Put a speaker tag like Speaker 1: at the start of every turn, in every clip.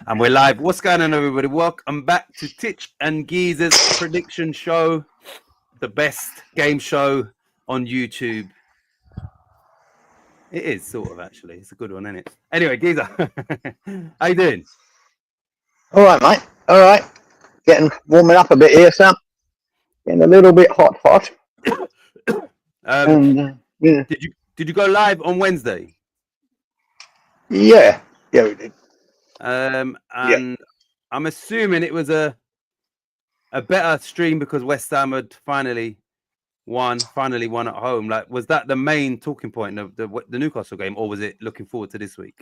Speaker 1: And we're live. What's going on, everybody? Welcome back to Titch and Geezer's prediction show, the best game show on YouTube. It is sort of, actually. It's a good one, isn't it? Anyway, Geezer, how you doing?
Speaker 2: All right, mate. All right. Warming up a bit here, Sam. Getting a little bit hot.
Speaker 1: Yeah. Did you go live on Wednesday?
Speaker 2: Yeah, we did.
Speaker 1: And I'm assuming it was a better stream because West Ham had finally won at home. Like, was that the main talking point of the Newcastle game, or was it looking forward to this week?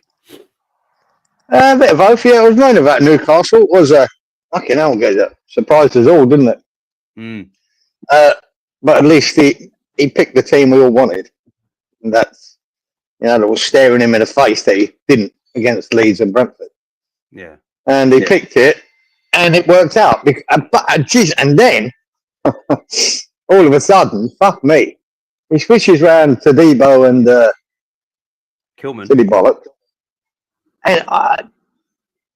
Speaker 2: A bit of both. Yeah, it was mainly about Newcastle. It was fucking hell, guys. Surprised us all, didn't it?
Speaker 1: Mm.
Speaker 2: But at least he picked the team we all wanted. And that's, that was staring him in the face that he didn't against Leeds and Brentford.
Speaker 1: Yeah.
Speaker 2: And he picked it, and it worked out. And then, all of a sudden, fuck me, he switches round to Debo and
Speaker 1: Kilman.
Speaker 2: Silly bollock. And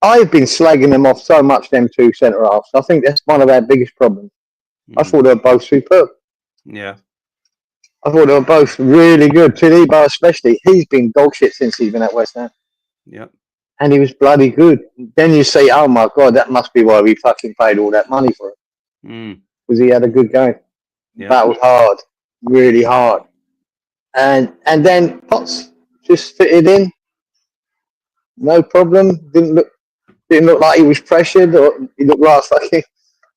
Speaker 2: I've been slagging them off so much, them two centre-halves. I think that's one of our biggest problems. I thought they were both superb.
Speaker 1: Yeah.
Speaker 2: I thought they were both really good. Debo especially. He's been dog shit since he's been at West Ham.
Speaker 1: Yeah.
Speaker 2: And he was bloody good. Then you say, oh my God, that must be why we fucking paid all that money for it. Because he had a good game.
Speaker 1: Yeah.
Speaker 2: Battled hard. Really hard. And then Potts just fitted in. No problem. Didn't look like he was pressured, or he looked like fucking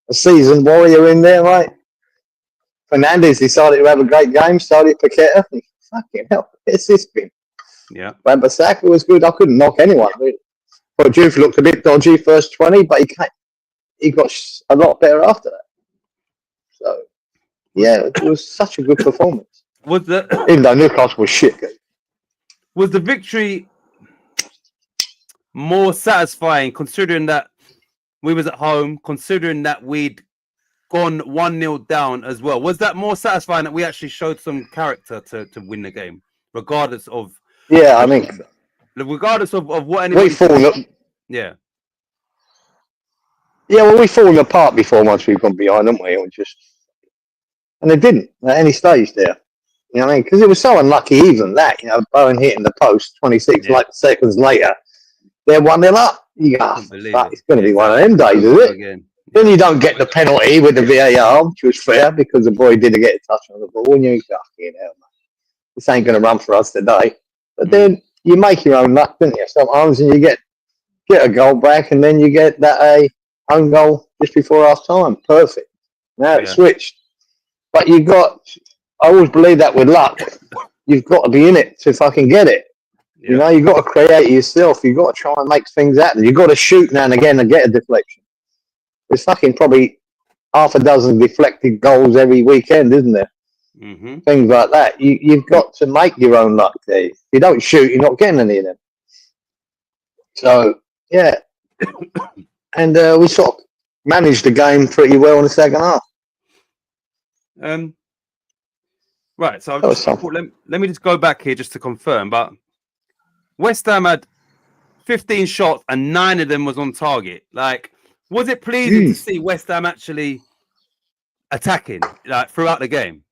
Speaker 2: a seasoned warrior in there, right? Fernandes decided to have a great game, started Paqueta. Fucking hell, what's this been?
Speaker 1: Yeah.
Speaker 2: Wan-Bissaka was good. I couldn't knock anyone, really. But Juve looked a bit dodgy first 20, but he got a lot better after that. So, yeah, it was such a good performance. Even though Newcastle was shit.
Speaker 1: Was the victory more satisfying considering that we was at home, considering that we'd gone 1-0 down as well? Was that more satisfying that we actually showed some character to win the game, regardless of...
Speaker 2: Yeah, I mean...
Speaker 1: Regardless of what anyone... Yeah.
Speaker 2: Yeah, well, we've fallen apart before once we've gone behind, haven't we? And they didn't at any stage there. You know what I mean? Because it was so unlucky, even that, Bowen hitting the post 26 seconds later. They're 1-0 up. You go, it's going to be one of them days, is it?
Speaker 1: Again.
Speaker 2: Then you don't get the penalty with the VAR, which was fair because the boy didn't get a touch on the ball. And you go, man, this ain't going to run for us today. But then you make your own luck, don't you? Sometimes, and you get a goal back, and then you get that own goal just before half time. Perfect. Now it's switched. But I always believe that with luck, you've got to be in it to fucking get it. Yeah. You've got to create it yourself. You've got to try and make things happen. You've got to shoot now and again and get a deflection. There's fucking probably half a dozen deflected goals every weekend, isn't there?
Speaker 1: Mm-hmm.
Speaker 2: Things like that. You've got to make your own luck there. If you don't shoot, you're not getting any of them. So, yeah. And we sort of managed the game pretty well in the second half.
Speaker 1: Right, so let me just go back here just to confirm. But West Ham had 15 shots and 9 of them was on target. Like, was it pleasing to see West Ham actually attacking throughout the game?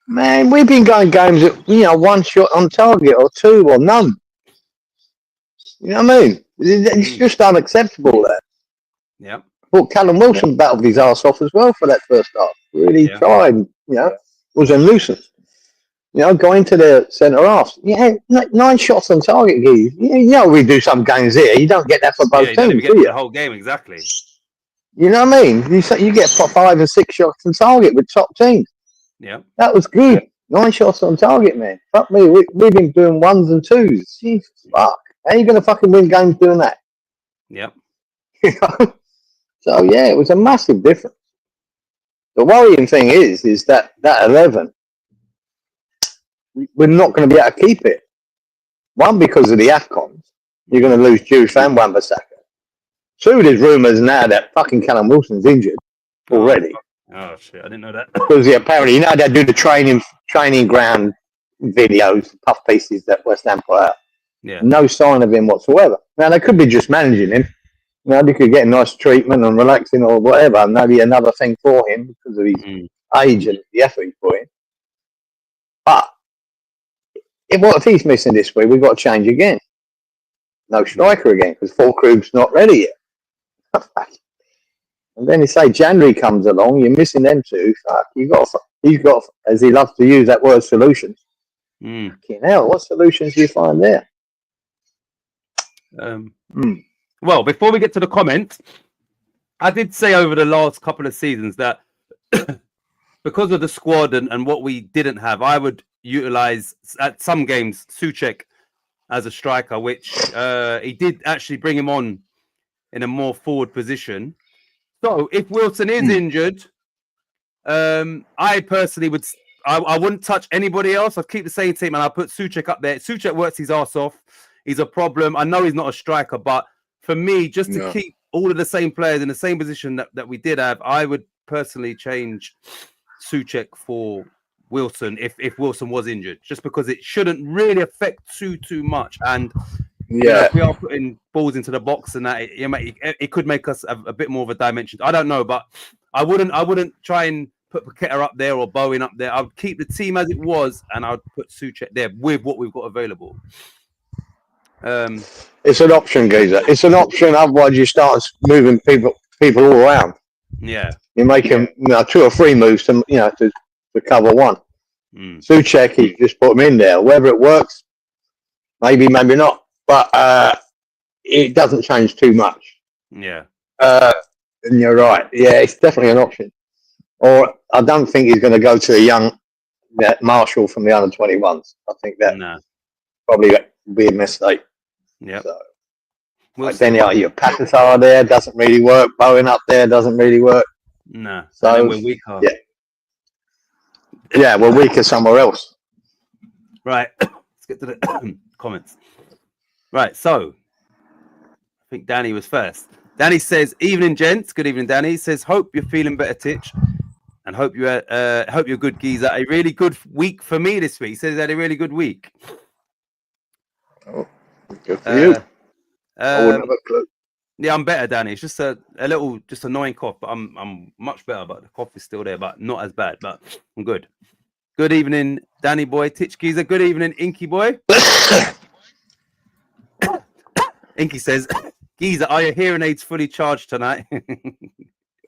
Speaker 2: Man, we've been going games at one shot on target or two or none. You know what I mean? It's just unacceptable there.
Speaker 1: Yeah.
Speaker 2: Well, Callum Wilson battled his arse off as well for that first half. Really tried. Was a nuisance. Going to the centre half. 9 shots on target, Geese. We do some games here. You don't get that for both teams, do you?
Speaker 1: The whole game, exactly.
Speaker 2: You know what I mean? You get 5 and 6 shots on target with top teams.
Speaker 1: Yeah.
Speaker 2: That was good. 9 shots on target, man. Fuck me. We've been doing 1s and 2s. Jesus, fuck. How are you going to fucking win games doing that?
Speaker 1: Yep.
Speaker 2: So, yeah, it was a massive difference. The worrying thing is that 11, we're not going to be able to keep it. One, because of the AFCONs. You're going to lose Juve and Wan-Bissaka. 2, there's rumours now that fucking Callum Wilson's injured already.
Speaker 1: Oh, shit, I didn't know that.
Speaker 2: Because apparently, they do the training ground videos, puff pieces that West Ham put out.
Speaker 1: Yeah.
Speaker 2: No sign of him whatsoever. Now, they could be just managing him. They could get nice treatment and relaxing or whatever, and maybe another thing for him because of his age and the effort he's put in. But what if he's missing this week? We've got to change again. No striker again because Fulkrug's not ready yet. And then you say January comes along, you're missing them two. Fuck, he's got, as he loves to use that word, solutions. Fucking hell, what solutions do you find there?
Speaker 1: Well, before we get to the comments, I did say over the last couple of seasons that because of the squad and what we didn't have, I would utilize at some games Souček as a striker, which he did actually bring him on in a more forward position. So if Wilson is injured, I personally would. I wouldn't touch anybody else. I'd keep the same team and I'll put Souček up there. Souček works his ass off. He's a problem. I know he's not a striker, but for me, just to keep all of the same players in the same position that we did have, I would personally change Souček for Wilson if Wilson was injured, just because it shouldn't really affect too much. And you know, if we are putting balls into the box and that, it could make us a bit more of a dimension. I don't know, but I wouldn't try and put Paqueta up there or Bowen up there. I would keep the team as it was, and I would put Souček there with what we've got available.
Speaker 2: It's an option, Geezer. It's an option. Otherwise, you start moving people all around.
Speaker 1: Yeah,
Speaker 2: you make him 2 or 3 moves to cover one. Souček, you just put him in there. Whether it works, maybe not, but it doesn't change too much.
Speaker 1: Yeah,
Speaker 2: and you're right. Yeah, it's definitely an option. Or I don't think he's going to go to a young Marshall from the under 21s. I think that probably would be a mistake.
Speaker 1: Yeah. So,
Speaker 2: then your Paquetá there doesn't really work. Bowen up there doesn't really work.
Speaker 1: No.
Speaker 2: So
Speaker 1: we're weaker.
Speaker 2: Yeah, we're weaker somewhere else.
Speaker 1: Right. Let's get to the comments. Right. So I think Danny was first. Danny says, "Evening, gents." Good evening, Danny. He says, "Hope you're feeling better, Titch, and hope you're good, Geezer. A really good week for me this week." He says he had a really good week.
Speaker 2: Oh, good for you. I wouldn't have a clue.
Speaker 1: Yeah, I'm better, Danny. It's just a little, just annoying cough, but I'm much better. But the cough is still there, but not as bad. But I'm good. Good evening, Danny boy, Titch Geezer. Good evening, Inky boy. Inky says, "Geezer, are your hearing aids fully charged tonight?"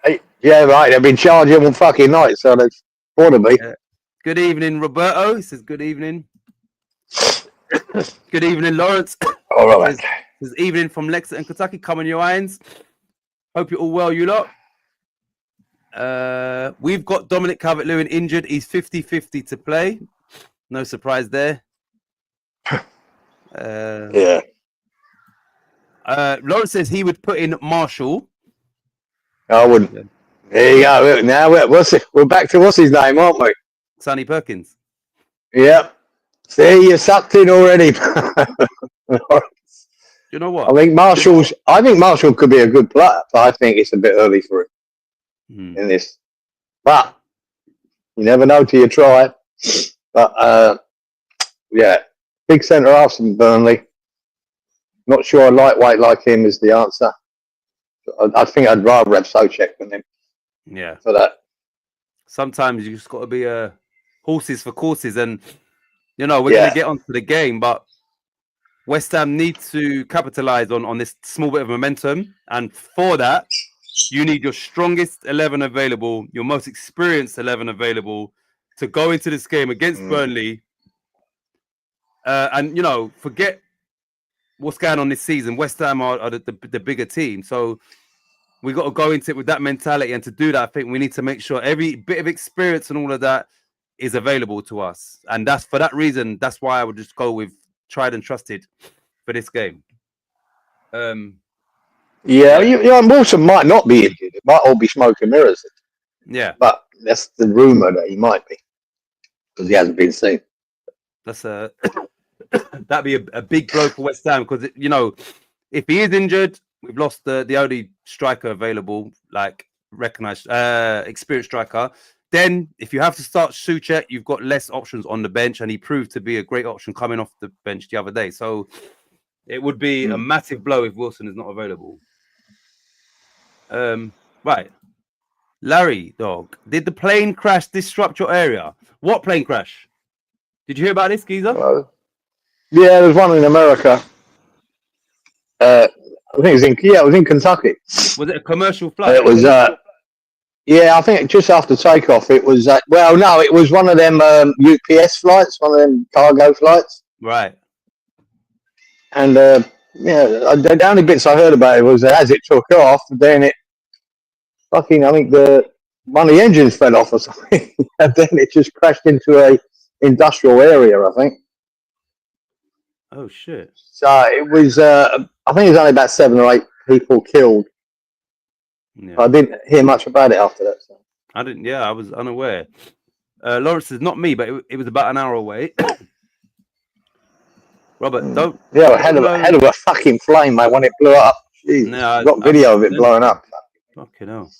Speaker 2: Hey, yeah, right. They've been charging all fucking night, so that's ought to be.
Speaker 1: Good evening, Roberto. He says, "Good evening." Good evening, Lawrence.
Speaker 2: All right.
Speaker 1: Says, "Evening from Lexington, Kentucky. Come on, your irons. Hope you're all well, you lot." We've got Dominic Calvert-Lewin injured. He's 50-50 to play. No surprise there.
Speaker 2: Yeah.
Speaker 1: Lawrence says he would put in Marshall.
Speaker 2: I wouldn't. There you go. Now we're back to what's his name, aren't we?
Speaker 1: Sonny Perkins.
Speaker 2: Yep. See, you're sucked in already.
Speaker 1: You know what?
Speaker 2: I think Marshall could be a good player, but I think it's a bit early for him in this. But you never know till you try it. But big centre half from Burnley. Not sure a lightweight like him is the answer. I think I'd rather have Souček than him.
Speaker 1: Yeah.
Speaker 2: For that.
Speaker 1: Sometimes you just got to be horses for courses, and we're going to get onto the game, but West Ham need to capitalise on this small bit of momentum, and for that, you need your strongest 11 available, your most experienced 11 available to go into this game against Burnley. And forget what's going on this season. West Ham are the bigger team, so we got to go into it with that mentality. And to do that, I think we need to make sure every bit of experience and all of that is available to us. And that's for that reason. That's why I would just go with tried and trusted for this game.
Speaker 2: Wilson might not be injured. It might all be smoke and mirrors.
Speaker 1: Yeah,
Speaker 2: but that's the rumor that he might be because he hasn't been seen.
Speaker 1: That's that'd be a big blow for West Ham because if he is injured, we've lost the only striker available, like recognized experienced striker. Then if you have to start Souček, you've got less options on the bench, and he proved to be a great option coming off the bench the other day. So It would be a massive blow if Wilson is not available. Right. Larry, dog, did the plane crash disrupt your area? What plane crash? Did you hear about this, Geezer?
Speaker 2: Yeah, there's one in America. I think it was in Kentucky.
Speaker 1: Was it a commercial flight?
Speaker 2: It was, yeah, I think just after takeoff. It was, well, no, it was one of them UPS flights, one of them cargo flights.
Speaker 1: Right.
Speaker 2: And yeah, the only bits I heard about it was that as it took off, then it fucking, I think one of the engines fell off or something, and then it just crashed into a industrial area, I think.
Speaker 1: Oh shit!
Speaker 2: So it was, I think it was only about 7 or 8 people killed.
Speaker 1: Yeah.
Speaker 2: I didn't hear much about it after that. So.
Speaker 1: I didn't. Yeah, I was unaware. Lawrence is not me, but it was about an hour away. Robert, don't.
Speaker 2: Yeah, hell of a fucking flame, mate, when it blew up. Jeez,
Speaker 1: no,
Speaker 2: got video of it blowing up.
Speaker 1: Fucking hell.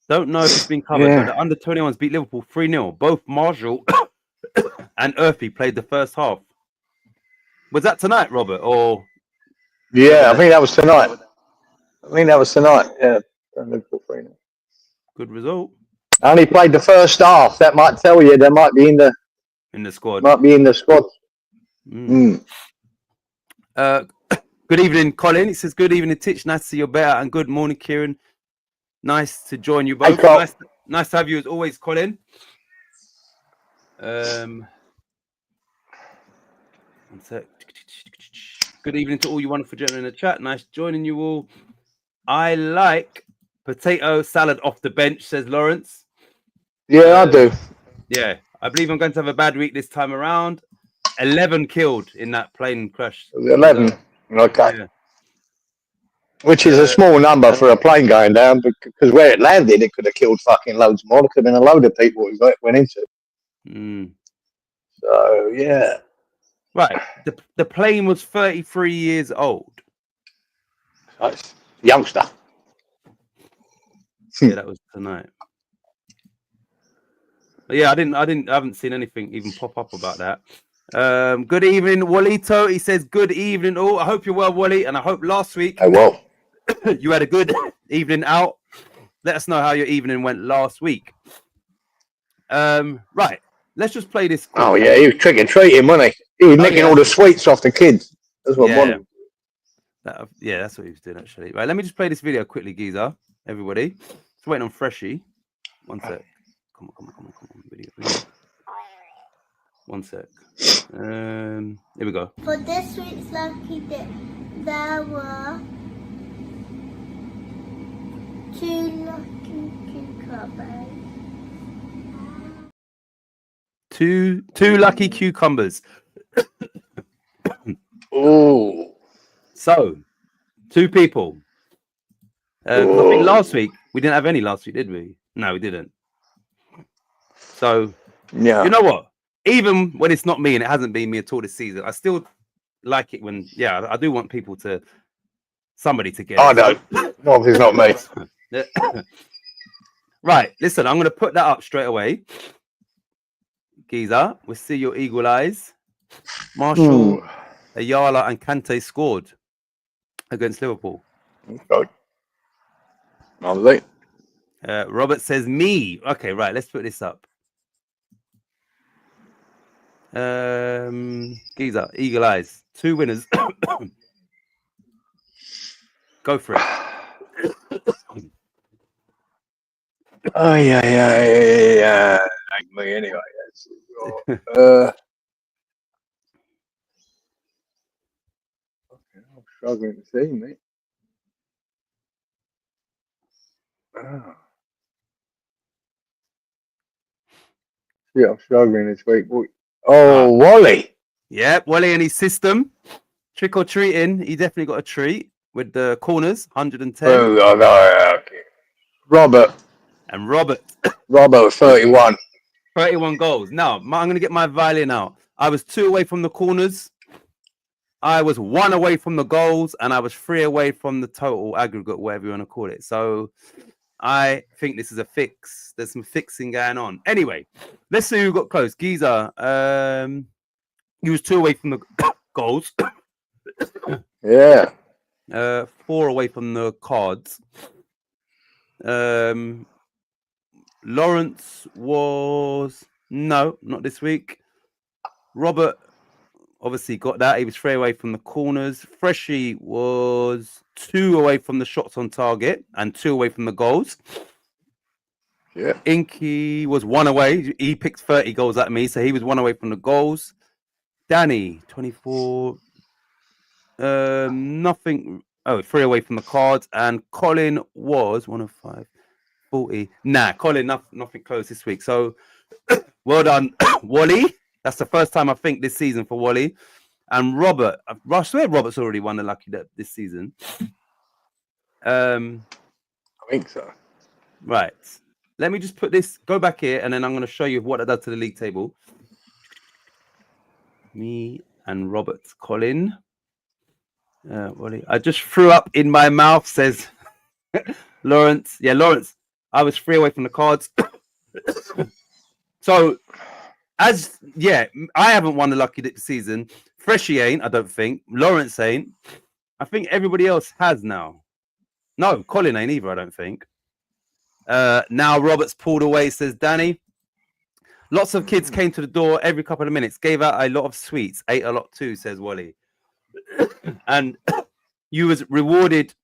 Speaker 1: Don't know if it's been covered, but the under-21s beat Liverpool 3-0. Both Marshall and Earthy played the first half. Was that tonight, Robert? Or
Speaker 2: yeah, I think that was tonight. Yeah, Liverpool 3-0.
Speaker 1: Good result.
Speaker 2: I only played the first half. That might tell you they might be in the
Speaker 1: squad.
Speaker 2: Might be in the squad.
Speaker 1: Good evening, Colin. He says, good evening, Titch. Nice to see you better. And good morning, Kieran. Nice to join you both.
Speaker 2: Hey,
Speaker 1: nice to have you as always, Colin. One sec. Good evening to all you wonderful gentlemen in the chat. Nice joining you all. I like potato salad off the bench, says Lawrence.
Speaker 2: Yeah, I do.
Speaker 1: Yeah, I believe I'm going to have a bad week this time around. 11 killed in that plane crash.
Speaker 2: 11. Okay.
Speaker 1: Yeah.
Speaker 2: Which is a small number for a plane going down, because where it landed, it could have killed fucking loads more. There could have been a load of people it went into. So, yeah.
Speaker 1: Right. The plane was 33 years old.
Speaker 2: Nice. Youngster.
Speaker 1: Yeah, that was tonight. But yeah, I haven't seen anything even pop up about that. Good evening, Walito. He says, good evening all. I hope you're well, Wally, and I hope last week you had a good evening out. Let us know how your evening went last week. Right. Let's just play this.
Speaker 2: Oh, yeah, he was trick-or-treating, wasn't he? He was nicking all the sweets off the kids. That's what
Speaker 1: yeah, that's what he was doing, actually. Right, let me just play this video quickly, Geezer. Everybody. Just waiting on Freshie. One sec. Come on. Video. One sec. Here we go.
Speaker 3: For this week's lucky dip, there were 2 lucky cucumbers.
Speaker 1: Two lucky cucumbers.
Speaker 2: Oh.
Speaker 1: So, 2 people. I think last week we didn't have any last week, did we? No, we didn't. So,
Speaker 2: yeah.
Speaker 1: You know what? Even when it's not me and it hasn't been me at all this season, I still like it when, I do want somebody to get it.
Speaker 2: I know. Well, it's not me.
Speaker 1: Right, listen, I'm going to put that up straight away. Geezer, we'll see your eagle eyes. Marshall, Ayala, and Kante scored against Liverpool.
Speaker 2: Okay. Lovely.
Speaker 1: Robert says me. Okay, right, let's put this up. Geezer, eagle eyes, 2 winners. Go for it.
Speaker 2: Oh yeah. Like me anyway. I'm struggling to see, mate. Oh. Yeah, I'm struggling this week. Oh, Wally.
Speaker 1: Yeah, Wally and his system. Trick or treating. He definitely got a treat with the corners, 110.
Speaker 2: Oh, no, okay. Robert.
Speaker 1: And Robert.
Speaker 2: Robert, 31.
Speaker 1: 31 goals. Now, I'm going to get my violin out. I was 2 away from the corners. I was 1 away from the goals. And I was 3 away from the total aggregate, whatever you want to call it. So I think this is a fix. There's some fixing going on. Anyway, let's see who got close. Geezer, he was 2 away from the goals.
Speaker 2: Yeah.
Speaker 1: 4 away from the Cards. Lawrence was not this week. Robert obviously got that. He was 3 away from the corners. Freshie was 2 away from the shots on target and 2 away from the goals.
Speaker 2: Yeah.
Speaker 1: Inky was 1 away. He picked 30 goals at me, so he was 1 away from the goals. Danny, 24. Nothing. 3 away from the Cards. And Colin was 1 of 5. 40. Nah, Colin, nothing close this week. So well done, Wally. That's the first time I think this season for Wally. And Robert. I swear Robert's already won the Lucky Dip this season.
Speaker 2: I think so.
Speaker 1: Right. Let me just put this, go back here, and then I'm going to show you what it does to the league table. Me and Robert, Colin. Wally. I just threw up in my mouth, says Lawrence. Yeah, Lawrence. I was 3 away from the Cards. So, I haven't won the Lucky Dip season. Freshie ain't, I don't think. Lawrence ain't. I think everybody else has now. No, Colin ain't either, I don't think. Now Robert's pulled away, says Danny. Lots of kids came to the door every couple of minutes, gave out a lot of sweets, ate a lot too, says Wally. And you was rewarded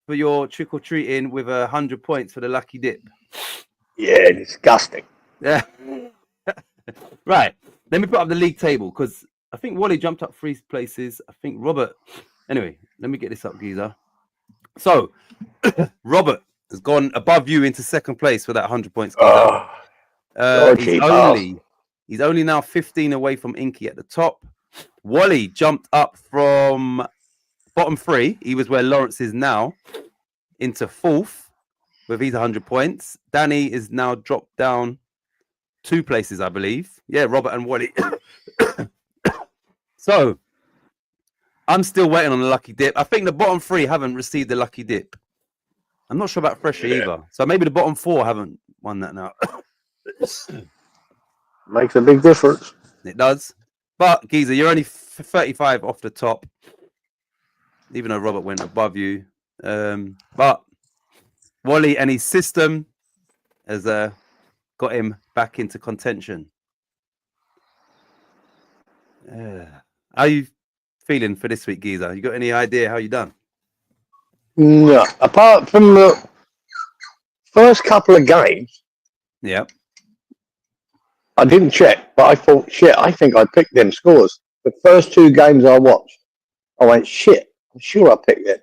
Speaker 1: for your trick-or-treating with 100 points for the Lucky Dip.
Speaker 2: Yeah, disgusting.
Speaker 1: Yeah. Right. Let me put up the league table because I think Wally jumped up 3 places. I think Robert. Anyway, let me get this up, Geezer. So, Robert has gone above you into second place with that 100 points, Geezer. He's only now 15 away from Inky at the top. Wally jumped up from bottom 3. He was where Lawrence is now into 4th with his 100 points. Danny is now dropped down 2 places, I believe. Yeah, Robert and Wally. So, I'm still waiting on the Lucky Dip. I think the bottom 3 haven't received the Lucky Dip. I'm not sure about Freshie either. So maybe the bottom 4 haven't won that now.
Speaker 2: Makes a big difference.
Speaker 1: It does. But, Geezer, you're only 35 off the top. Even though Robert went above you. But Wally and his system has got him back into contention. How are you feeling for this week, Geezer? You got any idea how you done?
Speaker 2: No, apart from the first couple of games,
Speaker 1: Yeah.
Speaker 2: I didn't check, but I thought, shit, I think I picked them scores. The first 2 games I watched, I went, shit, I'm sure I picked them.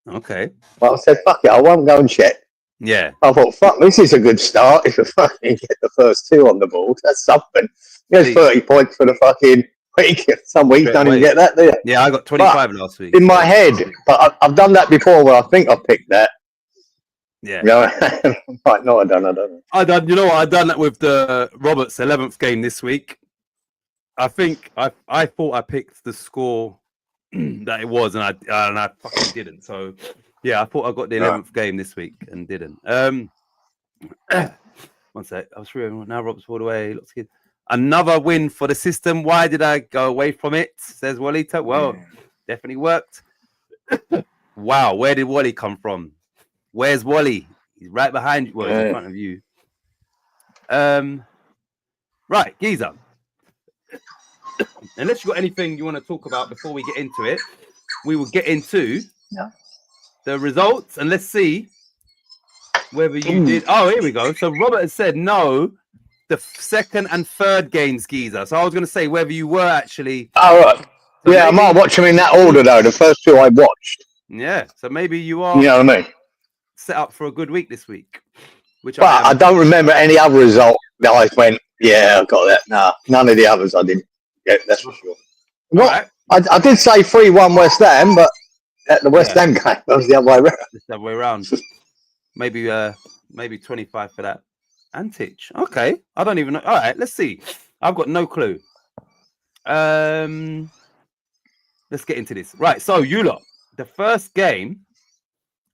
Speaker 1: Okay.
Speaker 2: But I said, fuck it, I won't go and check.
Speaker 1: Yeah.
Speaker 2: I thought, fuck, this is a good start. If I fucking get the first 2 on the board, that's something. There's 30 points for the fucking week. Some weeks don't even get that, do you?
Speaker 1: Yeah, I got 25 last week.
Speaker 2: In my head, but I've done that before where I think I picked that.
Speaker 1: Yeah.
Speaker 2: You know? Right, no, I don't.
Speaker 1: I done. You know what? I done that with the Roberts 11th game this week. I think I thought I picked the score that it was, and I fucking didn't. So yeah, I thought I got the 11th game this week and didn't. 1 sec. I was through. Now Roberts pulled away. Lots of kids. Another win for the system. Why did I go away from it? Says Walita. Well, definitely worked. Wow, where did Wally come from? Where's Wally? He's right behind you. Well, he's in front of you. Right, Geezer. Unless you got anything you want to talk about before we get into it, we will get into the results and let's see whether you did. Oh, here we go. So Robert has said no. The second and third games, Geezer. So I was going to say whether you were actually.
Speaker 2: Oh, right.
Speaker 1: So
Speaker 2: yeah,
Speaker 1: maybe...
Speaker 2: I might watch them in that order though. The first 2 I watched.
Speaker 1: Yeah, so maybe you are.
Speaker 2: You know what I mean?
Speaker 1: Set up for a good week this week. Which
Speaker 2: but I don't remember any other result that I went, yeah, I got that. Nah, none of the others I didn't get. That's for sure. What? Right. I did say 3-1 West Ham, but at the West Ham game, that was the other way around.
Speaker 1: The other way around. maybe 25 for that. Antich. Okay. I don't even know. All right, let's see. I've got no clue. Let's get into this. Right, so you lot, the first game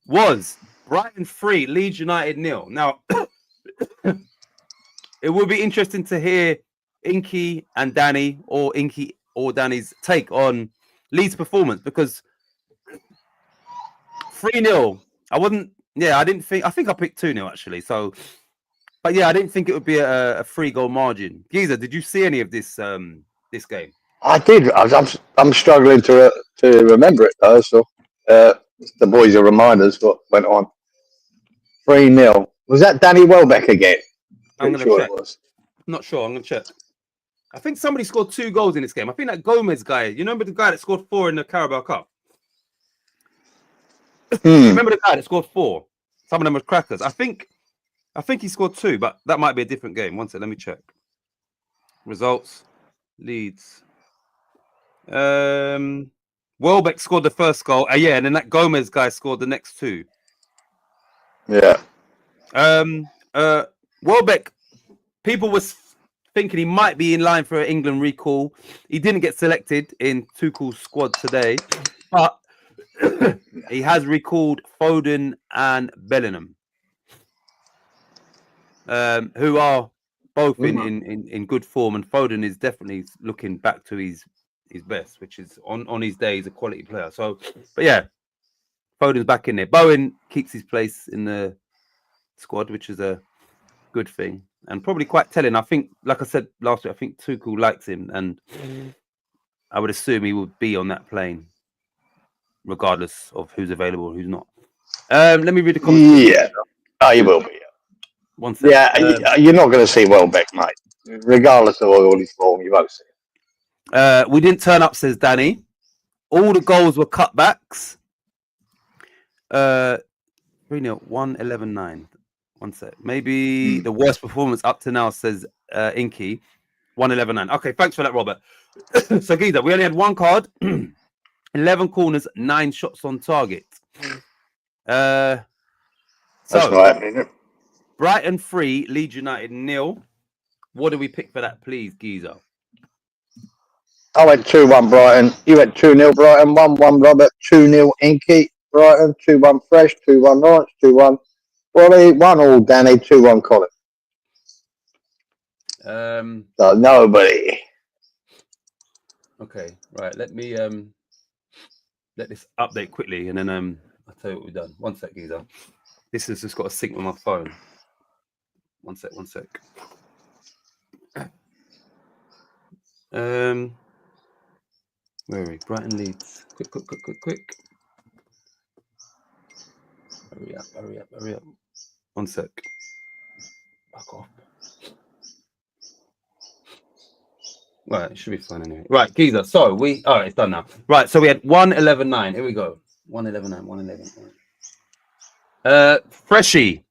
Speaker 1: was Brighton 3, Leeds United 0. Now, it will be interesting to hear Inky and Danny or Inky or Danny's take on Leeds' performance because 3-0. I didn't think. I think I picked 2-0 actually. So, but yeah, I didn't think it would be a 3-goal margin. Giza, did you see any of this this game?
Speaker 2: I did. I'm struggling to remember it though. So the boys will remind us what went on. 3-0. Was that Danny Welbeck again?
Speaker 1: I'm going to check. Not sure. I'm going to check. I think somebody scored 2 goals in this game. I think that Gomez guy. You remember the guy that scored 4 in the Carabao Cup? Remember the guy that scored 4? Some of them were crackers. I think he scored 2, but that might be a different game. One sec, let me check. Results. Leeds. Welbeck scored the first goal. Yeah, and then that Gomez guy scored the next 2.
Speaker 2: Yeah.
Speaker 1: Welbeck, people was thinking he might be in line for an England recall. He didn't get selected in Tuchel's squad today, but he has recalled Foden and Bellingham, who are both in good form, and Foden is definitely looking back to his best, which is on his day he's a quality player. So, but yeah, Foden's back in there. Bowen keeps his place in the squad, which is a good thing and probably quite telling. I think, like I said last week, I think Tuchel likes him, and I would assume he would be on that plane regardless of who's available and who's not. Let me read the comments.
Speaker 2: Yeah, you will be.
Speaker 1: One second.
Speaker 2: Yeah, you're not going to see Welbeck, mate. Regardless of all his form, you won't see
Speaker 1: it. We didn't turn up, says Danny. All the goals were cutbacks. 3-0, 1-11-9. One sec. Maybe the worst performance up to now, says Inky. 1-11-9. Okay, thanks for that, Robert. So, Giza, we only had 1 card, 11 corners, 9 shots on target.
Speaker 2: That's right.
Speaker 1: Brighton 3, Leeds United 0. What do we pick for that, please, Giza?
Speaker 2: I went 2-1 Brighton. You went 2-0 Brighton, 1-1 Robert, 2-0 Inky Brighton, 2-1 Fresh, 2-1 Lawrence, 2-1 Wally, 1-1 Danny, 2-1 Colin. So nobody.
Speaker 1: Okay, right. Let me let this update quickly, and then I'll tell you what we've done. One sec, Giza. This has just got to sync with my phone. One sec. Where are we? Brighton Leeds. Quick. Hurry up. One sec. Back off. Right, it should be fine anyway. Right, Giza. So it's done now. Right, so we had 1-11-9. Here we go. 1-11-9. Freshie,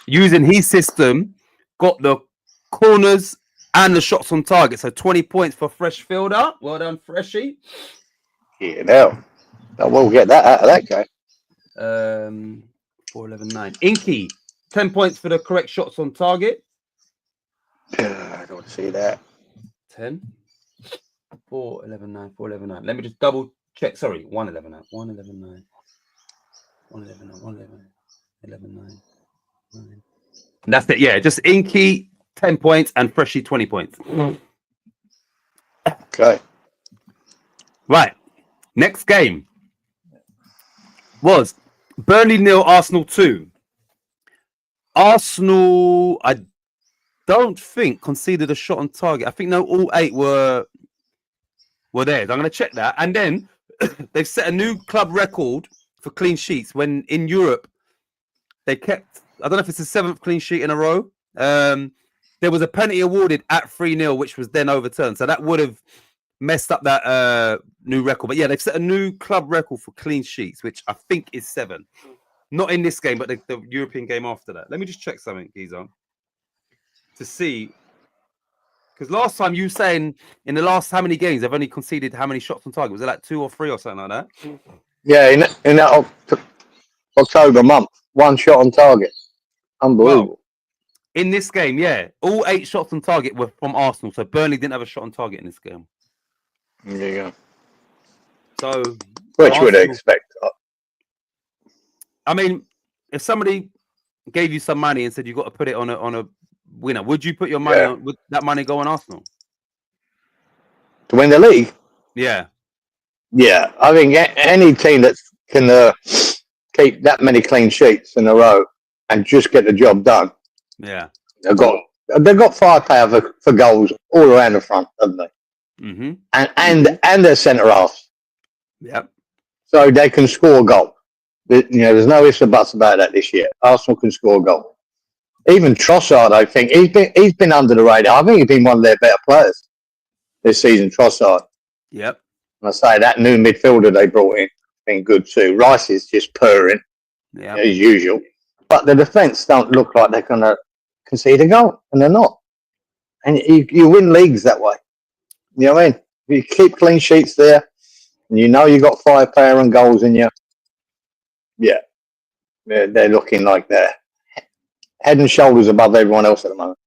Speaker 1: using his system, got the corners and the shots on target. So 20 points for Fresh Fielder. Well done, Freshie.
Speaker 2: Yeah, now we'll get that out of that game.
Speaker 1: 4-11-9. Inky, 10 points for the correct shots on target.
Speaker 2: I don't see that.
Speaker 1: 10. 4-11-9. 4-11-9. Let me just double check. Sorry, 1-11-9. 1-11-9. 1-11-9. 11-9. 9. That's it. Yeah, just Inky 10 points and Freshie 20 points.
Speaker 2: Okay.
Speaker 1: Right. Next game was Burnley 0, Arsenal 2. Arsenal, I don't think conceded a shot on target. I think all 8 were theirs. I'm going to check that. And then they've set a new club record for clean sheets when in Europe they kept, I don't know if it's the 7th clean sheet in a row. There was a penalty awarded at 3-0, which was then overturned. So that would have messed up that new record. But yeah, they've set a new club record for clean sheets, which I think is 7. Not in this game, but the European game after that. Let me just check something, Giza, to see. Because last time you were saying in the last how many games they've only conceded how many shots on target? Was it like 2 or 3 or something like that?
Speaker 2: Yeah, in that October month, 1 shot on target. Unbelievable.
Speaker 1: Well, in this game, yeah, all 8 shots on target were from Arsenal. So Burnley didn't have a shot on target in this game.
Speaker 2: There you go.
Speaker 1: So,
Speaker 2: which Arsenal, would expect.
Speaker 1: I mean, if somebody gave you some money and said you've got to put it on a winner, would you put your money on? Would that money go on Arsenal
Speaker 2: to win the league?
Speaker 1: Yeah.
Speaker 2: Yeah, I think any team that can keep that many clean sheets in a row and just get the job done,
Speaker 1: Yeah.
Speaker 2: they've got firepower for goals all around the front, haven't they?
Speaker 1: Mm-hmm.
Speaker 2: And their centre halves,
Speaker 1: Yep.
Speaker 2: so they can score a goal. There's no ifs or buts about that this year. Arsenal can score a goal. Even Trossard, I think he's been under the radar. I think he's been one of their better players this season. Trossard.
Speaker 1: Yep.
Speaker 2: And I say that new midfielder they brought in been good too. Rice is just purring, as usual. But the defence don't look like they're going to concede a goal, and they're not. And you win leagues that way. You know what I mean? If you keep clean sheets there, and you know you got firepower and goals in you, they're looking like they're head and shoulders above everyone else at the moment.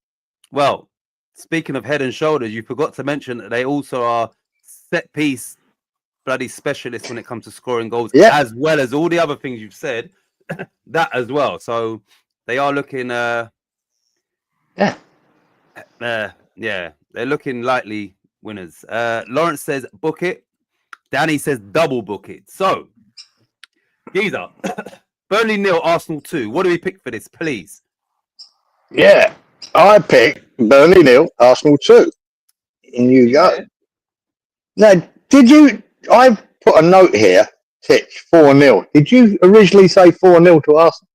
Speaker 1: Well, speaking of head and shoulders, you forgot to mention that they also are set piece bloody specialists when it comes to scoring goals, as well as all the other things you've said. That as well. So they are looking. They're looking likely winners. Lawrence says book it. Danny says double book it. So, Geezer, Burnley 0, Arsenal 2. What do we pick for this, please?
Speaker 2: Yeah, I picked Burnley 0, Arsenal 2. And you go. Now, did you? I put a note here. Titch 4-0. Did you originally say 4-0 to Arsenal?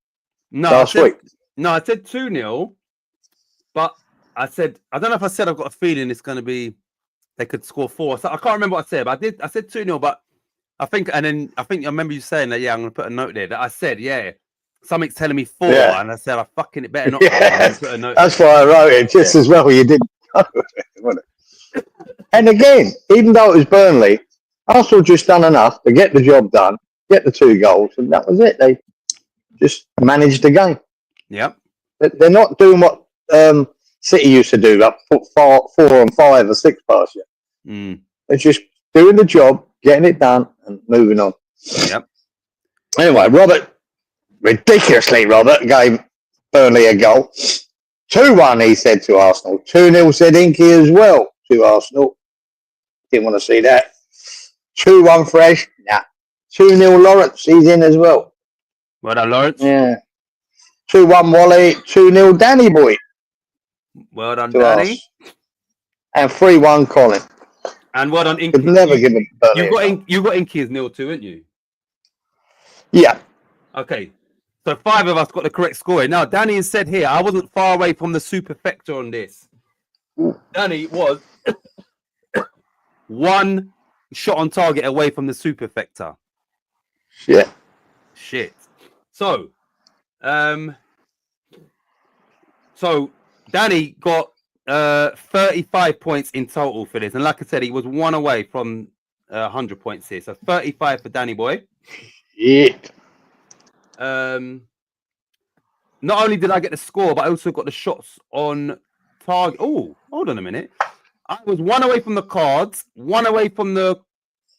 Speaker 1: No,
Speaker 2: last week.
Speaker 1: No, I said 2-0. But I said I don't know if I said I've got a feeling it's going to be they could score 4. So I can't remember what I said, but I said 2-0. But I think I remember you saying that. Yeah, I'm going to put a note there that I said something's telling me 4, and I said I fucking it better not.
Speaker 2: Yes,
Speaker 1: put a note
Speaker 2: that's why I wrote it just as well. You didn't. And again, even though it was Burnley, Arsenal just done enough to get the job done, get the 2 goals, and that was it. They just managed the game.
Speaker 1: Yep.
Speaker 2: They're not doing what City used to do, like put 4 and 5 or 6 past you. They're just doing the job, getting it done, and moving on.
Speaker 1: Yep.
Speaker 2: Anyway, Robert gave Burnley a goal. 2-1, he said to Arsenal. 2-0 said Inky as well to Arsenal. Didn't want to see that. 2-1 Fresh. Nah. 2-0 Lawrence. He's in as well.
Speaker 1: Well done, Lawrence.
Speaker 2: Yeah. 2-1 Wally. 2-0 Danny Boy.
Speaker 1: Well done, Danny.
Speaker 2: And 3-1 Colin.
Speaker 1: And well done, Inky.
Speaker 2: Could never give him.
Speaker 1: You got Inky as 0-2, haven't you?
Speaker 2: Yeah.
Speaker 1: Okay. So 5 of us got the correct score. Now, Danny has said here, I wasn't far away from the superfecta on this. Danny was 1 shot on target away from the superfecta. Shit. So Danny got 35 points in total for this. And like I said, he was 1 away from 100 points here. So 35 for Danny boy.
Speaker 2: Yeah.
Speaker 1: Not only did I get the score, but I also got the shots on target. Oh, hold on a minute. I was 1 away from the cards, 1 away from the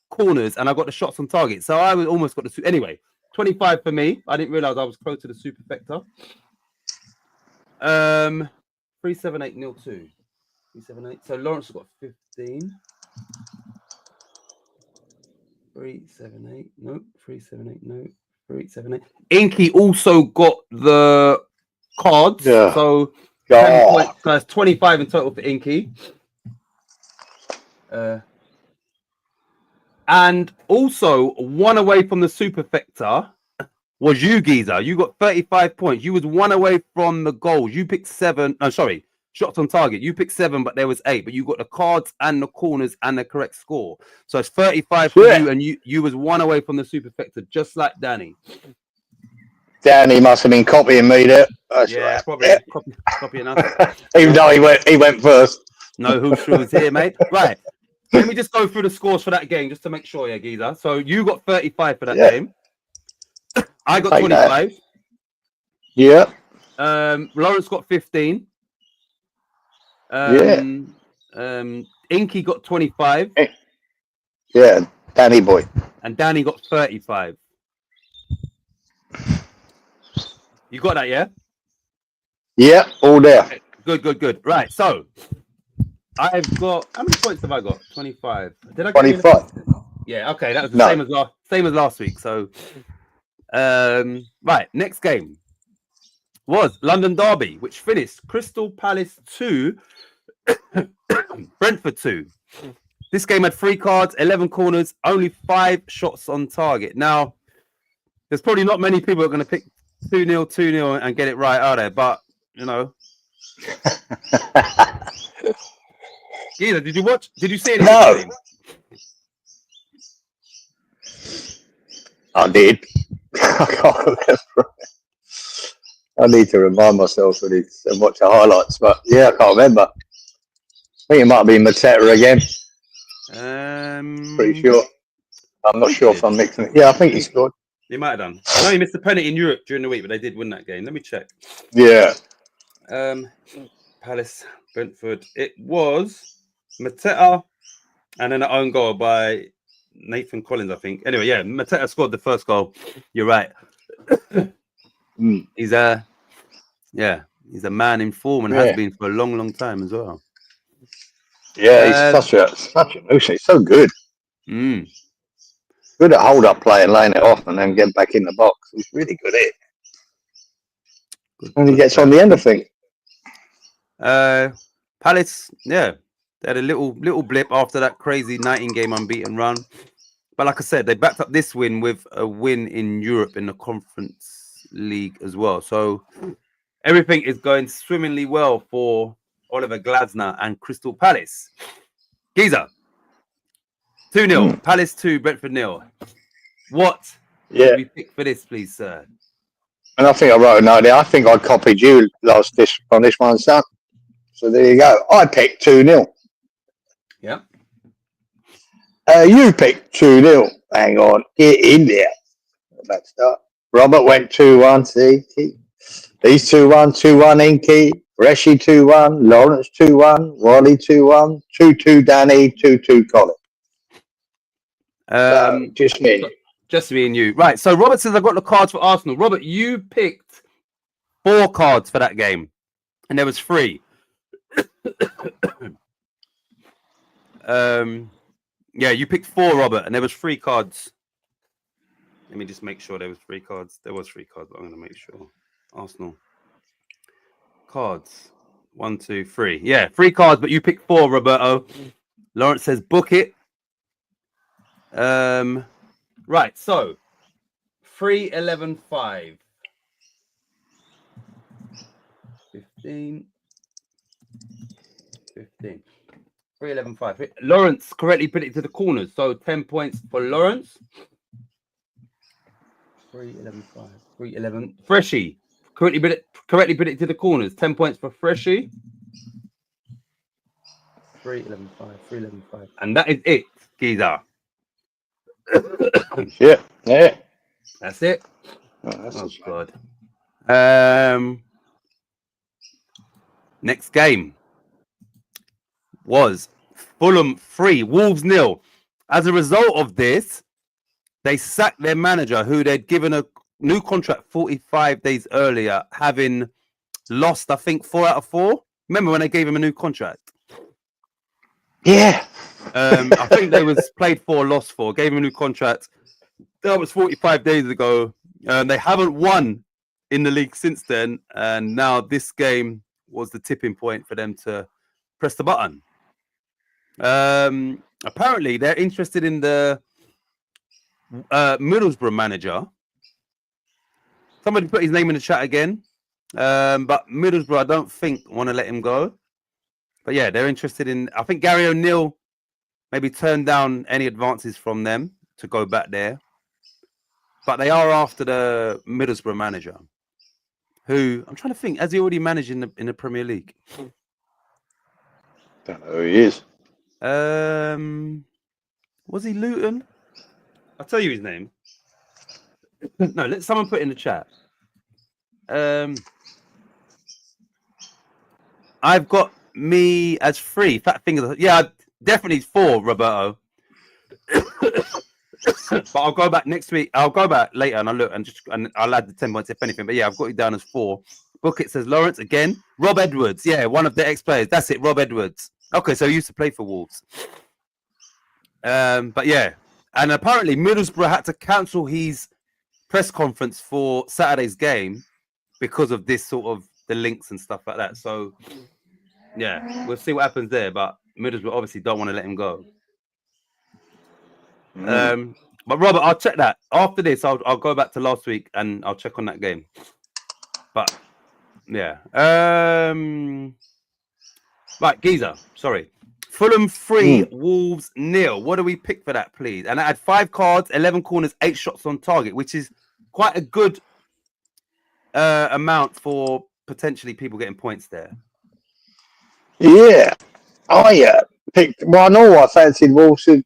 Speaker 1: corners, and I got the shots on target. So I was almost got the anyway. 25 for me. I didn't realize I was close to the superfecta. 378-02. 378. So Lawrence got 15. 378. No. 378. No. 378. Inky also got the cards.
Speaker 2: Yeah.
Speaker 1: So 10 points, that's 25 in total for Inky. And also 1 away from the superfecta was you, Geezer. You got 35 points. You was 1 away from the goals. You picked 7. No, sorry. Shots on target. You picked 7, but there was 8. But you got the cards and the corners and the correct score. So it's 35 for you, and you was 1 away from the superfecta, just like Danny.
Speaker 2: Danny must have been copying me there.
Speaker 1: Yeah, probably copying us.
Speaker 2: Even though he went first.
Speaker 1: No who's here, mate. Right. Let me just go through the scores for that game just to make sure, Geezer. So you got 35 for that game. I got 25.
Speaker 2: Yeah.
Speaker 1: Lawrence got 15. Inky got 25.
Speaker 2: Yeah, Danny boy.
Speaker 1: And Danny got 35. You got that, yeah?
Speaker 2: Yeah, all there.
Speaker 1: Okay. Good. Right, so I've got how many points have I got? 25. Did I
Speaker 2: 25.
Speaker 1: Yeah, okay, that was the same as last week. So, right, next game was London Derby, which finished Crystal Palace 2, Brentford 2. This game had 3 cards, 11 corners, only 5 shots on target. Now, there's probably not many people who are going to pick 2-0, 2-0 and get it right, are there? But, you know. Geezer, did you see anything?
Speaker 2: No. I did. I can't remember. I need to remind myself and watch the highlights, but yeah, I can't remember. I think it might be Mateta again. Pretty sure. I'm not sure if I'm mixing it. Yeah, I think he scored.
Speaker 1: He might have done. I know he missed the penalty in Europe during the week, but they did win that game. Let me check.
Speaker 2: Yeah.
Speaker 1: Palace, Brentford. It was Mateta and then an own goal by Nathan Collins, I think. Anyway, yeah, Mateta scored the first goal. You're right. He's a man in form and has been for a long, long time as well.
Speaker 2: Yeah, he's such a nuisance. He's so good. Good at hold up play and laying it off and then get back in the box. He's really good at it. And he gets on the end of things.
Speaker 1: Palace, yeah, they had a little blip after that crazy 19-game unbeaten run. But like I said, they backed up this win with a win in Europe in the Conference League as well. So everything is going swimmingly well for Oliver Glasner and Crystal Palace. Geezer, 2-0. Palace 2, Brentford 0. What did we pick for this, please, sir?
Speaker 2: And I think I wrote a note there. I think I copied you on this one, son. So there you go. I picked 2-0.
Speaker 1: Yeah.
Speaker 2: You picked 2-0. Hang on. Get in there. About to start. Robert went 2-1. See? These 2-1. 2-1 Inky. Reshi 2-1. Lawrence 2-1. Wally 2-1. 2-2 Danny. 2-2 Colin. Just me.
Speaker 1: Just me and you. Right. So Robert says, I've got the cards for Arsenal. Robert, you picked 4 cards for that game. And there was 3. Yeah, you picked 4, Robert, and there was 3 cards. Let me just make sure there was 3 cards. There was 3 cards, but I'm going to make sure. Arsenal. Cards. 1, 2, 3. Yeah, 3 cards, but you picked 4, Roberto. Lawrence says, book it. Right, so 3, 11, 5. 15. 3, 11, 5. Lawrence correctly predicted the corners, so 10 points for Lawrence. 3, 11, 5. 3, 11. Freshie correctly predicted the corners, 10 points for Freshie. 3, 11, 5. 3, 11, 5. And that is it, Geezer.
Speaker 2: Yeah.
Speaker 1: That's it.
Speaker 2: Oh
Speaker 1: God. Next game was Fulham 3, Wolves 0. As a result of this, they sacked their manager, who they'd given a new contract 45 days earlier, having lost, I think, 4 out of 4. Remember when they gave him a new contract?
Speaker 2: Yeah.
Speaker 1: I think they was played 4, lost 4, gave him a new contract. That was 45 days ago. They haven't won in the league since then. And now this game was the tipping point for them to press the button. Apparently, they're interested in the Middlesbrough manager. Somebody put his name in the chat again. But Middlesbrough, I don't think, want to let him go. But yeah, they're interested in... I think Gary O'Neill maybe turned down any advances from them to go back there. But they are after the Middlesbrough manager, who I'm trying to think, has he already managed in the Premier League?
Speaker 2: Don't know who he is.
Speaker 1: Was he Luton? I'll tell you his name. No, let someone put it in the chat. I've got me as 3 fat fingers. Yeah, definitely 4, Roberto. But I'll go back next week. I'll go back later and I'll look and I'll add the 10 points if anything. But yeah, I've got it down as 4. Book it says Lawrence again. Rob Edwards, yeah, one of the ex-players. That's it, Rob Edwards. Okay, so he used to play for Wolves. But yeah, And apparently Middlesbrough had to cancel his press conference for Saturday's game because of this sort of the links and stuff like that. So yeah, we'll see what happens there. But Middlesbrough obviously don't want to let him go. But Robert, I'll check that after this. I'll go back to last week and I'll check on that game. But yeah, right, Giza. Sorry, Fulham 3, Wolves 0. What do we pick for that, please? And I had 5 cards, 11 corners, 8 shots on target, which is quite a good amount for potentially people getting points there.
Speaker 2: Yeah, I picked 1-1. I fancied Wolves to,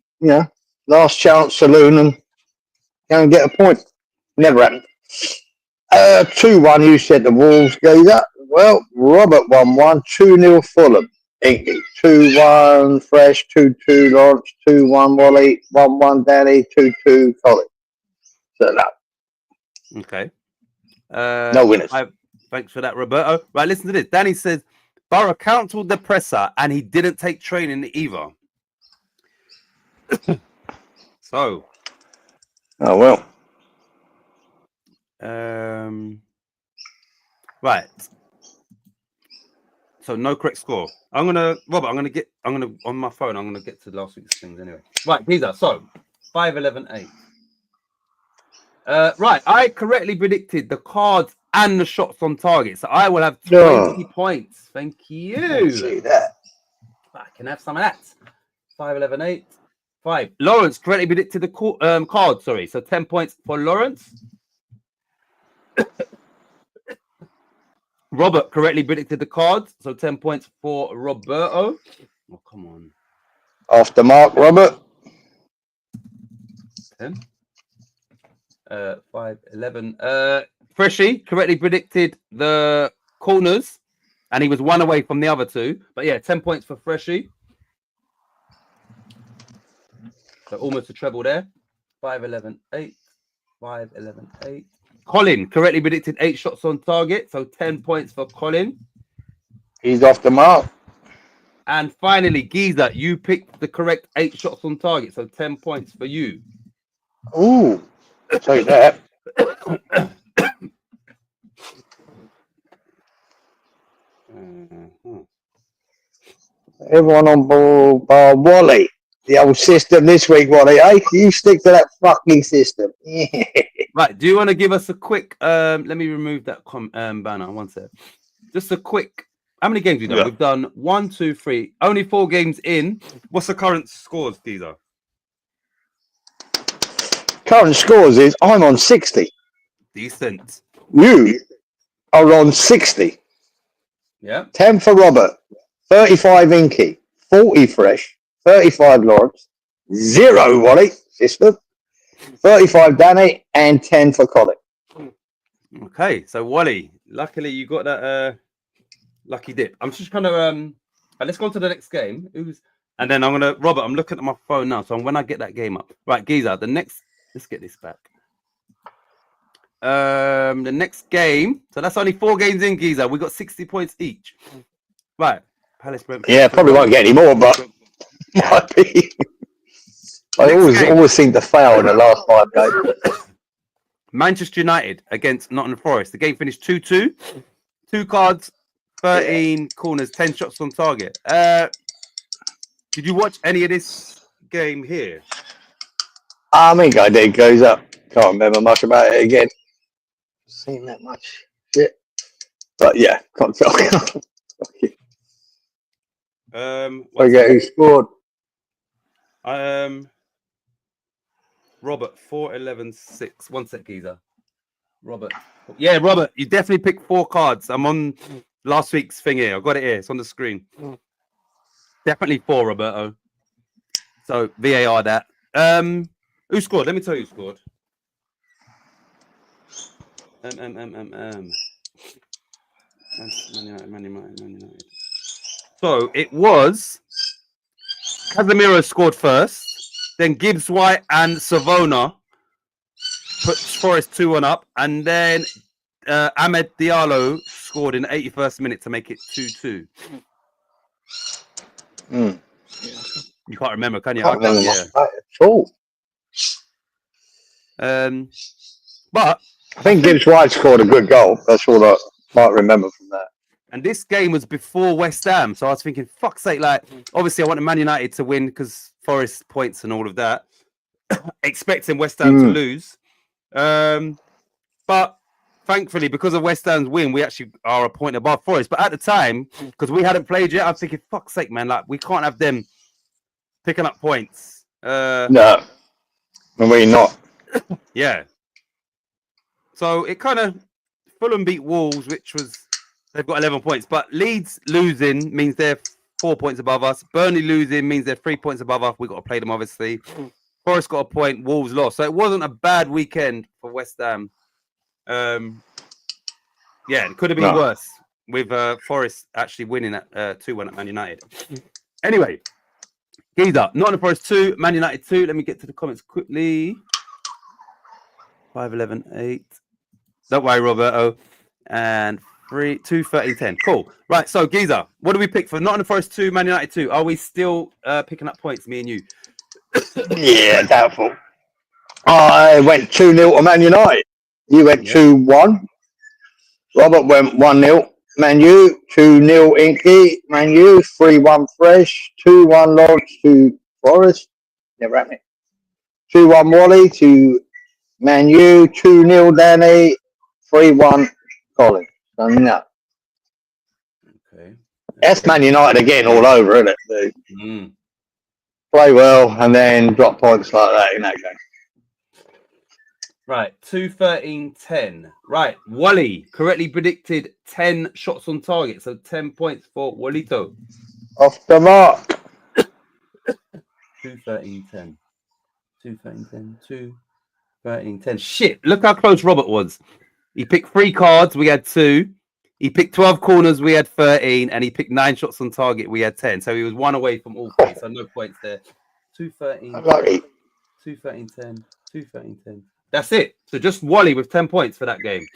Speaker 2: last chance saloon and go and get a point. Never happened. 2-1, you said the Wolves gave that. Well, Robert 1-1, 2-0 Fulham. Inky. 2-1 Fresh, 2-2 Lawrence, 2-1 Wally, 1-1 Danny, 2-2 Colin. So that.
Speaker 1: Okay.
Speaker 2: No winners.
Speaker 1: Thanks for that, Roberto. Right, listen to this. Danny says Borough cancelled the presser and he didn't take training either. So.
Speaker 2: Oh well.
Speaker 1: Right. So no correct score. Robert, on my phone, I'm gonna get to last week's things anyway. Right, Giza. So 5-11-8. Right, I correctly predicted the cards and the shots on target. So I will have 20 points. Thank you.
Speaker 2: See that.
Speaker 1: I can have some of that. 5-11-8. 5. Lawrence correctly predicted the card, sorry. So 10 points for Lawrence. Robert correctly predicted the cards. So 10 points for Roberto. Oh, come on.
Speaker 2: Off the mark, Robert.
Speaker 1: 10. 5-11. Freshy correctly predicted the corners. And he was 1 away from the other 2. But yeah, 10 points for Freshy. So almost a treble there. 5-11-8. 5-11-8. Colin correctly predicted 8 shots on target. So 10 points for Colin.
Speaker 2: He's off the mark.
Speaker 1: And finally, Giza, you picked the correct 8 shots on target. So 10 points for you.
Speaker 2: Ooh. Take that. Everyone on board by Wally. The old system this week, Wally. Hey, you stick to that fucking system. Yeah.
Speaker 1: Right. Do you want to give us a quick? Let me remove that banner. One sec. Just a quick. How many games we've done? Yeah. We've done 1, 2, 3. Only 4 games in. What's the current scores, Giza?
Speaker 2: Current scores is I'm on 60.
Speaker 1: Decent.
Speaker 2: You are on 60.
Speaker 1: Yeah.
Speaker 2: 10 for Robert. 35 Inky. 40 Fresh. 35 Lawrence. 0 Wally. System. 35 Danny. And 10 for Colin.
Speaker 1: Okay. So Wally, luckily you got that lucky dip. I'm just kind of let's go on to the next game. And then Robert, I'm looking at my phone now. So when I get that game up. Right, Giza, let's get this back. The next game. So that's only 4 games in, Giza. We got 60 points each. Right. Palace Brentford.
Speaker 2: Yeah, probably won't get any more, but might be. I always seem to fail in the last 5 games.
Speaker 1: Manchester United against Nottingham Forest. The game finished 2-2. 2 cards, 13 corners, 10 shots on target. Did you watch any of this game here?
Speaker 2: I think I did. Goes up. Can't remember much about it again. Seen that much shit. But yeah, can't tell. Okay, who scored?
Speaker 1: Robert 4-11-6. 1 sec, Giza. Robert. Yeah, Robert, you definitely picked 4 cards. I'm on last week's thing here. I've got it here. It's on the screen. Definitely 4, Roberto. So VAR that. Who scored? Let me tell you who scored. Man United. So it was Casemiro scored first, then Gibbs White and Savona put Forest 2-1 up, and then Ahmed Diallo scored in the 81st minute to make it 2-2. You can't remember, can you?
Speaker 2: Can't remember at all.
Speaker 1: But
Speaker 2: I think Gibbs White scored a good goal. That's all I might remember from that.
Speaker 1: and this game was before West Ham, so I was thinking, fuck's sake, like obviously I wanted Man United to win because Forest points and all of that, expecting West Ham to lose. But thankfully, because of West Ham's win, we actually are a point above Forest. But at the time, because we hadn't played yet, I was thinking, fuck's sake, man, like we can't have them picking up points.
Speaker 2: No, we're not.
Speaker 1: Yeah. So it kind of Fulham beat Wolves, which was they've got 11 points, but Leeds losing means they're 4 points above us. Burnley losing means they're 3 points above us. We've got to play them, obviously. Forest got a point. Wolves lost. So it wasn't a bad weekend for West Ham. Yeah, it could have been worse with Forest actually winning at 2-1 at Man United. Anyway, Geezer, Nottingham Forest 2, Man United 2. Let me get to the comments quickly. 5-11-8. Don't worry, Roberto. And 2-13-10. Cool. Right, so Geezer, what do we pick for Nottingham Forest 2, Man United 2? Are we still picking up points, me and you?
Speaker 2: Yeah, doubtful. I went 2-0 to Man United. You went 2-1. Robert went 1-0. Man U, 2-0 Inky. Man U, 3-1 Fresh. 2-1 Lodge to Forest. Never happened. 2-1 Wally to Man U. 2-0 Danny. 3-1 Colin. So, no.
Speaker 1: Okay.
Speaker 2: That's Man United again all over, isn't it? They play well and then drop points like that in that game.
Speaker 1: Right, 2-13-10. Right, Wally correctly predicted 10 shots on target, so 10 points for Walito.
Speaker 2: Off the mark.
Speaker 1: 2-13-10. 2-13-10. 2-13-10. Shit, look how close Robert was. He picked 3 cards, we had 2. He picked 12 corners, we had 13. And he picked 9 shots on target, we had 10. So he was 1 away from all 3, so no points there. 2-13. 2-13-10. 2-13-10. That's it. So just Wally with 10 points for that game.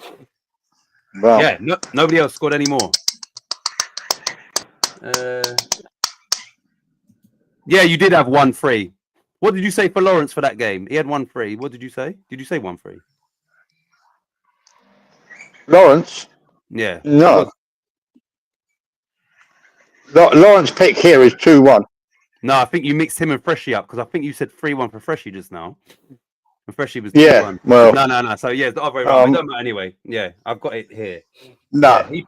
Speaker 2: Wow.
Speaker 1: Yeah, nobody else scored any more. Yeah, you did have 1 free. What did you say for Lawrence for that game? He had 1 free. What did you say? Did you say 1 free?
Speaker 2: Lawrence?
Speaker 1: Yeah.
Speaker 2: No. Lawrence pick here is 2-1.
Speaker 1: No, I think you mixed him and Freshie up because I think you said 3-1 for Freshie just now. And Freshie was 2-1.
Speaker 2: Yeah, well.
Speaker 1: No. So yeah, it's the other way around. It don't matter anyway. Yeah, I've got it here.
Speaker 2: No. I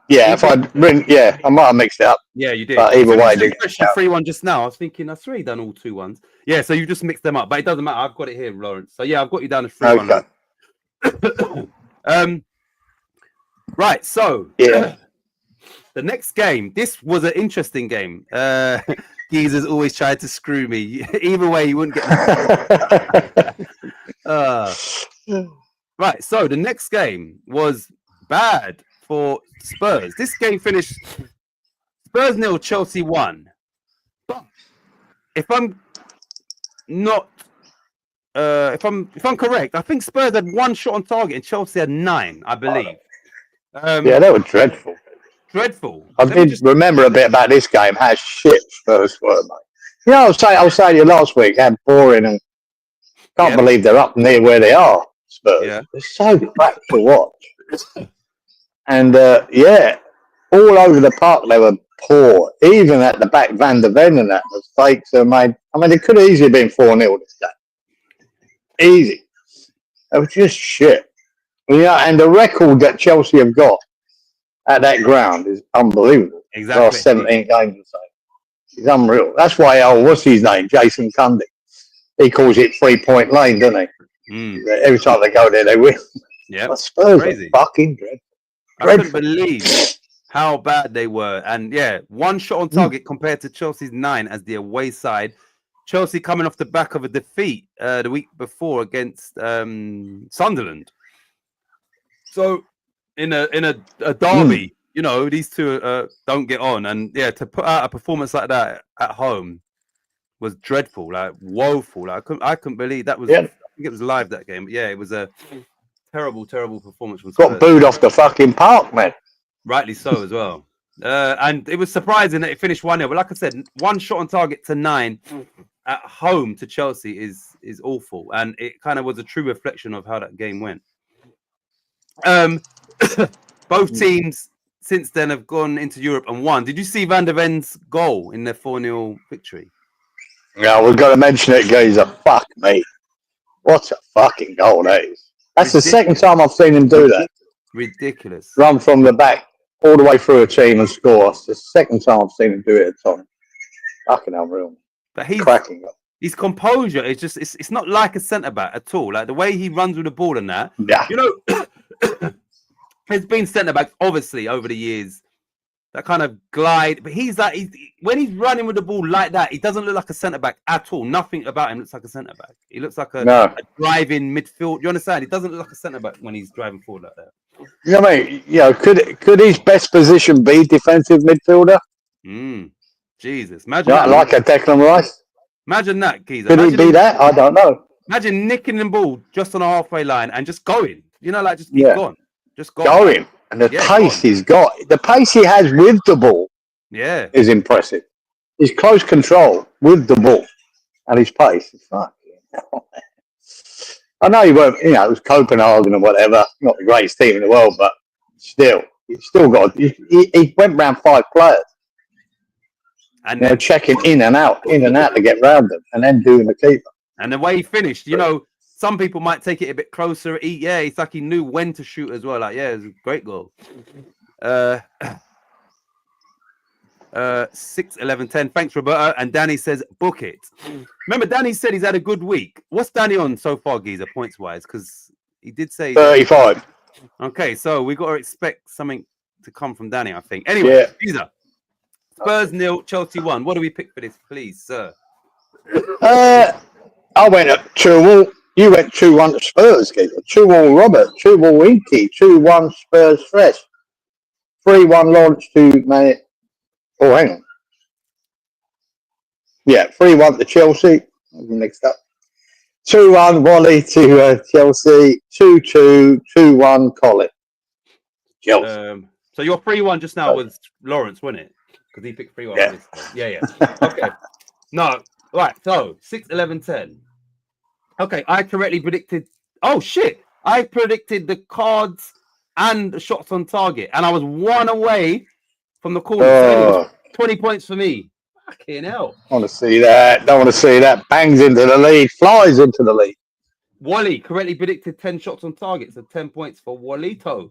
Speaker 2: might have mixed it up.
Speaker 1: Yeah, you did.
Speaker 2: But either way,
Speaker 1: Freshie 3-1 just now. I was thinking, I swear you done all 2-1s. Yeah, so you just mixed them up, but it doesn't matter. I've got it here, Lawrence. So yeah, I've got you down as 3-1.
Speaker 2: Okay.
Speaker 1: Right, so
Speaker 2: yeah.
Speaker 1: The next game. This was an interesting game. Geezer's always tried to screw me. Either way, he wouldn't get right, so the next game was bad for Spurs. This game finished Spurs 0, Chelsea 1. But if I'm not if I'm correct, I think Spurs had 1 shot on target and Chelsea had 9, I believe.
Speaker 2: Yeah, they were dreadful.
Speaker 1: Dreadful.
Speaker 2: I did remember a bit about this game, how shit Spurs were, mate. You know, I was saying to you last week how boring and can't believe they're up near where they are, Spurs.
Speaker 1: Yeah.
Speaker 2: They're so crap to watch. And all over the park they were poor. Even at the back, Van der Ven and that mistakes are made. I mean, it could have easily been 4-0 this game. Easy. It was just shit. Yeah, and the record that Chelsea have got at that ground is unbelievable.
Speaker 1: Exactly.
Speaker 2: Last 17 games or so. It's unreal. That's why, what's his name? Jason Cundy. He calls it 3-point lane, doesn't he? Every time they go there, they win.
Speaker 1: Yeah.
Speaker 2: But Spurs are fucking dreadful.
Speaker 1: I couldn't believe how bad they were. And yeah, 1 shot on target compared to Chelsea's 9 as the away side. Chelsea coming off the back of a defeat the week before against Sunderland. So in a derby, you know, these two don't get on, and yeah, to put out a performance like that at home was dreadful, like woeful. Like, I couldn't believe that was. I think it was live that game. But yeah, it was a terrible performance from Spurs.
Speaker 2: Got booed off the fucking park, man.
Speaker 1: Rightly so as well. And it was surprising that it finished 1-0. But like I said, 1 shot on target to 9. at home to Chelsea is awful, and it kind of was a true reflection of how that game went. Both teams since then have gone into Europe and won. Did you see Van der Ven's goal in their 4-0 victory?
Speaker 2: Yeah, we've got to mention it, geezer. Fuck me. What a fucking goal that is. That's the second time I've seen him do that.
Speaker 1: Ridiculous.
Speaker 2: Run from the back all the way through a team and score. It's the second time I've seen him do it at Tottenham. Fucking unreal.
Speaker 1: But he's
Speaker 2: cracking up.
Speaker 1: His composure is just it's not like a centre back at all. Like the way he runs with the ball and that.
Speaker 2: Yeah.
Speaker 1: You know, there's been centre backs obviously over the years that kind of glide, but he's like when he's running with the ball like that, he doesn't look like a centre back at all. Nothing about him looks like a centre back. He looks like a driving midfield. You understand? He doesn't look like a centre back when he's driving forward like that.
Speaker 2: You know what I mean? You know, could his best position be defensive midfielder?
Speaker 1: Jesus, imagine
Speaker 2: like a Declan Rice.
Speaker 1: Imagine that, Geezer.
Speaker 2: Could he be that? I don't know.
Speaker 1: Imagine nicking the ball just on a halfway line and just going. You know, like just he's gone. Just
Speaker 2: going. And the pace he's got, the pace he has with the ball, is impressive. His close control with the ball and his pace is fucking. I know he weren't, you know, it was Copenhagen or whatever, not the greatest team in the world, but still, he's still got. He went round 5 players, and they're checking in and out to get round them, and then doing the keeper.
Speaker 1: And the way he finished, you know. Some people might take it a bit closer. It's like he knew when to shoot as well. Like, it was a great goal. 6, 11, 10. Thanks, Roberto. And Danny says, book it. Remember, Danny said he's had a good week. What's Danny on so far, Geezer, points-wise? Because he did say...
Speaker 2: 35.
Speaker 1: Okay, so we got to expect something to come from Danny, I think. Anyway, Geezer. Spurs 0, Chelsea 1. What do we pick for this, please, sir?
Speaker 2: I went at 2-1. You went 2-1 to Spurs, Geezer. 2-1 Robert. 2-1 Inky. 2-1 Spurs Fresh. 3-1 Lawrence to Man. Oh, hang on. Yeah, 3-1 to Chelsea. Mixed up. 2-1 Wally to Chelsea. 2-2. 2-1 Colin. Chelsea.
Speaker 1: So your 3-1 just now was Lawrence, wasn't it? Because he picked 3-1. Yeah. Okay. No. Right. So 6, 11, 10. Okay, I correctly predicted. Oh shit! I predicted the cards and the shots on target, and I was 1 away from the corner. So 20 points for me. Fucking hell!
Speaker 2: I want to see that. Don't want to see that. Bangs into the lead. Flies into the lead.
Speaker 1: Wally correctly predicted 10 shots on target, so 10 points for Walito.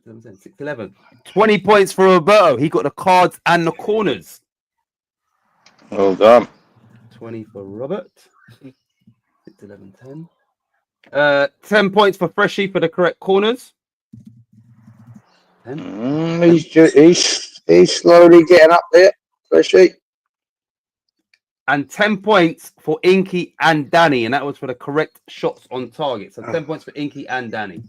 Speaker 1: 6, 11. 20 points for Roberto. He got the cards and the corners.
Speaker 2: Well done.
Speaker 1: 20 for Robert. 6, 11, 10. 10 points for Freshie for the correct corners. 10.
Speaker 2: He's slowly getting up there, Freshie.
Speaker 1: And 10 points for Inky and Danny, and that was for the correct shots on target. So 10 points for Inky and Danny.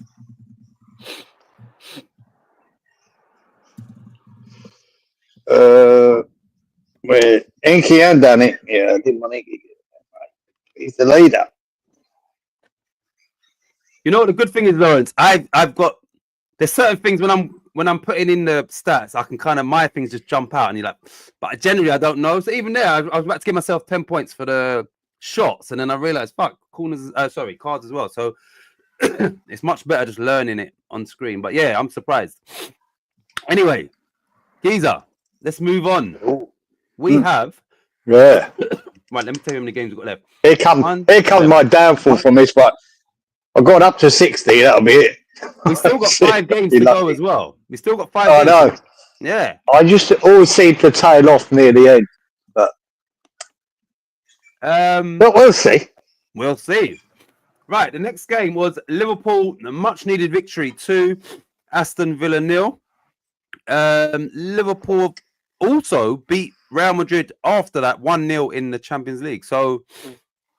Speaker 2: With Inky and Danny, I didn't want Inky. He's the leader.
Speaker 1: You know what the good thing is, Lawrence? I've got there's certain things when I'm putting in the stats, I can kind of my things just jump out, and you're like, but generally I don't know. So even there, I was about to give myself 10 points for the shots, and then I realized, corners, cards as well. So it's much better just learning it on screen. But yeah, I'm surprised. Anyway, Geezer, let's move on. We have right. Let me tell you how many games we've got left.
Speaker 2: Here comes my downfall from this one. I've got up to 60. That'll be it.
Speaker 1: We still got 5 games to go as well. We still got 5 games.
Speaker 2: I know.
Speaker 1: Yeah.
Speaker 2: I just always seem to tail off near the end. But we'll see.
Speaker 1: We'll see. Right. The next game was Liverpool, a much needed victory 2, Aston Villa 0. Liverpool also beat Real Madrid after that 1-0 in the Champions League. So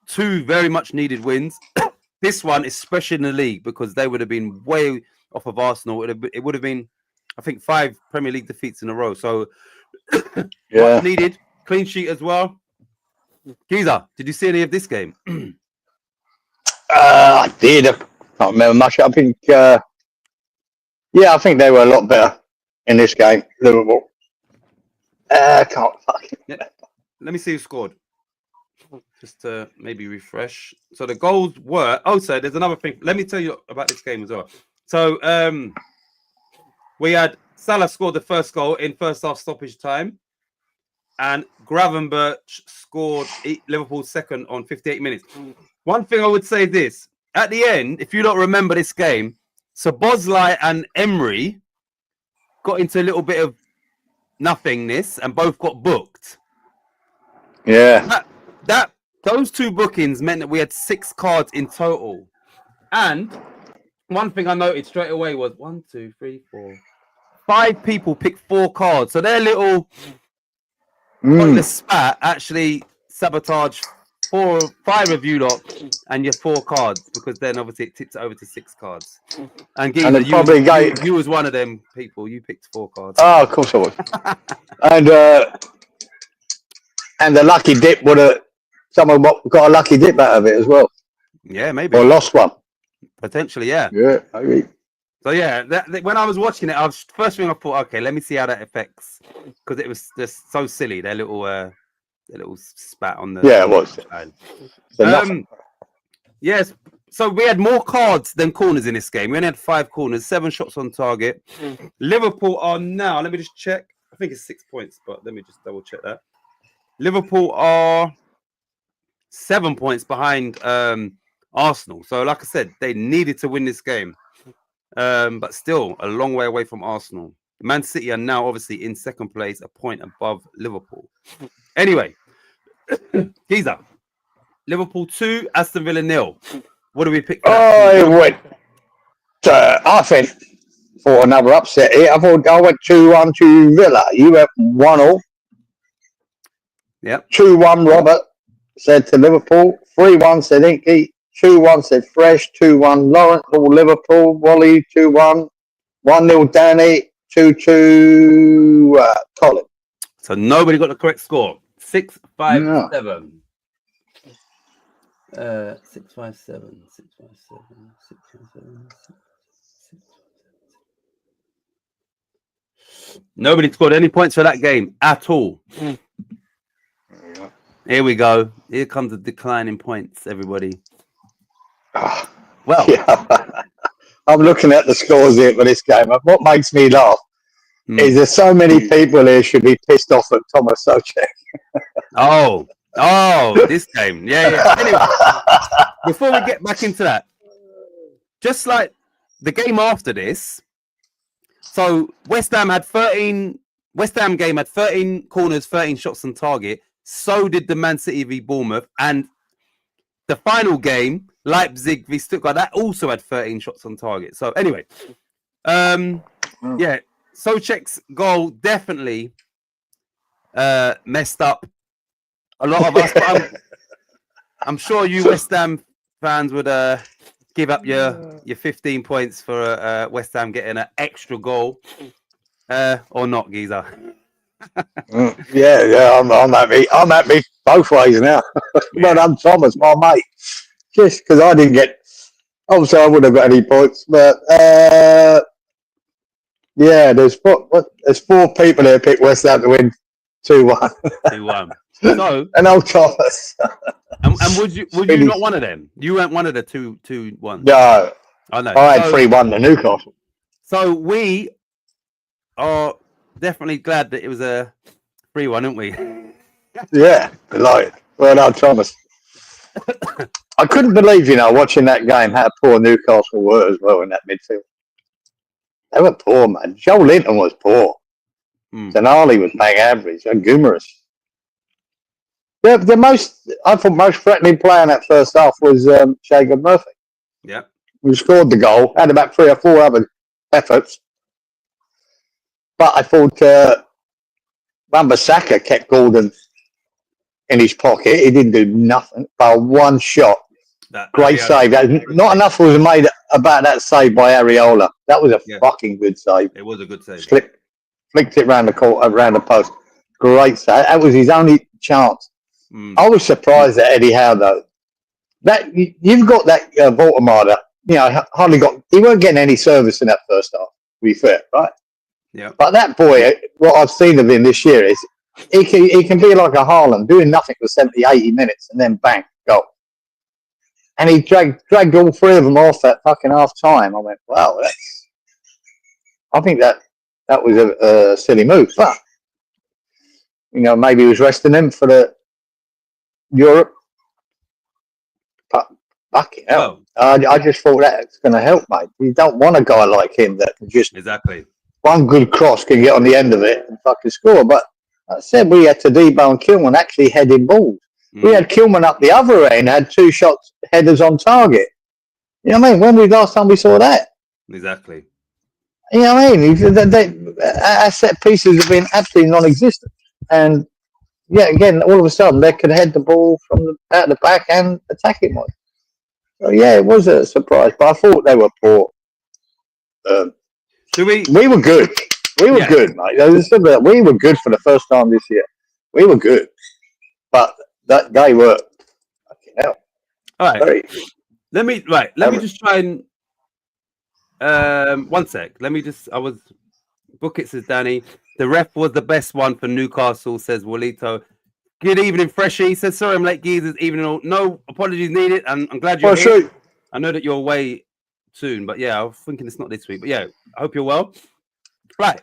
Speaker 1: 2 very much needed wins. This one, especially in the league, because they would have been way off of Arsenal. It would have been, I think, 5 Premier League defeats in a row. So much needed. Clean sheet as well. Geezer, did you see any of this game?
Speaker 2: I did. I can't remember much. I think, I think they were a lot better in this game, Liverpool. I can't fucking.
Speaker 1: Let me see who scored. Just to maybe refresh. So the goals were. Oh, so there's another thing. Let me tell you about this game as well. So we had Salah scored the first goal in first half stoppage time, and Gravenberch scored Liverpool's second on 58 minutes. One thing I would say is this: at the end, if you don't remember this game, Szoboszlai and Emery got into a little bit of nothingness and both got booked.
Speaker 2: Yeah.
Speaker 1: Those two bookings meant that we had 6 cards in total. And one thing I noted straight away was 1, 2, 3, 4, 5 people picked 4 cards. So their little pointless spat actually sabotaged 4 or 5 of you lot and your 4 cards, because then obviously it tips it over to 6 cards. And Giza, you was one of them people. You picked 4 cards.
Speaker 2: Oh, of course I was. and the lucky dip would have. Someone got a lucky dip out of it as well.
Speaker 1: Yeah, maybe.
Speaker 2: Or lost one.
Speaker 1: Potentially, yeah.
Speaker 2: Yeah, maybe.
Speaker 1: So yeah, when I was watching it, first thing I thought, okay, let me see how that affects, because it was just so silly. Their little spat on the.
Speaker 2: Yeah, it was.
Speaker 1: Yes. So we had more cards than corners in this game. We only had 5 corners, 7 shots on target. Liverpool are now. Let me just check. I think it's 6 points, but let me just double check that. Liverpool are 7 points behind Arsenal. So, like I said, they needed to win this game, but still a long way away from Arsenal. Man City are now obviously in second place, a point above Liverpool. Anyway, Giza, Liverpool 2, Aston Villa 0. What do we pick?
Speaker 2: I went. I think for another upset here. I went 2-1 to Villa. You went 1-0.
Speaker 1: Yep.
Speaker 2: 2-1 Robert said to Liverpool. 3-1 said Inky. 2-1 said Fresh. 2-1 Lawrence. All Liverpool. Wally 2-1. 1-0 Danny. 2-2 Colin.
Speaker 1: So nobody got the correct score. 6-5-7. 6-5-7. 6-5-7. Nobody scored any points for that game at all. Here we go. Here comes the decline in points, everybody. Well,
Speaker 2: yeah. I'm looking at the scores here for this game. What makes me laugh is there's so many people here should be pissed off at Thomas Souček.
Speaker 1: Oh, this game. Yeah. Anyway, before we get back into that, just like the game after this, so West Ham game had 13 corners, 13 shots on target. So did the Man City v Bournemouth. And the final game, Leipzig v Stuttgart, that also had 13 shots on target. So anyway, yeah, Souček's goal definitely messed up a lot of us. But I'm sure you West Ham fans would give up your 15 points for West Ham getting an extra goal, or not, Giza.
Speaker 2: Yeah, I'm happy. I'm happy both ways now. Well done, Thomas, my mate. Just because I didn't get, obviously I wouldn't have got any points, but yeah, there's 4 people here picked West Ham to win 2-1.
Speaker 1: 2-1. So,
Speaker 2: and old Thomas.
Speaker 1: and would you not one of them? You weren't one of the 2-1.
Speaker 2: No,
Speaker 1: I know.
Speaker 2: I had 3-1 to Newcastle.
Speaker 1: So we are definitely glad that it was a 3-1, aren't we?
Speaker 2: Yeah, delighted. Well done, Thomas. I couldn't believe, watching that game, how poor Newcastle were as well in that midfield. They were poor, man. Joe Linton was poor. Denali was bang average and Guimarães. I thought most threatening player in that first half was Jacob Murphy.
Speaker 1: Yeah.
Speaker 2: Who scored the goal, had about 3 or 4 other efforts. But I thought Wan-Bissaka kept Gordon in his pocket. He didn't do nothing but one shot. Great save. Not enough was made about that save by Areola. That was a fucking good save.
Speaker 1: It was a good save.
Speaker 2: Flicked it around the post. Great save. That was his only chance. I was surprised at Eddie Howe though. That you've got that Voltemada. Hardly got. He weren't getting any service in that first half. To be fair, right?
Speaker 1: Yeah.
Speaker 2: But that boy, what I've seen of him this year is he can be like a Haaland, doing nothing for 70, 80 minutes, and then bang, goal. And he dragged all three of them off at fucking half time. I went, wow, I think that was a silly move. But, maybe he was resting them for the Europe. But, fucking hell. I just thought that's going to help, mate. You don't want a guy like him that can just...
Speaker 1: Exactly.
Speaker 2: One good cross can get on the end of it and fucking score. But like I said, we had Todibo and Kilman actually heading balls. We had Kilman up the other end, had 2 shots, headers on target. You know what I mean? When was the last time we saw that?
Speaker 1: Exactly.
Speaker 2: You know what I mean? Our set pieces have been absolutely non-existent. And, yeah, again, all of a sudden, they could head the ball from out the back and attack it more. So, yeah, it was a surprise. But I thought they were poor. We were good. We were good, mate. We were good for the first time this year. We were good. But that they were fucking hell.
Speaker 1: All right. Let me just try and one sec. Bucket says Danny. The ref was the best one for Newcastle, says Walito. Good evening, Freshie. Says sorry I'm late, geezers. No apologies needed. And I'm glad you're here. Sure. I know that you're away soon, but yeah, I'm thinking it's not this week. But yeah, I hope you're well. Right.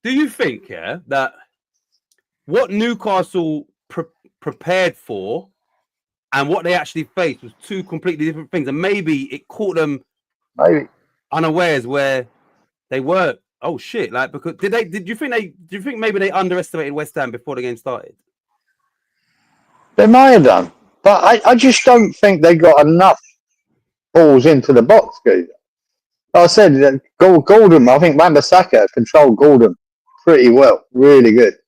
Speaker 1: Do you think, that what Newcastle prepared for and what they actually faced was 2 completely different things, and maybe it caught them unawares where they were because did you think maybe they underestimated West Ham before the game started?
Speaker 2: They might have done, but I just don't think they got enough balls into the box, guys. Like I said, Gordon, I think Wan-Bissaka controlled Gordon pretty well, really good.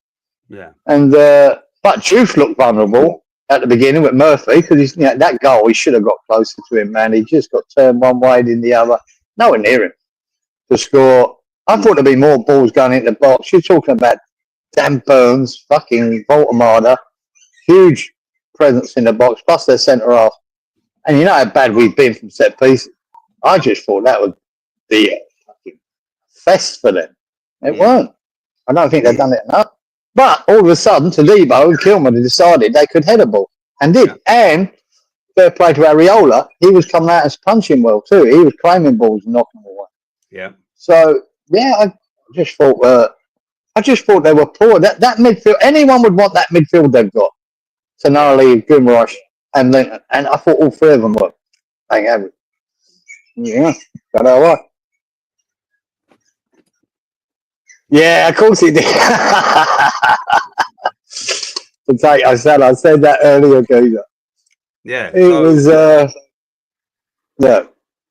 Speaker 1: Yeah. And
Speaker 2: but Juice looked vulnerable at the beginning with Murphy because that goal, he should have got closer to him, man. He just got turned one way and the other. Nowhere near him to score. I thought there'd be more balls going into the box. You're talking about Dan Burns, fucking Voltemada, huge presence in the box, plus their centre half. And you know how bad we've been from set pieces. I just thought that would be a fucking fest for them. It weren't. I don't think they've done it enough. But all of a sudden, Todibo and Kilman had decided they could head a ball and did. Yeah. And fair play to Areola, he was coming out as punching well too. He was claiming balls and knocking them away.
Speaker 1: Yeah.
Speaker 2: So yeah, I just thought they were poor. That midfield, anyone would want that midfield they've got. Tonali, Guimaraes, and Linton. And I thought all 3 of them were bang average. Yeah, got all right. Yeah, of course he did. I said that earlier, Geezer.
Speaker 1: Yeah.
Speaker 2: It was yeah.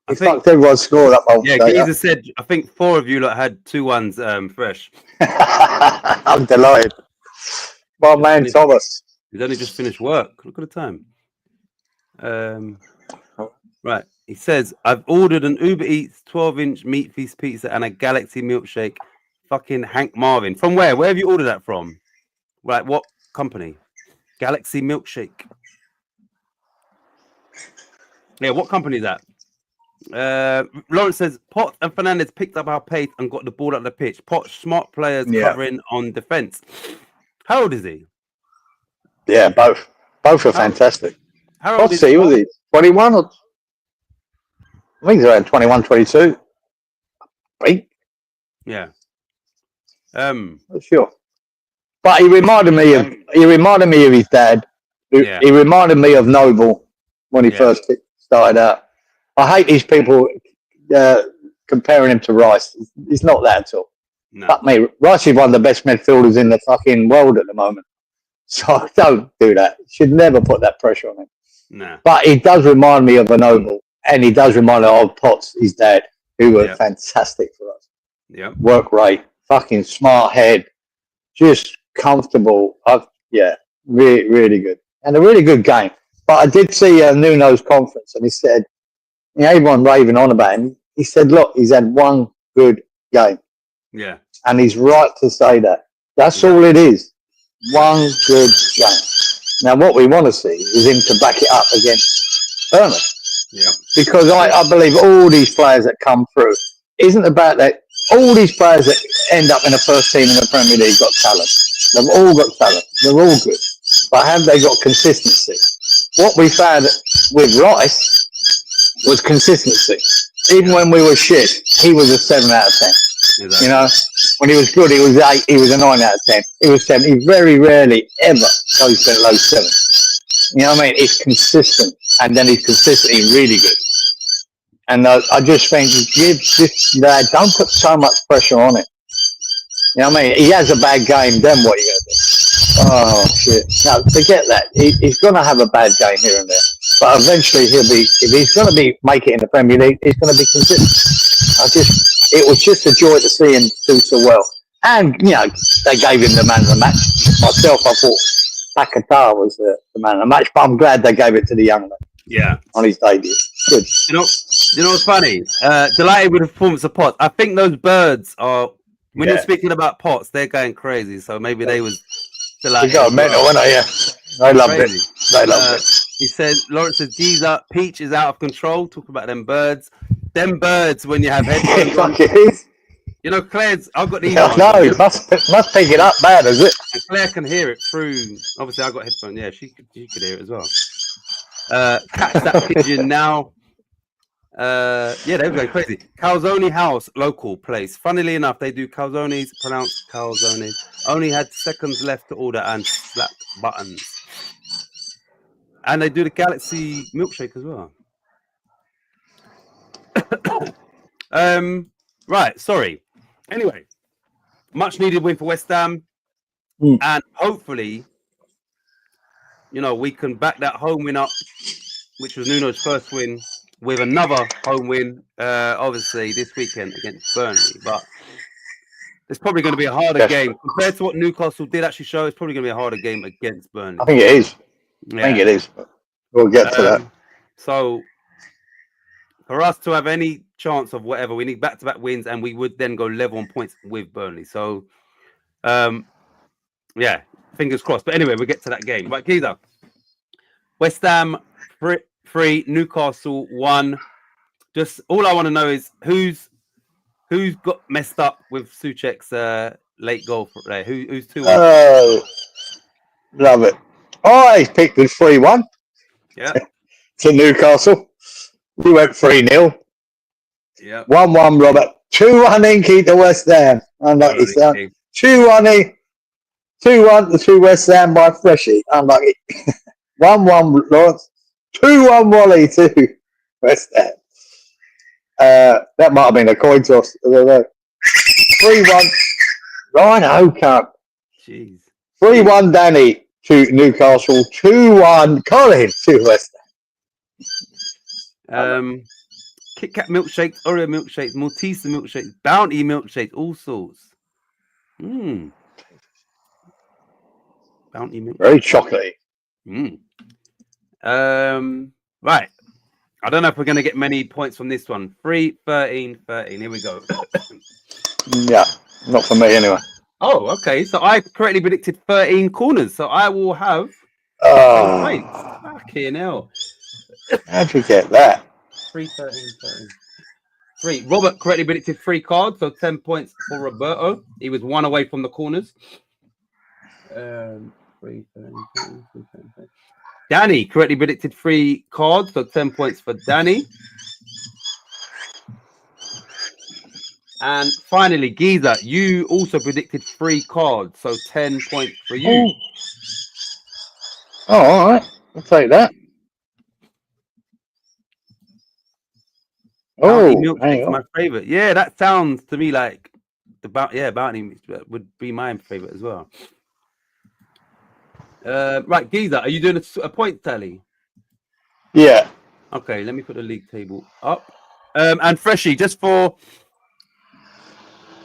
Speaker 2: He fucked everyone's score up.
Speaker 1: Yeah, Geezer said I think 4 of you had 2-1s fresh.
Speaker 2: I'm delighted. My man Thomas.
Speaker 1: He's only just finished work. Look at the time. Right. He says, I've ordered an Uber Eats 12-inch meat feast pizza and a Galaxy milkshake. Fucking Hank Marvin. From where? Where have you ordered that from? Right, what company? Galaxy Milkshake. Yeah, what company is that? Lawrence says, Potts and Fernandez picked up our pace and got the ball at the pitch. Potts, smart players covering on defense. How old is he?
Speaker 2: Yeah, both. Both are fantastic.
Speaker 1: How old
Speaker 2: is he? Was he 21? Or... I think he's around 21, 22. Right?
Speaker 1: Yeah.
Speaker 2: Sure. But he reminded me of his dad. He reminded me of Noble when he first started out. I hate these people comparing him to Rice. He's not that at all.
Speaker 1: No.
Speaker 2: Fuck me. Rice is one of the best midfielders in the fucking world at the moment. So don't do that. You should never put that pressure on him.
Speaker 1: No.
Speaker 2: But he does remind me of a Noble, and he does remind me of Potts, his dad, who were fantastic for us.
Speaker 1: Yeah.
Speaker 2: Work rate, fucking smart head, just comfortable. Really, really good. And a really good game. But I did see Nuno's conference, and he said, everyone raving on about him. He said, look, he's had one good game.
Speaker 1: Yeah.
Speaker 2: And he's right to say that. That's all it is. One good game. Now, what we want to see is him to back it up against Burnley.
Speaker 1: Yeah.
Speaker 2: Because I believe all these players that come through isn't about that. All these players that end up in the first team in the Premier League got talent. They've all got talent. They're all good. But have they got consistency? What we found with Rice was consistency. Even when we were shit, he was a 7 out of 10.
Speaker 1: Exactly.
Speaker 2: You know, when he was good, he was 8. He was a 9 out of 10. He was 7. He very rarely ever goes below 7. You know what I mean? He's consistent, and then he's consistently really good. And I just think give this lad, don't put so much pressure on him. You know what I mean? He has a bad game, then what are you going to do? Oh, shit. No, forget that. He's going to have a bad game here and there. But eventually he'll be, if he's going to be make it in the Premier League, he's going to be consistent. It was just a joy to see him do so well. And, you know, they gave him the man of the match. Myself, I thought Paquetá was the man of the match, but I'm glad they gave it to the young man.
Speaker 1: Yeah.
Speaker 2: On his debut. Good.
Speaker 1: You know what's funny? Delighted with the performance of Potts. I think those birds are, when you're speaking about Potts, they're going crazy. So maybe they was delighted.
Speaker 2: They got mental, weren't they? Yeah. They loved it. They loved it.
Speaker 1: He said, Lawrence says, Giza, Peach is out of control. Talk about them birds. Them birds, when you have headphones on. You know, Claire's, I've got these.
Speaker 2: Yeah, no, it must pick it up bad, is it?
Speaker 1: And Claire can hear it through, obviously I've got headphones. Yeah, she could hear it as well. Catch that pigeon now. Yeah, they were going crazy. Calzone House, local place. Funnily enough, they do calzones, pronounced calzones. Only had seconds left to order and slap buttons. And they do the Galaxy milkshake as well. Right, sorry. Anyway, much needed win for West Ham. And hopefully, you know, we can back that home win up, which was Nuno's first win, with another home win, obviously, this weekend against Burnley. But it's probably going to be a harder game. Compared to what Newcastle did actually show, it's probably going to be a harder game against Burnley.
Speaker 2: I think it is. Yeah. I think it is. We'll get to that.
Speaker 1: So, for us to have any chance of whatever, we need back-to-back wins, and we would then go level on points with Burnley. So, yeah, fingers crossed. But anyway, we'll get to that game. Right, Giza. West Ham 3, Newcastle 1. Just all I want to know is who's got messed up with Souček's late goal for today? Who's 2-1?
Speaker 2: Oh, love it. I picked the 3-1.
Speaker 1: Yeah.
Speaker 2: To Newcastle. We went 3-0.
Speaker 1: Yeah.
Speaker 2: 1-1, Robert. 2-1 Inky to West Ham. Unlucky, son. 2-1 to West Ham by Freshie. Unlucky. 1-1 Lawrence. 2-1 Wally to West Ham. That might have been a coin toss. 3-1. Rhino Cup.
Speaker 1: Jeez.
Speaker 2: 3-1 Danny to Newcastle. 2-1 Colin to West
Speaker 1: Ham. Kit Kat milkshakes, Oreo milkshakes, Malteser milkshakes, Bounty milkshakes, all sorts. Bounty milkshakes.
Speaker 2: Very chocolatey.
Speaker 1: Right. I don't know if we're going to get many points from this one. 3, 13, 13. Here we go.
Speaker 2: Yeah, not for me anyway.
Speaker 1: Oh, okay. So I correctly predicted 13 corners. So I will have points. Fucking hell.
Speaker 2: How'd you get that?
Speaker 1: 3, 13, 13. 3. Robert correctly predicted 3 cards, so 10 points for Roberto. He was 1 away from the corners. 3, 13, 13, 13. Danny correctly predicted 3 cards, so 10 points for Danny. And finally, Giza, you also predicted 3 cards, so 10 points for you.
Speaker 2: Oh, all right. I'll take that.
Speaker 1: Bounty milkshake is my favorite. Yeah, that sounds to me like Bounty would be my favorite as well. Right, Giza, are you doing a point tally?
Speaker 2: Yeah.
Speaker 1: Okay, let me put the league table up. And Freshie, just for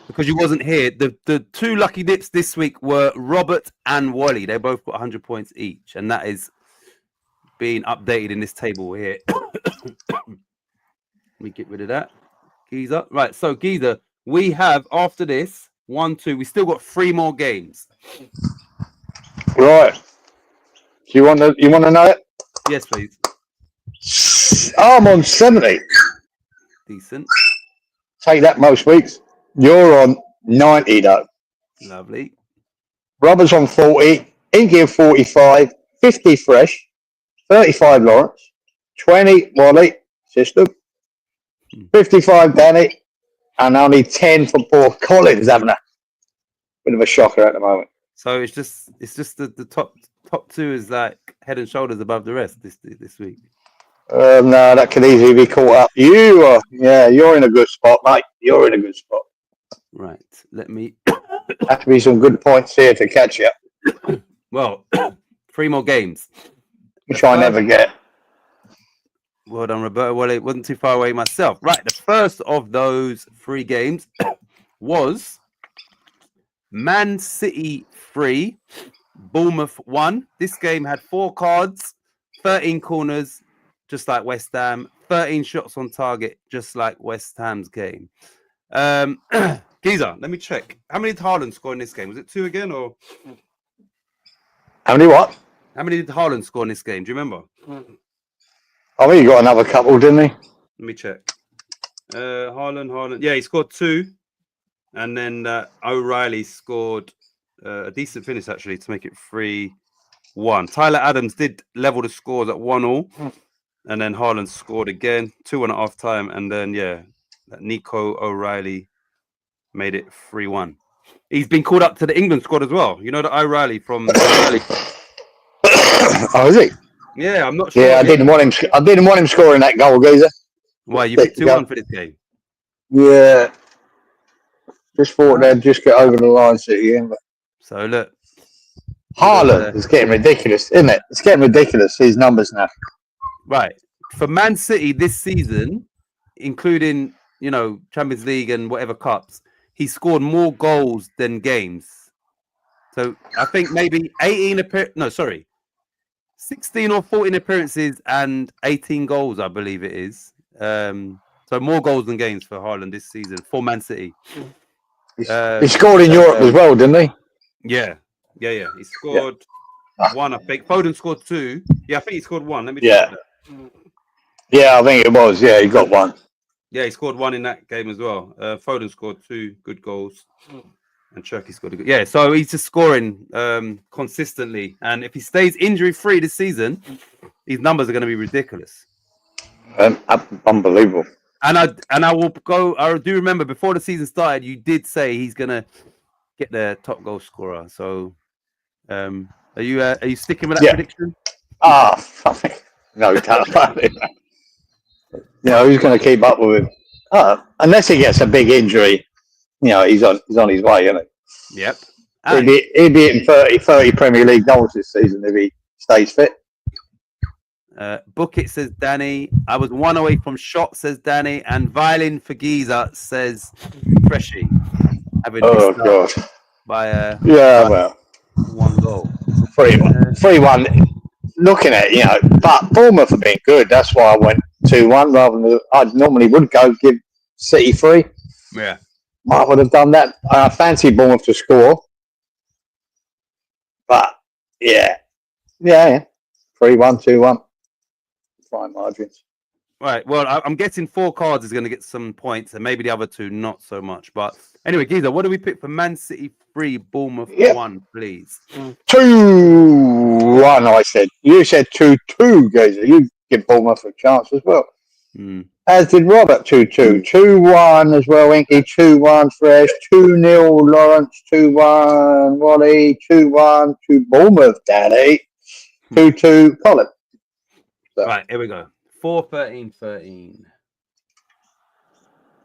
Speaker 1: because you wasn't here, the 2 lucky dips this week were Robert and Wally. They both got 100 points each, and that is being updated in this table here. Let me get rid of that. Giza. Right, so Giza, we have after this 1, 2. We still got 3 more games.
Speaker 2: Right. Do you want to know it?
Speaker 1: Yes, please.
Speaker 2: I'm on 70.
Speaker 1: Decent.
Speaker 2: Take that most weeks. You're on 90 though.
Speaker 1: Lovely.
Speaker 2: Roberts on 40, Inky on 45, 50 Fresh, 35 Lawrence, 20 Wally, system, 55 Danny, and only 10 for poor Collins, having a bit of a shocker at the moment.
Speaker 1: So it's just the top two is like head and shoulders above the rest this week.
Speaker 2: No, that could easily be caught up. You're in a good spot, mate. You're in a good spot.
Speaker 1: Right. Let me.
Speaker 2: Have to be some good points here to catch you.
Speaker 1: Well, 3 more games.
Speaker 2: Which I never get.
Speaker 1: Well done, Roberto. Well, it wasn't too far away myself. Right. The first of those 3 games was Man City 3, Bournemouth 1. This game had 4 cards, 13 corners, just like West Ham, 13 shots on target, just like West Ham's game. Giza, let me check. How many did Haaland score in this game? Was it 2 again, or
Speaker 2: How many what?
Speaker 1: how many did Haaland score in this game? Do you remember?
Speaker 2: I think he got another couple, didn't he?
Speaker 1: Let me check. Haaland. Yeah, he scored 2. And then O'Reilly scored a decent finish, actually, to make it 3-1. Tyler Adams did level the scores at 1-1. And then Haaland scored again, 2-1 at half time. And then, Nico O'Reilly made it 3-1. He's been called up to the England squad as well. You know, the O'Reilly from...
Speaker 2: Oh, is he?
Speaker 1: Yeah, I'm not sure.
Speaker 2: Yeah, I didn't want him scoring that goal, Geezer.
Speaker 1: Why, you picked 2-1 for this game?
Speaker 2: Yeah. Just thought they'd just get over the line, City. But
Speaker 1: So, look.
Speaker 2: Haaland is getting ridiculous, isn't it? It's getting ridiculous, his numbers now.
Speaker 1: Right. For Man City this season, including, Champions League and whatever cups, he scored more goals than games. So I think maybe 16 or 14 appearances and 18 goals, I believe it is. So more goals than games for Haaland this season for Man City.
Speaker 2: He scored in Europe as well, didn't he?
Speaker 1: Yeah. He scored 1, I think. Foden scored 2. Yeah, I think he scored 1. Let me check that.
Speaker 2: Yeah, I think it was. Yeah, he got 1.
Speaker 1: Yeah, he scored 1 in that game as well. Foden scored 2 good goals. And Cherky scored a good. Yeah, so he's just scoring consistently. And if he stays injury-free this season, his numbers are going to be ridiculous.
Speaker 2: Unbelievable.
Speaker 1: And I will go. I do remember before the season started, you did say he's gonna get the top goal scorer. So, are you sticking with that prediction? No
Speaker 2: doubt about it. Who's going to keep up with him? Unless he gets a big injury, he's on his way, isn't he?
Speaker 1: Yep.
Speaker 2: He'd be hitting 30 Premier League goals this season if he stays fit.
Speaker 1: Book it, says Danny. I was 1 away from shot, says Danny. And Violin for Giza, says Freshy.
Speaker 2: Oh, God.
Speaker 1: By 1 goal.
Speaker 2: 3-1. Looking at it, but Bournemouth have been good. That's why I went 2-1 rather than I normally would go give City 3.
Speaker 1: Yeah.
Speaker 2: I would have done that. I fancy Bournemouth to score. But, 3-1, 2-1. Fine margins.
Speaker 1: Right. Well, I'm guessing 4 cards is going to get some points, and maybe the other 2 not so much. But anyway, Giza, what do we pick for Man City 3, Bournemouth 1, please?
Speaker 2: 2-1. I said. You said 2-2, Giza. You give Bournemouth a chance as well. As did Robert. 2-2. 2-1 as well. Inky. 2-1 Fresh. 2-0 Lawrence. 2-1 Wally. 2-1 to Bournemouth. Daddy. 2-2 Colin. So.
Speaker 1: Right, here we go. 4-13-13.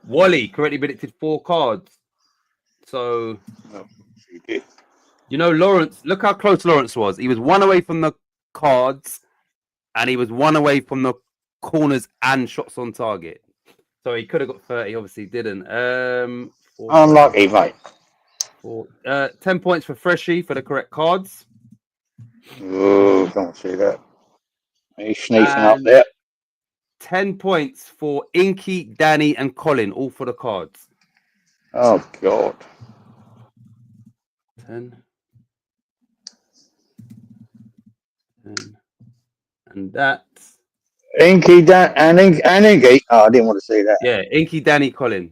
Speaker 1: Wally correctly predicted 4 cards. So, Lawrence, look how close Lawrence was. He was 1 away from the cards, and he was 1 away from the corners and shots on target. So he could have got 30, obviously didn't.
Speaker 2: Unlucky, mate.
Speaker 1: 10 points for Freshy for the correct cards.
Speaker 2: Oh, don't see that. He's sneaking up there.
Speaker 1: 10 points for Inky, Danny, and Colin, all for the cards.
Speaker 2: Oh, God.
Speaker 1: 10. And that's...
Speaker 2: Inky, and Inky. Oh, I didn't want to see that.
Speaker 1: Yeah, Inky, Danny, Colin.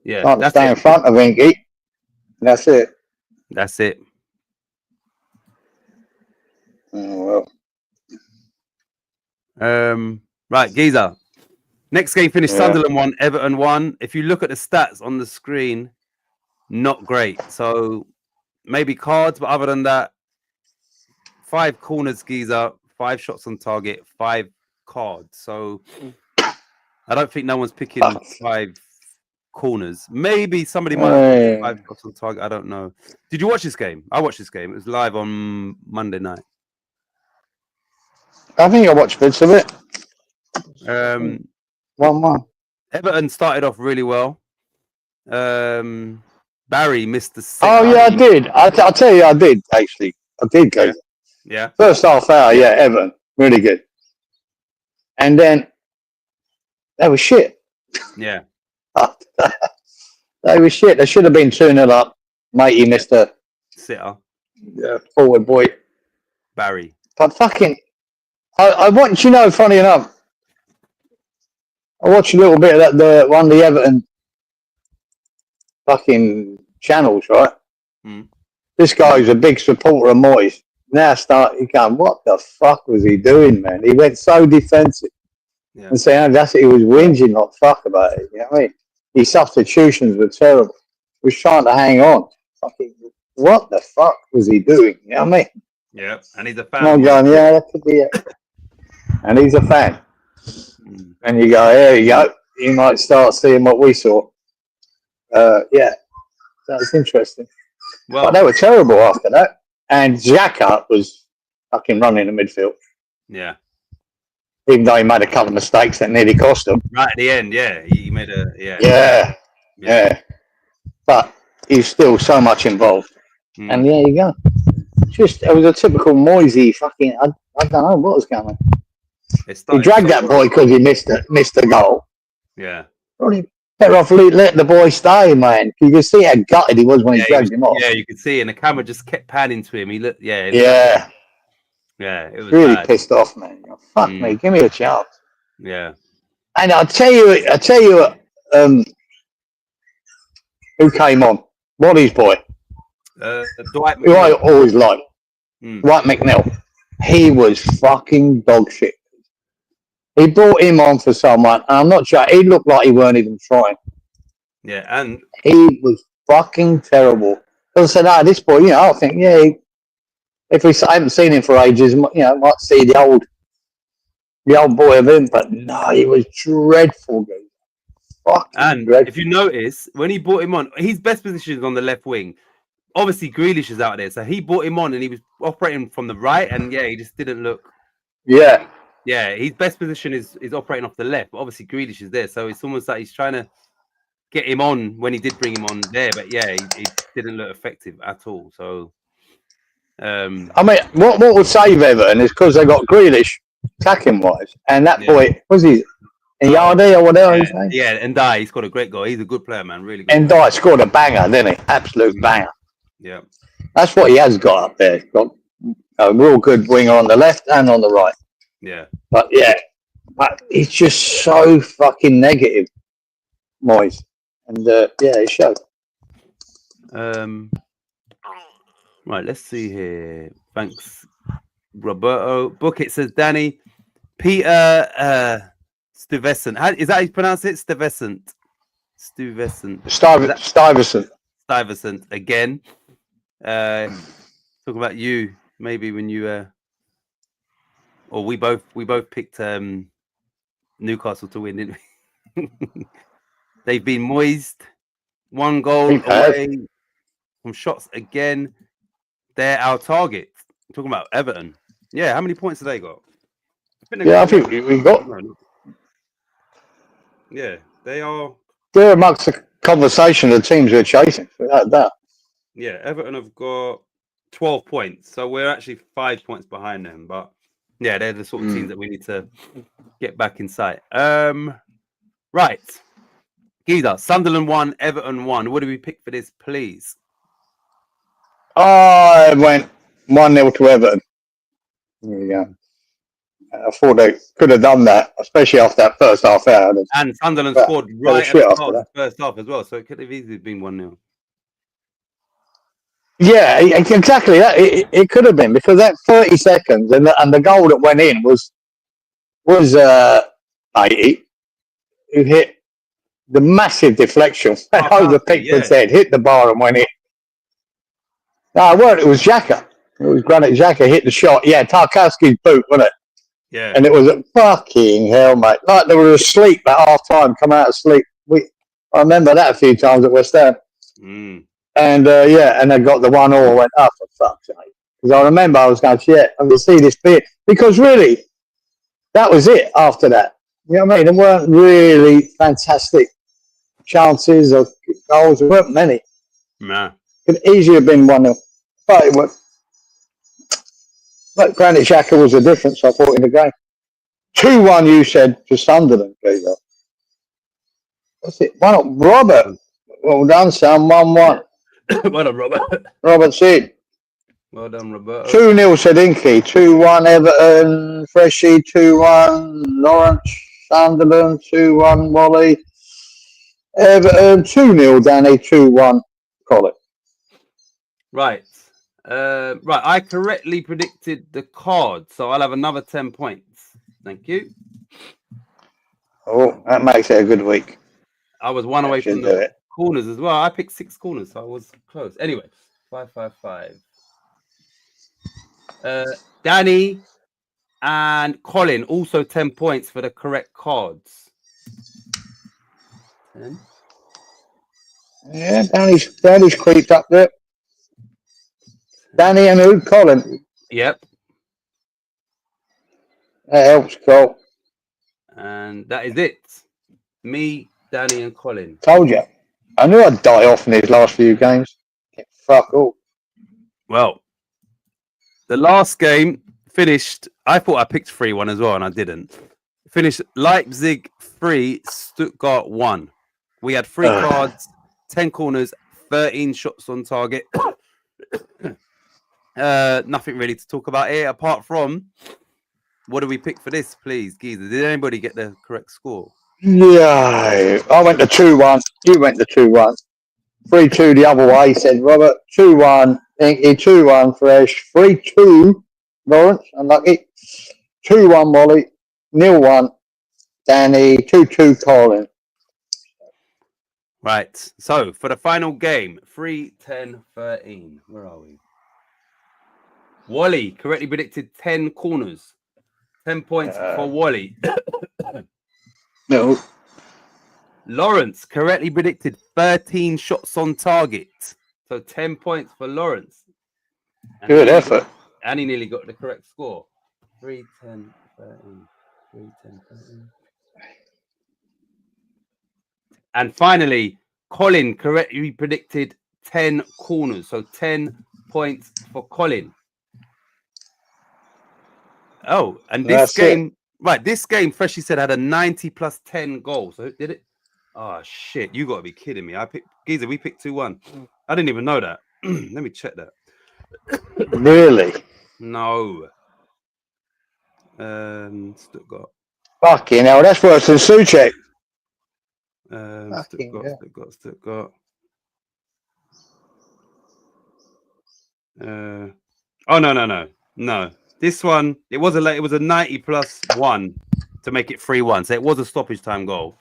Speaker 1: Yeah,
Speaker 2: Can't
Speaker 1: that's
Speaker 2: stay in
Speaker 1: it.
Speaker 2: front of Inky. That's it.
Speaker 1: That's it.
Speaker 2: Oh, well.
Speaker 1: Right, Giza. Next game finished
Speaker 2: Yeah.
Speaker 1: Sunderland 1, Everton 1. If you look at the stats on the screen, not great. So maybe cards, but other than that, 5 corners, Giza, 5 shots on target, 5 cards. So I don't think no one's picking 5 corners. Maybe somebody might have 5 shots on target. I don't know. Did you watch this game? I watched this game. It was live on Monday night.
Speaker 2: I think I watched bits of it. 1-1.
Speaker 1: Everton started off really well. Barry missed the set.
Speaker 2: Oh, yeah, I did. I'll tell you, I did, actually. I did go.
Speaker 1: Yeah.
Speaker 2: First half hour, yeah, Everton. Really good. And then they were shit.
Speaker 1: Yeah.
Speaker 2: They were shit. They should have been 2-0 up. Matey missed a
Speaker 1: sitter.
Speaker 2: Forward boy.
Speaker 1: Barry.
Speaker 2: But fucking, I watched, funny enough, I watched a little bit of that, one of the Everton fucking channels, right?
Speaker 1: Mm.
Speaker 2: This guy's a big supporter of Moyes. Now he's going, what the fuck was he doing, man? He went so defensive.
Speaker 1: Yeah.
Speaker 2: And saying that's it, he was whinging like fuck about it. You know what I mean? His substitutions were terrible. He was trying to hang on. Fucking, what the fuck was he doing? You know what I mean?
Speaker 1: Yeah, and he's a fan.
Speaker 2: I'm going, yeah, that could be it. And he's a fan. And you go, there you go. You might start seeing what we saw. Yeah, that was interesting.
Speaker 1: Well,
Speaker 2: but they were terrible after that. And Xhaka was fucking running the midfield.
Speaker 1: Yeah.
Speaker 2: Even though he made a couple of mistakes that nearly cost him.
Speaker 1: Right at the end, yeah. He made a,
Speaker 2: Yeah. But he's still so much involved. And there you go. It was a typical Moisey fucking, I don't know what was going on. He dragged that boy because he missed the goal.
Speaker 1: Yeah.
Speaker 2: Probably better off let the boy stay, man. You can see how gutted he was when he dragged him off.
Speaker 1: Yeah, you could see, and the camera just kept panning to him. He looked,
Speaker 2: Yeah,
Speaker 1: it was
Speaker 2: really
Speaker 1: bad.
Speaker 2: pissed off, man. Fuck me, give me a chance.
Speaker 1: Yeah.
Speaker 2: And I'll tell you, who came on? Waddy's boy.
Speaker 1: Dwight McNeil.
Speaker 2: Who I always liked. Dwight McNeil. He was fucking dog shit. He brought him on for someone, and I'm not sure. He looked like he weren't even trying.
Speaker 1: Yeah, and
Speaker 2: he was fucking terrible. Because I said, this boy, I think, if I haven't seen him for ages, might see the old boy of him. But no, he was dreadful, dude.
Speaker 1: And
Speaker 2: dreadful.
Speaker 1: If you notice, when he brought him on, his best position is on the left wing. Obviously, Grealish is out there, so he brought him on, and he was operating from the right, and he just didn't look. Yeah, his best position is operating off the left, but obviously Grealish is there, so it's almost like he's trying to get him on when he did bring him on there, but he didn't look effective at all. So,
Speaker 2: I mean, what would save Everton is because they got Grealish attacking wise, and that boy was he Yardi or whatever his name?
Speaker 1: Yeah, and Dye, he's got a great goal. He's a good player, man. Really good.
Speaker 2: And Dye scored a banger, didn't he? Absolute banger.
Speaker 1: Yeah,
Speaker 2: that's what he has got up there. He's got a real good winger on the left and on the right.
Speaker 1: Yeah.
Speaker 2: But he's just so fucking negative, Moyes. And it showed.
Speaker 1: Right, let's see here. Thanks, Roberto. Bookit says, Danny, Peter Stuyvesant. How is that how you pronounce it? Stuyvesant. Stuyvesant again. Talking about you, maybe when you or we both picked Newcastle to win, didn't we? They've been moist. 1 goal away from shots again. They're our target. I'm talking about Everton. Yeah, how many points have they got?
Speaker 2: I think we got.
Speaker 1: Yeah, they are.
Speaker 2: They're amongst the conversation of the teams we're chasing. Without that.
Speaker 1: Yeah, Everton have got 12 points, so we're actually 5 points behind them. But yeah, they're the sort of teams that we need to get back in sight. Right. Giza, Sunderland 1, Everton 1. What do we pick for this, please?
Speaker 2: I went 1-0 to Everton. There you go. I thought they could have done that, especially after that first half hour.
Speaker 1: And Sunderland
Speaker 2: But
Speaker 1: scored
Speaker 2: they were
Speaker 1: right at
Speaker 2: shit
Speaker 1: the
Speaker 2: after
Speaker 1: start of
Speaker 2: that.
Speaker 1: the first half as well, so it could have easily been 1-0.
Speaker 2: Yeah, exactly. It could have been because that 30 seconds and the goal that went in was 80, who hit the massive deflection over Pickford's head, hit the bar and went in. No, it weren't. It was Xhaka. It was Granit Xhaka hit the shot. Yeah, Tarkowski's boot, wasn't it?
Speaker 1: Yeah.
Speaker 2: And it was a fucking hell, mate. Like they were asleep at half time, come out of sleep. I remember that a few times at West Ham.
Speaker 1: Mm.
Speaker 2: And and they got the 1-1, went, oh, for fuck's sake. Because I remember I was going, shit, I'm going to see this bit. Because really, that was it after that. You know what I mean? There weren't really fantastic chances or goals. There weren't many.
Speaker 1: Nah.
Speaker 2: It could easily have been 1-0. But it was. But Granit Xhaka was the difference, I thought, in the game. 2-1, you said, to Sunderland, Peter. What's it? Why not? Robert. Well done, Sam. 1-1.
Speaker 1: Well done, Robert.
Speaker 2: Robert said.
Speaker 1: Well done, Roberto.
Speaker 2: 2-0 said Inky. 2-1 Everton. Freshie. 2-1 Lawrence. Sunderland. 2-1 Wally. Everton. 2-0 Danny. 2-1 Colin.
Speaker 1: Right. Right. I correctly predicted the card, so I'll have another 10 points. Thank you.
Speaker 2: Oh, that makes it a good week.
Speaker 1: I was one away from the corners as well. I picked 6 corners, so I was close. Anyway, 5-5-5. Danny and Colin also 10 points for the correct cards. 10.
Speaker 2: Yeah, Danny's creeped up there. Danny and who? Colin.
Speaker 1: Yep.
Speaker 2: That helps, Cole.
Speaker 1: And that is it. Me, Danny, and Colin.
Speaker 2: Told you. I knew I'd die off in these last few games. Fuck all.
Speaker 1: Well, the last game finished. I thought I picked 3-1 as well, and I didn't. Finished Leipzig 3, Stuttgart 1. We had 3 cards, 10 corners, 13 shots on target. Nothing really to talk about here, apart from what do we pick for this, please, Geezer? Did anybody get the correct score?
Speaker 2: Yeah, I went to 2-1. You went to 2-1. 3-2 the other way, said Robert. 2-1, Inky. 2-1, Fresh. 3-2, Lawrence. Unlucky. 2-1, Molly. 0-1, Danny. 2-2, Colin.
Speaker 1: Right. So for the final game, 3-10-13. Where are we? Wally correctly predicted 10 corners. 10 points for Wally.
Speaker 2: No.
Speaker 1: Lawrence correctly predicted 13 shots on target. So 10 points for Lawrence. And
Speaker 2: good effort.
Speaker 1: And he nearly got the correct score. 3-10-13. 3-10-13. And finally, Colin correctly predicted 10 corners. So 10 points for Colin. Oh, and this game, right? This game, Freshie said, had a 90 plus 10 goals. So did it? Oh shit! You got to be kidding me! I picked Geezer. We picked 2-1. I didn't even know that. Let me check that.
Speaker 2: Really?
Speaker 1: No. Stuttgart.
Speaker 2: Fucking hell! That's worse than Souček.
Speaker 1: Stuttgart. Oh no. This one, it was a 90 plus 1 to make it 3-1. So it was a stoppage time goal.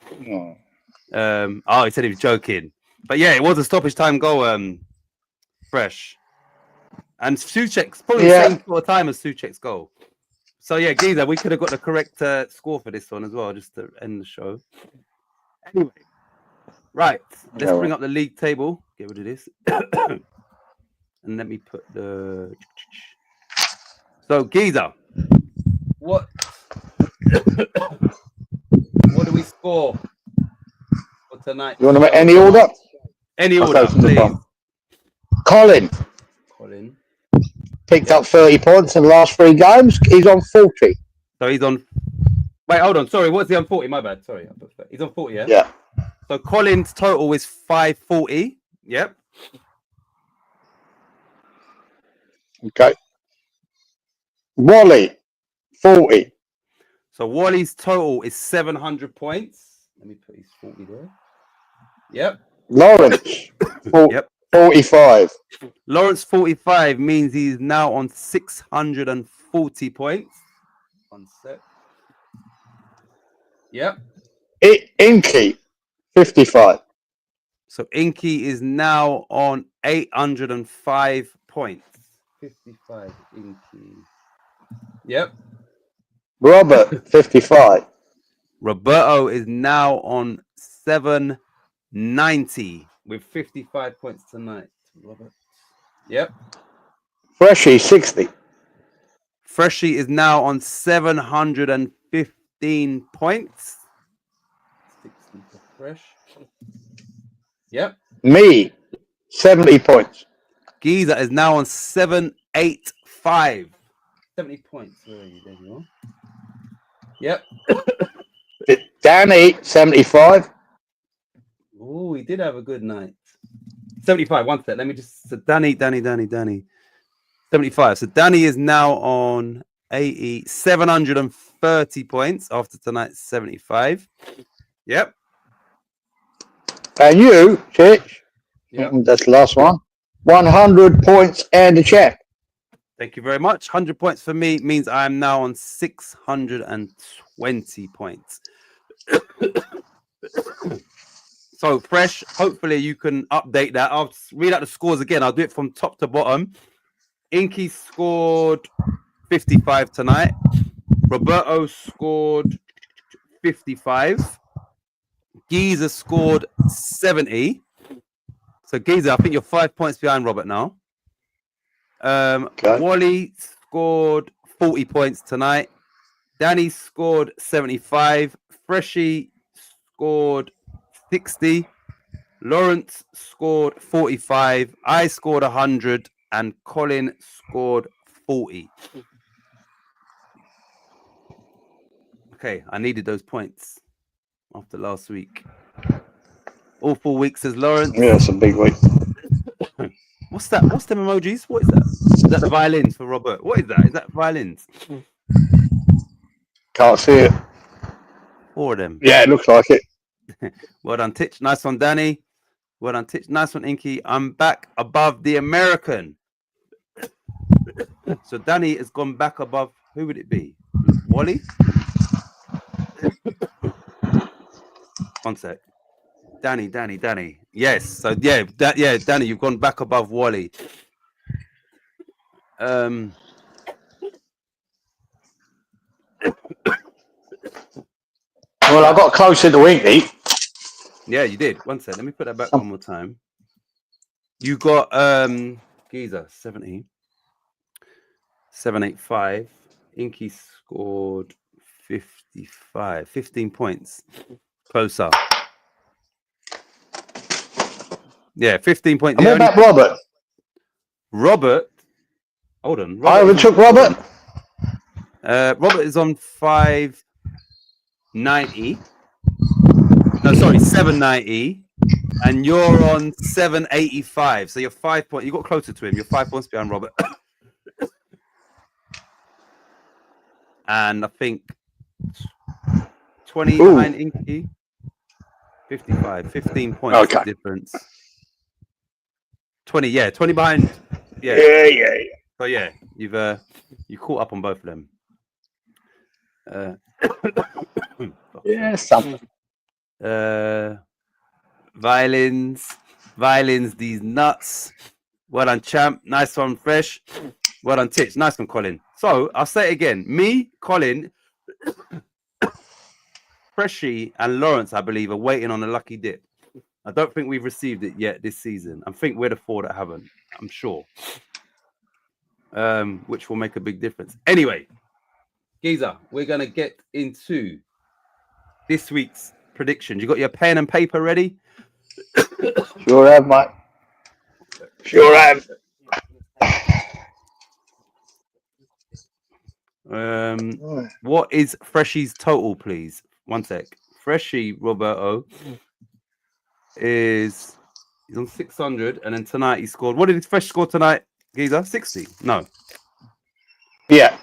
Speaker 1: Oh, he said he was joking. But yeah, it was a stoppage time goal, Fresh. And Souček's probably the same sort of time as Souček's goal. So yeah, Geezer, we could have got the correct score for this one as well, just to end the show. Anyway, right. Let's bring up the league table. Get rid of this. And let me put the... So, Geezer, what do we score for tonight?
Speaker 2: You want to make any order?
Speaker 1: Any order, please.
Speaker 2: Colin picked up 30 points in the last 3 games. He's on 40.
Speaker 1: So he's on... Wait, hold on. Sorry, what's he on 40? My bad. Sorry. He's on 40, yeah?
Speaker 2: Yeah.
Speaker 1: So Colin's total is 540. Yep.
Speaker 2: Okay. Wally, 40.
Speaker 1: So Wally's total is 700 points. Let me put his 40 there. Yep.
Speaker 2: Lawrence,
Speaker 1: Yep.
Speaker 2: 45.
Speaker 1: Lawrence 45 means he's now on 640 points. 1 sec. Yep.
Speaker 2: Inky, 55.
Speaker 1: So Inky is now on 805 points. 55 Inky. Yep.
Speaker 2: Robert, 55.
Speaker 1: Roberto is now on 790 with 55 points tonight. Robert. Yep.
Speaker 2: Freshie, 60.
Speaker 1: Freshie is now on 715 points. 60 for Fresh. Yep.
Speaker 2: Me, 70 points.
Speaker 1: Giza is now on 785. 70 points. Where are you? There you are. Yep.
Speaker 2: Danny, 75.
Speaker 1: Oh, he did have a good night. 75. 1 sec. Let me just. So Danny. 75. So Danny is now on 730 points after tonight's 75. Yep.
Speaker 2: And you, Chich,
Speaker 1: Yep.
Speaker 2: that's the last one. 100 points and a check.
Speaker 1: Thank you very much. 100 points for me means I am now on 620 points. So, Fresh, hopefully you can update that. I'll read out the scores again. I'll do it from top to bottom. Inky scored 55 tonight. Roberto scored 55. Giza scored 70. So, Giza, I think you're 5 points behind Robert now.
Speaker 2: Okay.
Speaker 1: Wally scored 40 points tonight. Danny scored 75. Freshie scored 60. Lawrence scored 45. I scored 100. And Colin scored 40. Okay, I needed those points after last week. All 4 weeks, says Lawrence.
Speaker 2: Yeah, it's a big week.
Speaker 1: What's that? What's them emojis? What is that? Is that the violins for Robert? What is that? Is that violins?
Speaker 2: Can't see it.
Speaker 1: 4 of them.
Speaker 2: Yeah, it looks like it.
Speaker 1: Well done, Titch. Nice one, Danny. Well done, Titch. Nice one, Inky. I'm back above the American. So Danny has gone back above. Who would it be? Wally? 1 sec. Danny. Yes. So yeah, Danny, you've gone back above Wally.
Speaker 2: Well, I got closer to Inky.
Speaker 1: Yeah, you did. 1 sec. Let me put that back one more time. You got Giza 70. 785. Inky scored 55. 15 points. Closer. Yeah, 15 points.
Speaker 2: What about Robert?
Speaker 1: Robert. Hold on.
Speaker 2: I overtook Robert.
Speaker 1: Robert is on 590. No, sorry, 790. And you're on 785. So you're 5 points. You got closer to him. You're 5 points behind Robert. And I think 20 behind Inky. 55. 15 points difference. 20 behind. Yeah. So yeah, you caught up on both of them.
Speaker 2: Yeah, something.
Speaker 1: Violins, these nuts. Well done, champ. Nice one, Fresh. Well done, Titch. Nice one, Colin. So I'll say it again. Me, Colin, Freshie, and Lawrence, I believe, are waiting on a lucky dip. I don't think we've received it yet this season. I think we're the 4 that haven't. I'm sure. Which will make a big difference. Anyway, Giza, we're gonna get into this week's predictions. You got your pen and paper ready?
Speaker 2: Sure have, mate. Sure have.
Speaker 1: What is Freshie's total, please? 1 sec. Freshie Roberto he's on 600, and then tonight he scored. What did Fresh score tonight, Giza? 60? No.
Speaker 2: Yeah.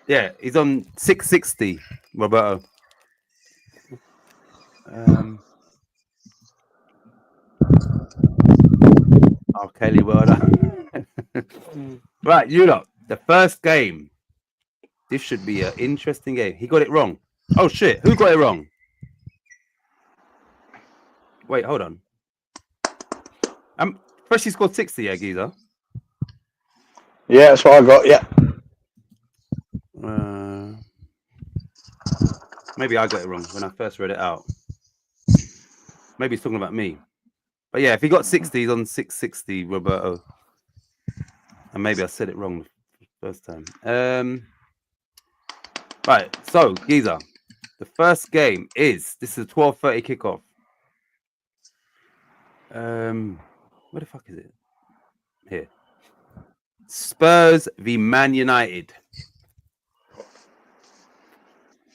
Speaker 1: Yeah, he's on 660. Roberto. Oh, Kelly, well done. Right, you lot. The first game. This should be an interesting game. He got it wrong. Oh shit! Who got it wrong? Wait, hold on. First he scored 60, yeah, Giza.
Speaker 2: Yeah, that's what I got. Yeah.
Speaker 1: Maybe I got it wrong when I first read it out. Maybe he's talking about me. But yeah, if he got 60, he's on 660, Roberto. And maybe I said it wrong the first time. Right, so Giza, the first game is this is a 12:30 kickoff. Where the fuck is it? Here. Spurs v Man United.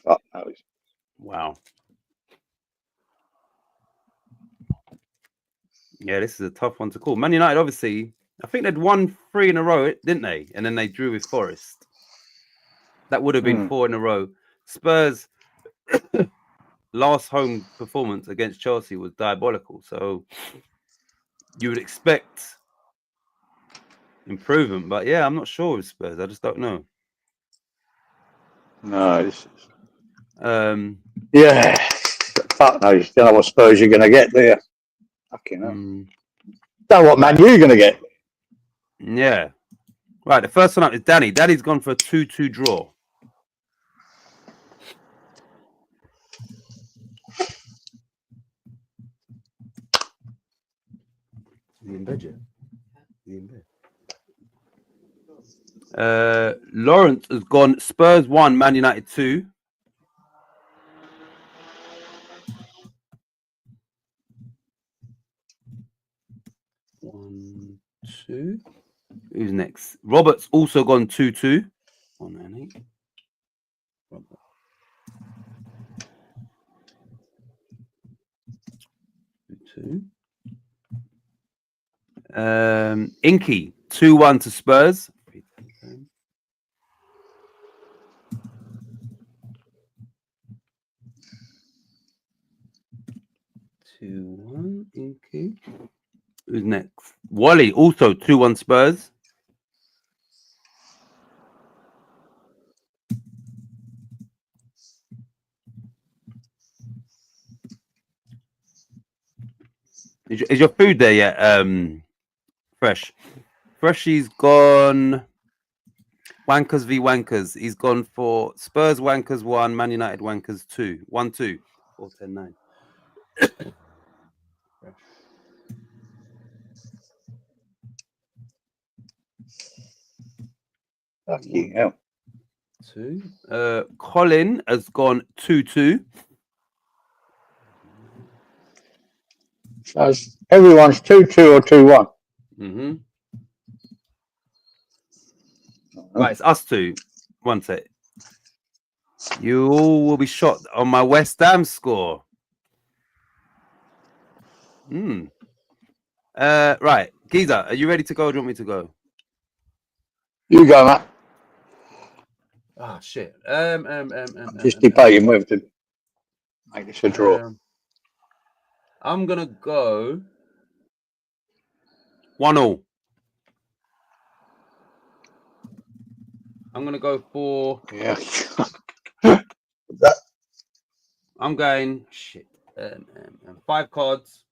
Speaker 2: Oh,
Speaker 1: wow. Yeah, this is a tough one to call. Man United, obviously, I think they'd won 3 in a row, didn't they? And then they drew with Forest. That would have been 4 in a row. Spurs' last home performance against Chelsea was diabolical. So you would expect improvement. But yeah, I'm not sure with Spurs. I just don't know.
Speaker 2: No, this is...
Speaker 1: yeah.
Speaker 2: Fuck no, you don't know what Spurs you're going to get, do you? Fucking hell. Don't know what Man you're going to get.
Speaker 1: Yeah. Right, the first one up is Danny. Danny's gone for a 2-2 draw. Is he in bed yet? Is he in bed? Lawrence has gone Spurs 1, Man United 2. One, two. Who's next? Robert's also gone 2-2. 198. Robert. 2-2. Inky 2-1 to Spurs. 2-1 Inky. Who's next? Wally also 2-1 Spurs. Is your food there yet? Fresh. Freshy's gone Wankers v Wankers. He's gone for Spurs Wankers 1, Man United Wankers 2. 1-2. 4-10-9.
Speaker 2: Fucking hell.
Speaker 1: 2. Colin has gone 2-2.
Speaker 2: So everyone's 2-2 or 2-1.
Speaker 1: Mm-hmm. Right, it's us two. One sec. You all will be shocked on my West Ham score. Right, Giza, are you ready to go? Or do you want me to go?
Speaker 2: You go, Matt.
Speaker 1: Oh shit.
Speaker 2: Just debating whether to make this a draw.
Speaker 1: I'm gonna go 1-1. I'm gonna go for
Speaker 2: yeah.
Speaker 1: I'm going shit. 5 cards.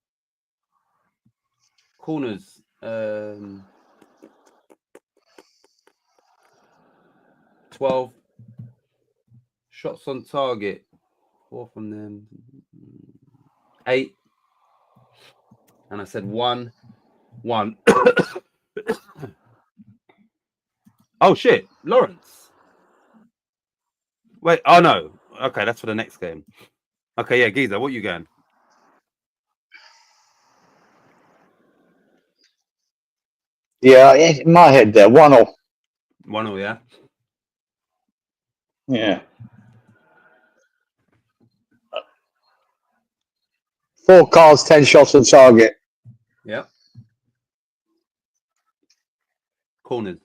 Speaker 1: Corners. 12 shots on target. 4 from them. 8. And I said 1. Oh shit, Lawrence. Wait, oh no. Okay, that's for the next game. Okay, yeah, Giza, what you going?
Speaker 2: Yeah, in my head there, 1-1.
Speaker 1: 1-1, yeah?
Speaker 2: Yeah. 4 cards, 10 shots on target.
Speaker 1: Yeah. Corners.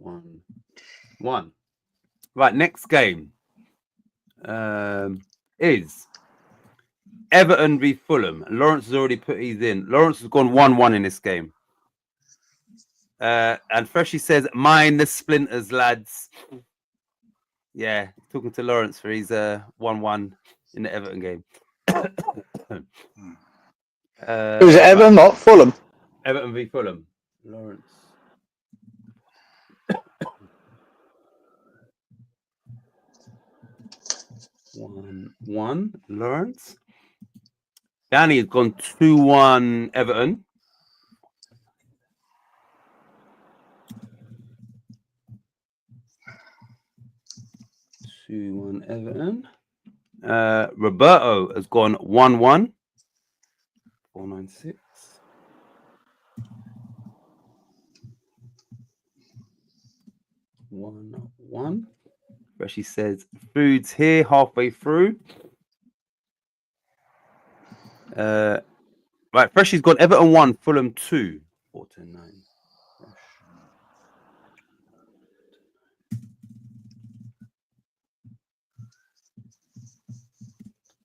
Speaker 1: 1-1. Right, next game is Everton v Fulham. Lawrence has already put his in. Lawrence has gone 1-1 in this game. And Freshie says, "Mine the splinters, lads." Yeah, talking to Lawrence for his 1-1 in the Everton game.
Speaker 2: Who's it, Everton, not Fulham?
Speaker 1: Everton v Fulham. Lawrence. 1-1. Lawrence. Danny has gone 2-1 Everton. Everton. Roberto has gone 1-1. 496. One. Where she says food's here halfway through. Right, Freshie's gone Everton 1, Fulham 2. 4-9.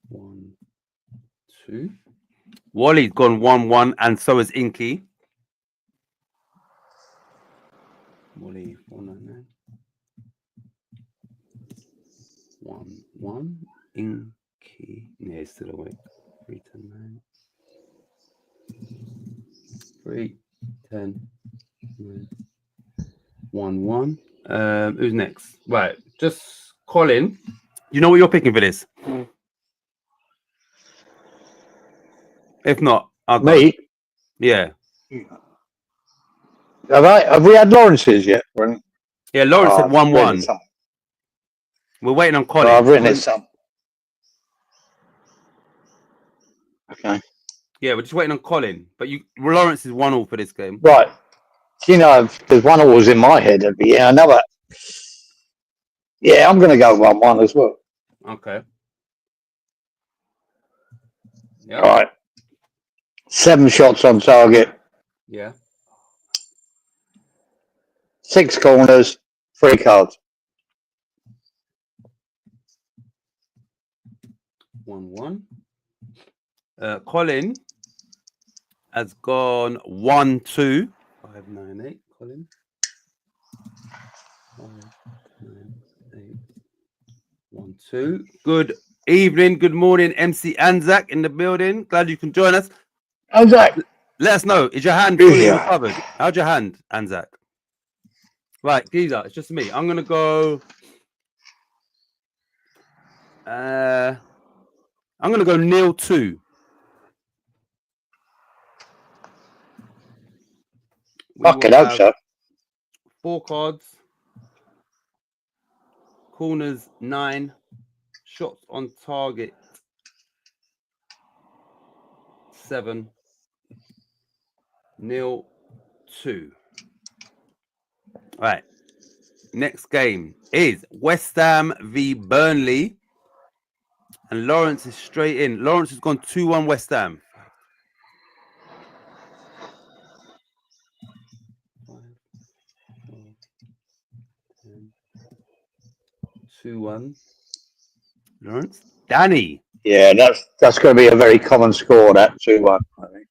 Speaker 1: 1, 2. Wally's gone 1-1, and so has Inky. Wally 499. 1-1. Inky. Yeah, he's still awake. 3-10-9. 3-10-9. 1-1. Who's next? Right, just Colin. You know what you're picking for this? If not, I'll go.
Speaker 2: Me?
Speaker 1: Yeah.
Speaker 2: Have we had Lawrence's yet?
Speaker 1: Yeah, Lawrence said 1-1. We're waiting on Colin.
Speaker 2: I've written it some. Okay.
Speaker 1: Yeah, we're just waiting on Colin. But Lawrence is 1-1 for this game.
Speaker 2: Right. You know, there's 1-1 was in my head every year. I know that. Yeah, I'm going to go 1-1 as well.
Speaker 1: Okay. Yeah.
Speaker 2: All right. 7 shots on target.
Speaker 1: Yeah.
Speaker 2: 6 corners, 3 cards.
Speaker 1: 1-1. Colin has gone 1-2. 598. Colin. 598. 1-2. Good evening, good morning, MC Anzac in the building. Glad you can join us.
Speaker 2: Anzac.
Speaker 1: Let us know. Is your hand fully recovered? How's your hand, Anzac? Right, Giza, it's just me. I'm gonna go. I'm gonna go 0-2.
Speaker 2: Fucking hope so.
Speaker 1: 4 cards. Corners 9. Shots on target 7. 0-2. All right. Next game is West Ham v Burnley. And Lawrence is straight in. Lawrence has gone 2-1 West Ham. 2-1. Lawrence. Danny.
Speaker 2: Yeah, that's going to be a very common score, that 2-1, I think.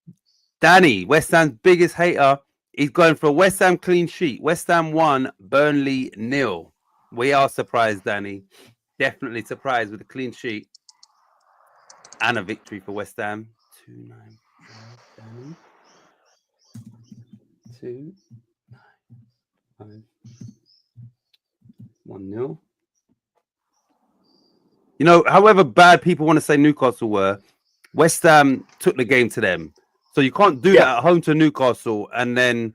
Speaker 1: Danny, West Ham's biggest hater. He's going for a West Ham clean sheet. West Ham 1, Burnley 0. We are surprised, Danny. Definitely surprised with a clean sheet and a victory for West Ham. 2-9. Danny. 2-9. 1-0. You know, however bad people want to say Newcastle were, West Ham took the game to them. So you can't do that at home to Newcastle and then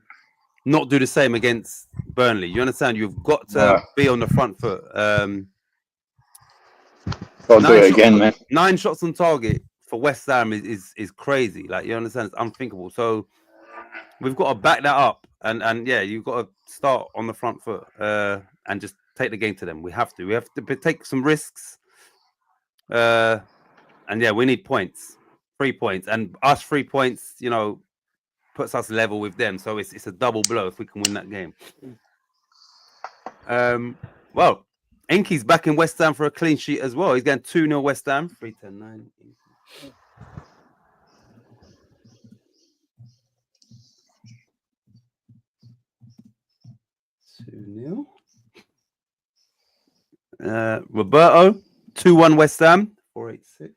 Speaker 1: not do the same against Burnley. You understand? You've got to be on the front foot.
Speaker 2: Got to do it again, man.
Speaker 1: 9 shots on target for West Ham is crazy. Like, you understand? It's unthinkable. So we've got to back that up. And yeah, you've got to start on the front foot and just take the game to them. We have to. We have to take some risks. And yeah, we need points. 3 points, and us 3 points, you know, puts us level with them. So it's a double blow if we can win that game. Well, Enki's back in West Ham for a clean sheet as well. He's going 2-0 West Ham. 3-10-9. 2-0. Roberto, 2-1 West Ham. 486.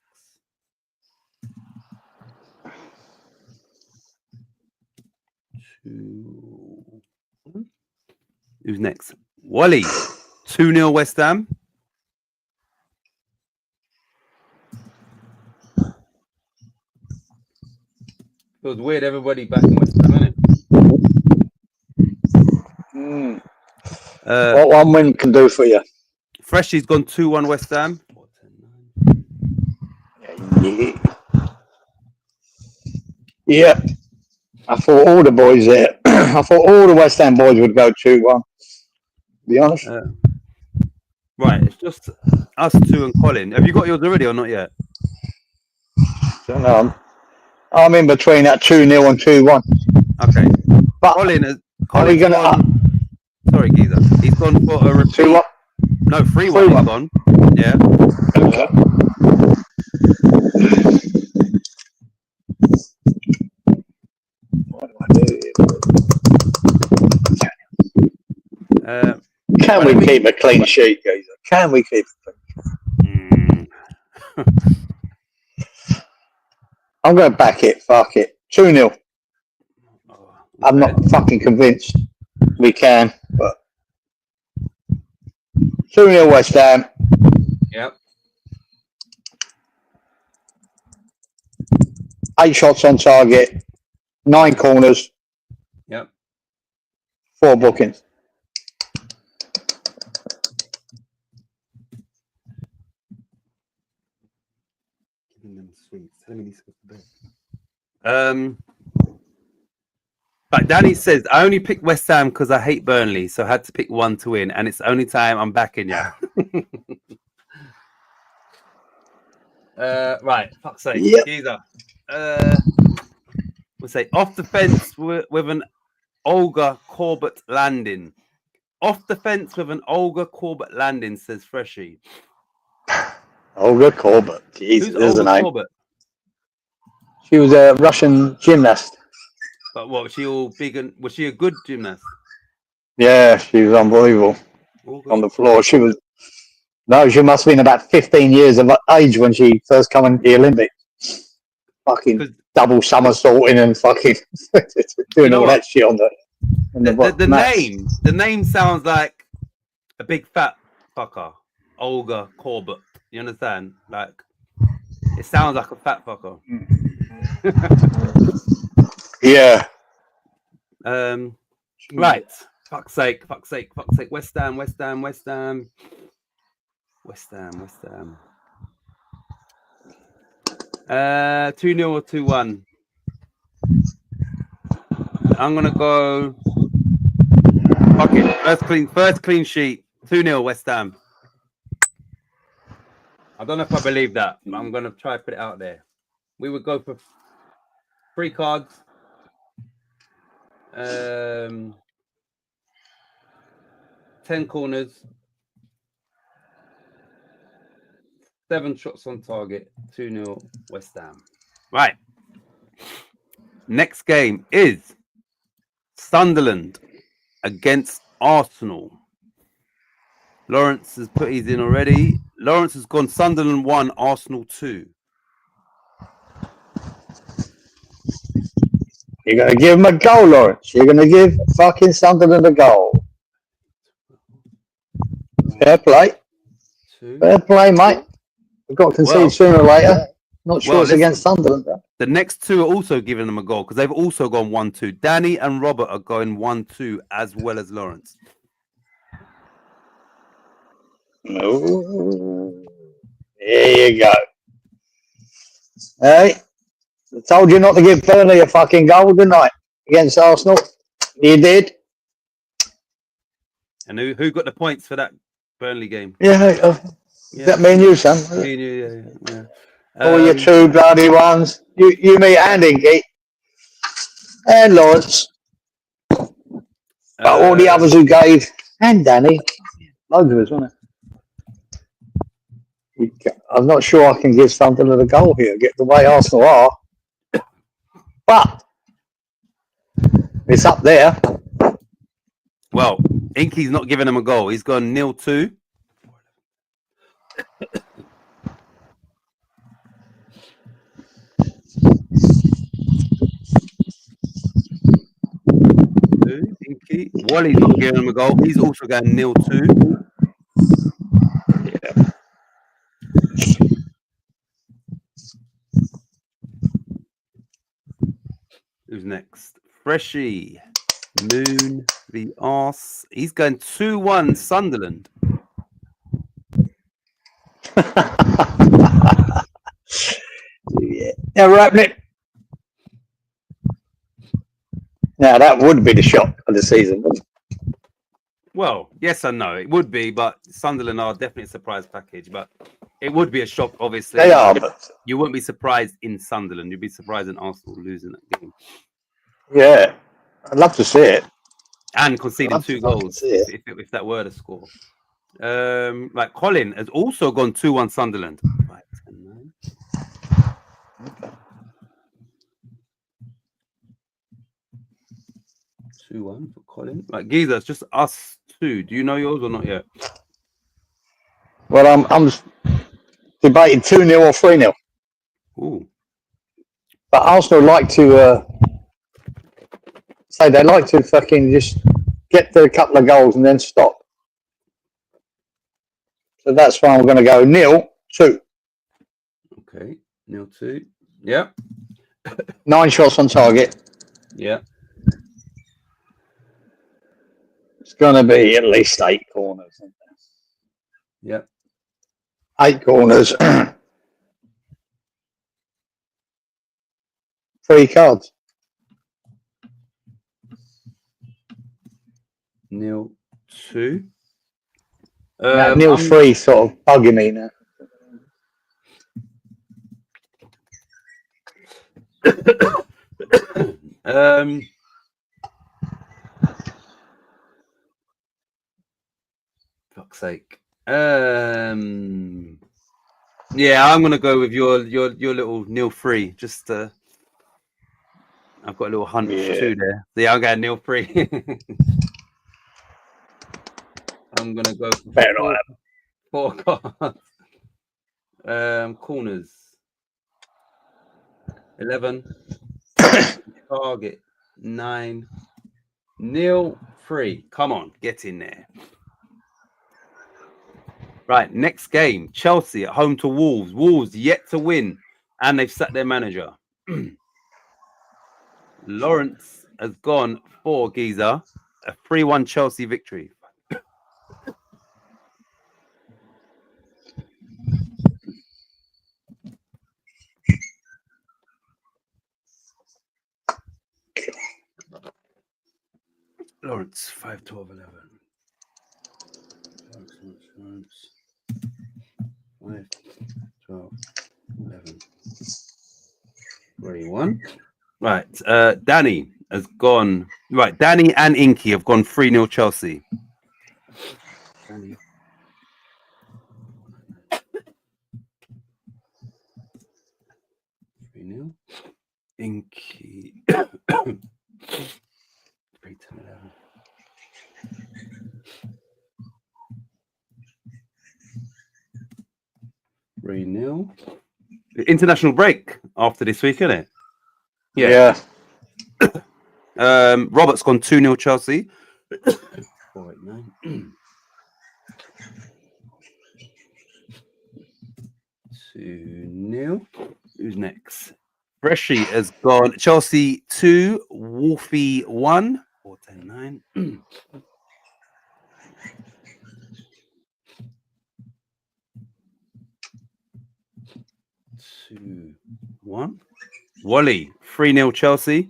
Speaker 1: Who's next? Wally, 2-0 West Ham. Feels weird, everybody back in West Ham, isn't it?
Speaker 2: What one win can do for you?
Speaker 1: Freshy's gone 2-1 West Ham.
Speaker 2: Yeah. I thought all the boys there. I thought all the West Ham boys would go 2-1. Be honest.
Speaker 1: Right, it's just us two and Colin. Have you got yours already or not yet?
Speaker 2: Don't know. I'm in between that 2-0 and 2-1.
Speaker 1: Okay.
Speaker 2: But
Speaker 1: Colin's
Speaker 2: gone.
Speaker 1: Sorry, Geezer. He's gone for a repeat.
Speaker 2: 2-1.
Speaker 1: No, 3-1 he's gone. Yeah.
Speaker 2: Okay. What do I do? Can we keep a clean sheet, Geezer? Can we keep a clean sheet? I'm going to back it. Fuck it. 2-0. I'm not fucking convinced we can, but 2-0 West Ham.
Speaker 1: Yep.
Speaker 2: 8 shots on target, 9 corners.
Speaker 1: Yep.
Speaker 2: 4 bookings.
Speaker 1: But Danny says I only picked West Ham because I hate Burnley, so I had to pick one to win, and it's the only time I'm backing you. Right, fuck's sake,
Speaker 2: Yep.
Speaker 1: Geezer. We'll say off the fence with an Olga Corbett landing. Off the fence with an Olga Corbett landing, says Freshy.
Speaker 2: Olga Corbett. Jesus,
Speaker 1: Who's Olga
Speaker 2: isn't it?
Speaker 1: Corbett?
Speaker 2: She was a Russian gymnast.
Speaker 1: But what, was she all big and was she a good gymnast?
Speaker 2: Yeah, she was unbelievable on the floor. She was. No, she must have been about 15 years of age when she first come into the Olympics. Fucking double somersaulting and fucking doing all that shit on the
Speaker 1: the name sounds like a big fat fucker. Olga Corbett. You understand? Like it sounds like a fat fucker.
Speaker 2: Yeah.
Speaker 1: Right. Fuck's sake. West Ham. 2-0 or 2-1. I'm gonna go. Fuck it. First clean sheet. 2-0 West Ham. I don't know if I believe that, but I'm gonna try to put it out there. We would go for 3 cards. 10 corners. 7 shots on target. 2-0 West Ham. Right. Next game is Sunderland against Arsenal. Lawrence has put his in already. Lawrence has gone Sunderland 1, Arsenal 2.
Speaker 2: You're going to give him a goal, Lawrence. You're going to give fucking Sunderland a goal. Fair play.
Speaker 1: 2.
Speaker 2: Fair play, mate. We've got to concede sooner or later. Not sure it's against Sunderland, though.
Speaker 1: The next 2 are also giving them a goal because they've also gone 1-2. Danny and Robert are going 1-2 as well as Lawrence.
Speaker 2: Oh, there you go. Hey, I told you not to give Burnley a fucking goal, didn't I? Against Arsenal. You did.
Speaker 1: And who got the points for that Burnley game?
Speaker 2: Yeah, that me and you, son.
Speaker 1: Yeah.
Speaker 2: All your 2 bloody ones. You, me, and Inky. And Lawrence. But all the others who gave, and Danny. Loads of us, wasn't it? I'm not sure I can give Sunderland a goal here, get the way Arsenal are. But it's up there.
Speaker 1: Well, Inky's not giving him a goal. He's gone 0-2. Inky. Wally's not giving him a goal. He's also going 0-2.
Speaker 2: Yeah.
Speaker 1: Who's next? Freshie. Moon v Arse. He's going 2-1 Sunderland.
Speaker 2: Yeah, right, Nick. Now that would be the shock of the season.
Speaker 1: Well, yes and no. It would be, but Sunderland are definitely a surprise package. But it would be a shock, obviously.
Speaker 2: They are, but
Speaker 1: you wouldn't be surprised in Sunderland. You'd be surprised in Arsenal losing that game.
Speaker 2: yeah, I'd love to see it.
Speaker 1: And conceding 2 goals if that were to score. Like Colin has also gone 2-1 Sunderland. Right, 2-1 for Colin. Right, Giza, it's just us two. Do you know yours or not yet?
Speaker 2: Well, I'm debating 2-0 or 3-0.
Speaker 1: Ooh.
Speaker 2: But Arsenal like to say they like to fucking just get to a couple of goals and then stop. So that's why I'm going to go 0-2.
Speaker 1: Okay, 0-2. Yeah.
Speaker 2: 9 shots on target.
Speaker 1: Yeah.
Speaker 2: It's going to be at least 8 corners.
Speaker 1: Yeah.
Speaker 2: 8 corners. 3 cards.
Speaker 1: 0-2.
Speaker 2: 0-3 sort of bugging me now.
Speaker 1: Fuck's sake. Yeah, I'm gonna go with your little 0-3. Just I've got a little hunch too there. Yeah, I'm going 0-3. I'm gonna go for 4 cards. Corners. 11. Target 9. 0-3. Come on, get in there. Right, next game. Chelsea at home to Wolves. Wolves yet to win, and they've sacked their manager. Lawrence has gone for Giza. A 3-1 Chelsea victory. Lawrence, 5, 12, 11. Lawrence. 5, 12, 11. 3-1. Right. Danny has gone. Right. Danny and Inky have gone 3-0 Chelsea. Danny. Inky. 3-11. 3-0. International break after this week, isn't it?
Speaker 2: Yeah.
Speaker 1: Robert's gone 2-0 Chelsea. 4-8-9. 2-0. Who's next? Freshie has gone Chelsea 2, Wolfie 1. 4-10-9. 2-1. Wally 3-0 Chelsea.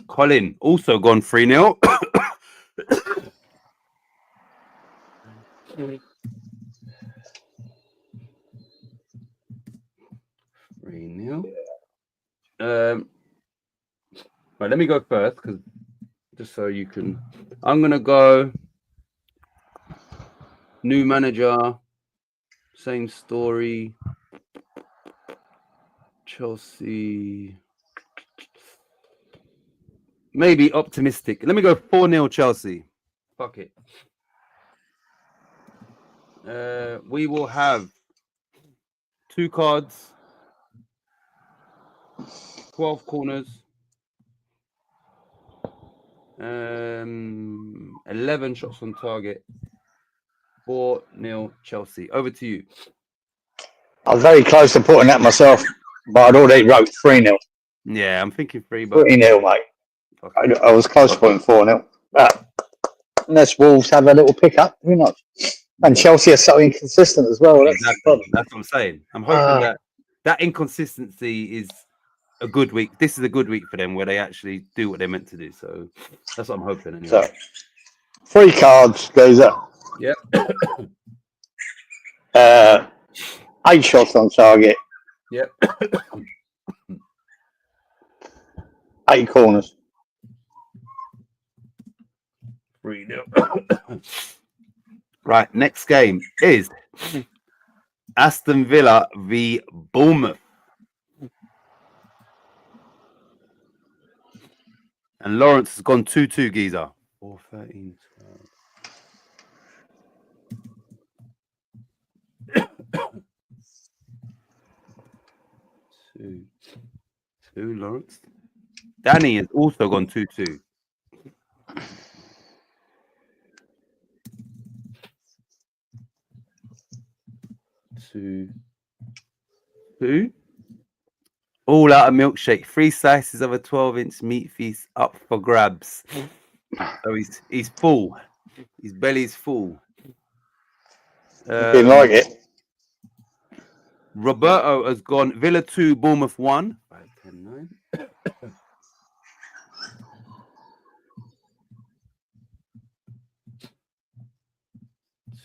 Speaker 1: Colin also gone 3-0. 3-0. Right, let me go first because just so you can. I'm gonna go. New manager, same story. Chelsea. Maybe optimistic. Let me go 4-0 Chelsea. Fuck it. We will have 2 cards, 12 corners, 11 shots on target, 4-0 Chelsea. Over to you.
Speaker 2: I was very close to putting that myself, but I'd already wrote 3-0.
Speaker 1: Yeah, I'm thinking 3, but
Speaker 2: 3-0, mate. I was close to putting 4-0. Unless Wolves have a little pickup, who knows? And Chelsea are so inconsistent as well.
Speaker 1: Exactly. That's what I'm saying. I'm hoping that inconsistency is a good week. This is a good week for them where they actually do what they're meant to do. So that's what I'm hoping. Anyway.
Speaker 2: So 3 cards goes up.
Speaker 1: Yep.
Speaker 2: 8 shots on target.
Speaker 1: Yep.
Speaker 2: 8 corners.
Speaker 1: 3-0. Right, next game is Aston Villa v Bournemouth. And Lawrence has gone 2-2, Geezer. 4-13. 2 Lawrence. Danny has also gone 2-2. Two. All out of milkshake. 3 slices of a 12-inch meat feast up for grabs. So he's full. His belly's full.
Speaker 2: Didn't like it.
Speaker 1: Roberto has gone Villa 2, Bournemouth 1. 5, 10, 9.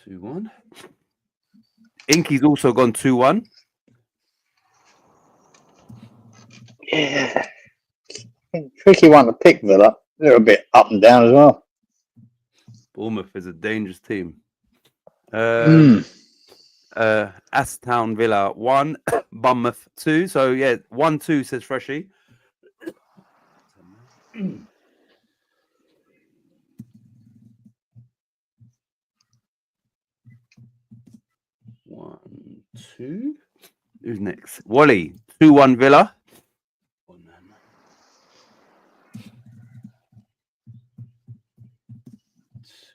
Speaker 1: 2-1. Inky's also gone 2-1.
Speaker 2: Yeah. Tricky one to pick, Villa. They're a bit up and down as well.
Speaker 1: Bournemouth is a dangerous team. Aston Villa 1, Bournemouth 2. So yeah, 1-2 says Freshie. One, 2. Who's next? Wally 2-1 Villa.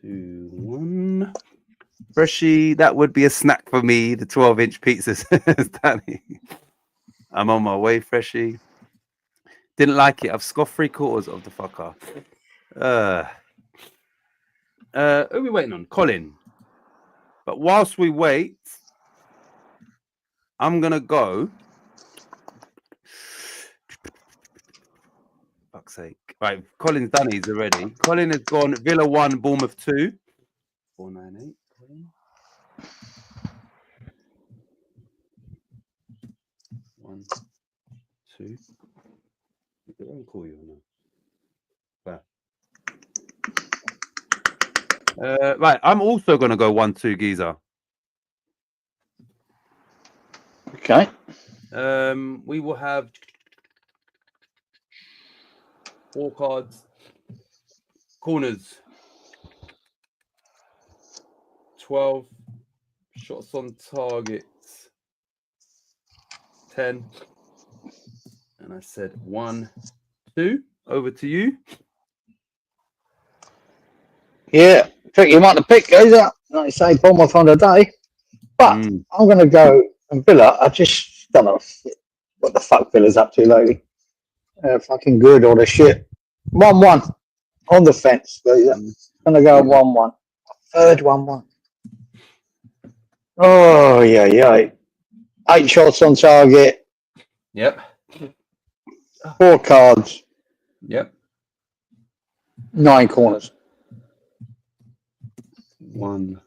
Speaker 1: 2-1. Freshie, that would be a snack for me. The 12-inch pizzas, Danny. I'm on my way, Freshie. Didn't like it. I've scoffed 3/4 of the fucker. Who are we waiting on? Colin. But whilst we wait, I'm gonna go. Fuck's sake. Right, Colin's done his already. Colin has gone Villa 1, Bournemouth 2. 498. Colin. 1, 2. I won't call you now. Right, I'm also going to go 1-2, Geezer.
Speaker 2: Okay.
Speaker 1: We will have 4 cards. Corners. 12 shots on target. 10. And I said 1, 2. Over to you.
Speaker 2: Yeah, tricky one to pick, goes up. Like you say, Bournemouth on the day. But I'm going to go and Villa. I just don't know what the fuck Villa's up to lately. Fucking good all the shit. 1-1 on the fence. I'm going to go 1-1. Third 1-1. Oh, yeah. 8 shots on target.
Speaker 1: Yep.
Speaker 2: 4 cards.
Speaker 1: Yep.
Speaker 2: 9 corners.
Speaker 1: 1.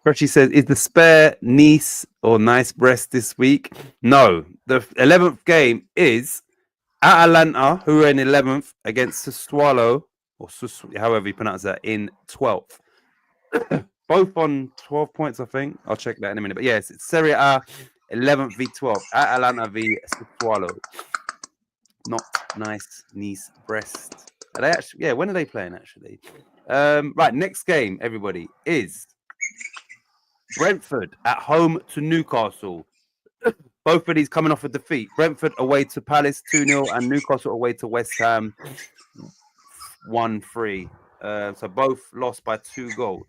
Speaker 1: Freshie says, is the spare niece or nice breast this week? No, the 11th game is Atalanta, who are in 11th, against Sassuolo, or however you pronounce that, in 12th. Both on 12 points, I think. I'll check that in a minute. But yes, it's Serie A 11th v 12. Atalanta v Sassuolo. Not nice. Nice, Brest. Are they actually? Yeah, when are they playing actually? Right, next game, everybody, is Brentford at home to Newcastle. Both of these coming off a defeat. Brentford away to Palace 2-0 and Newcastle away to West Ham 1-3. So both lost by 2 goals.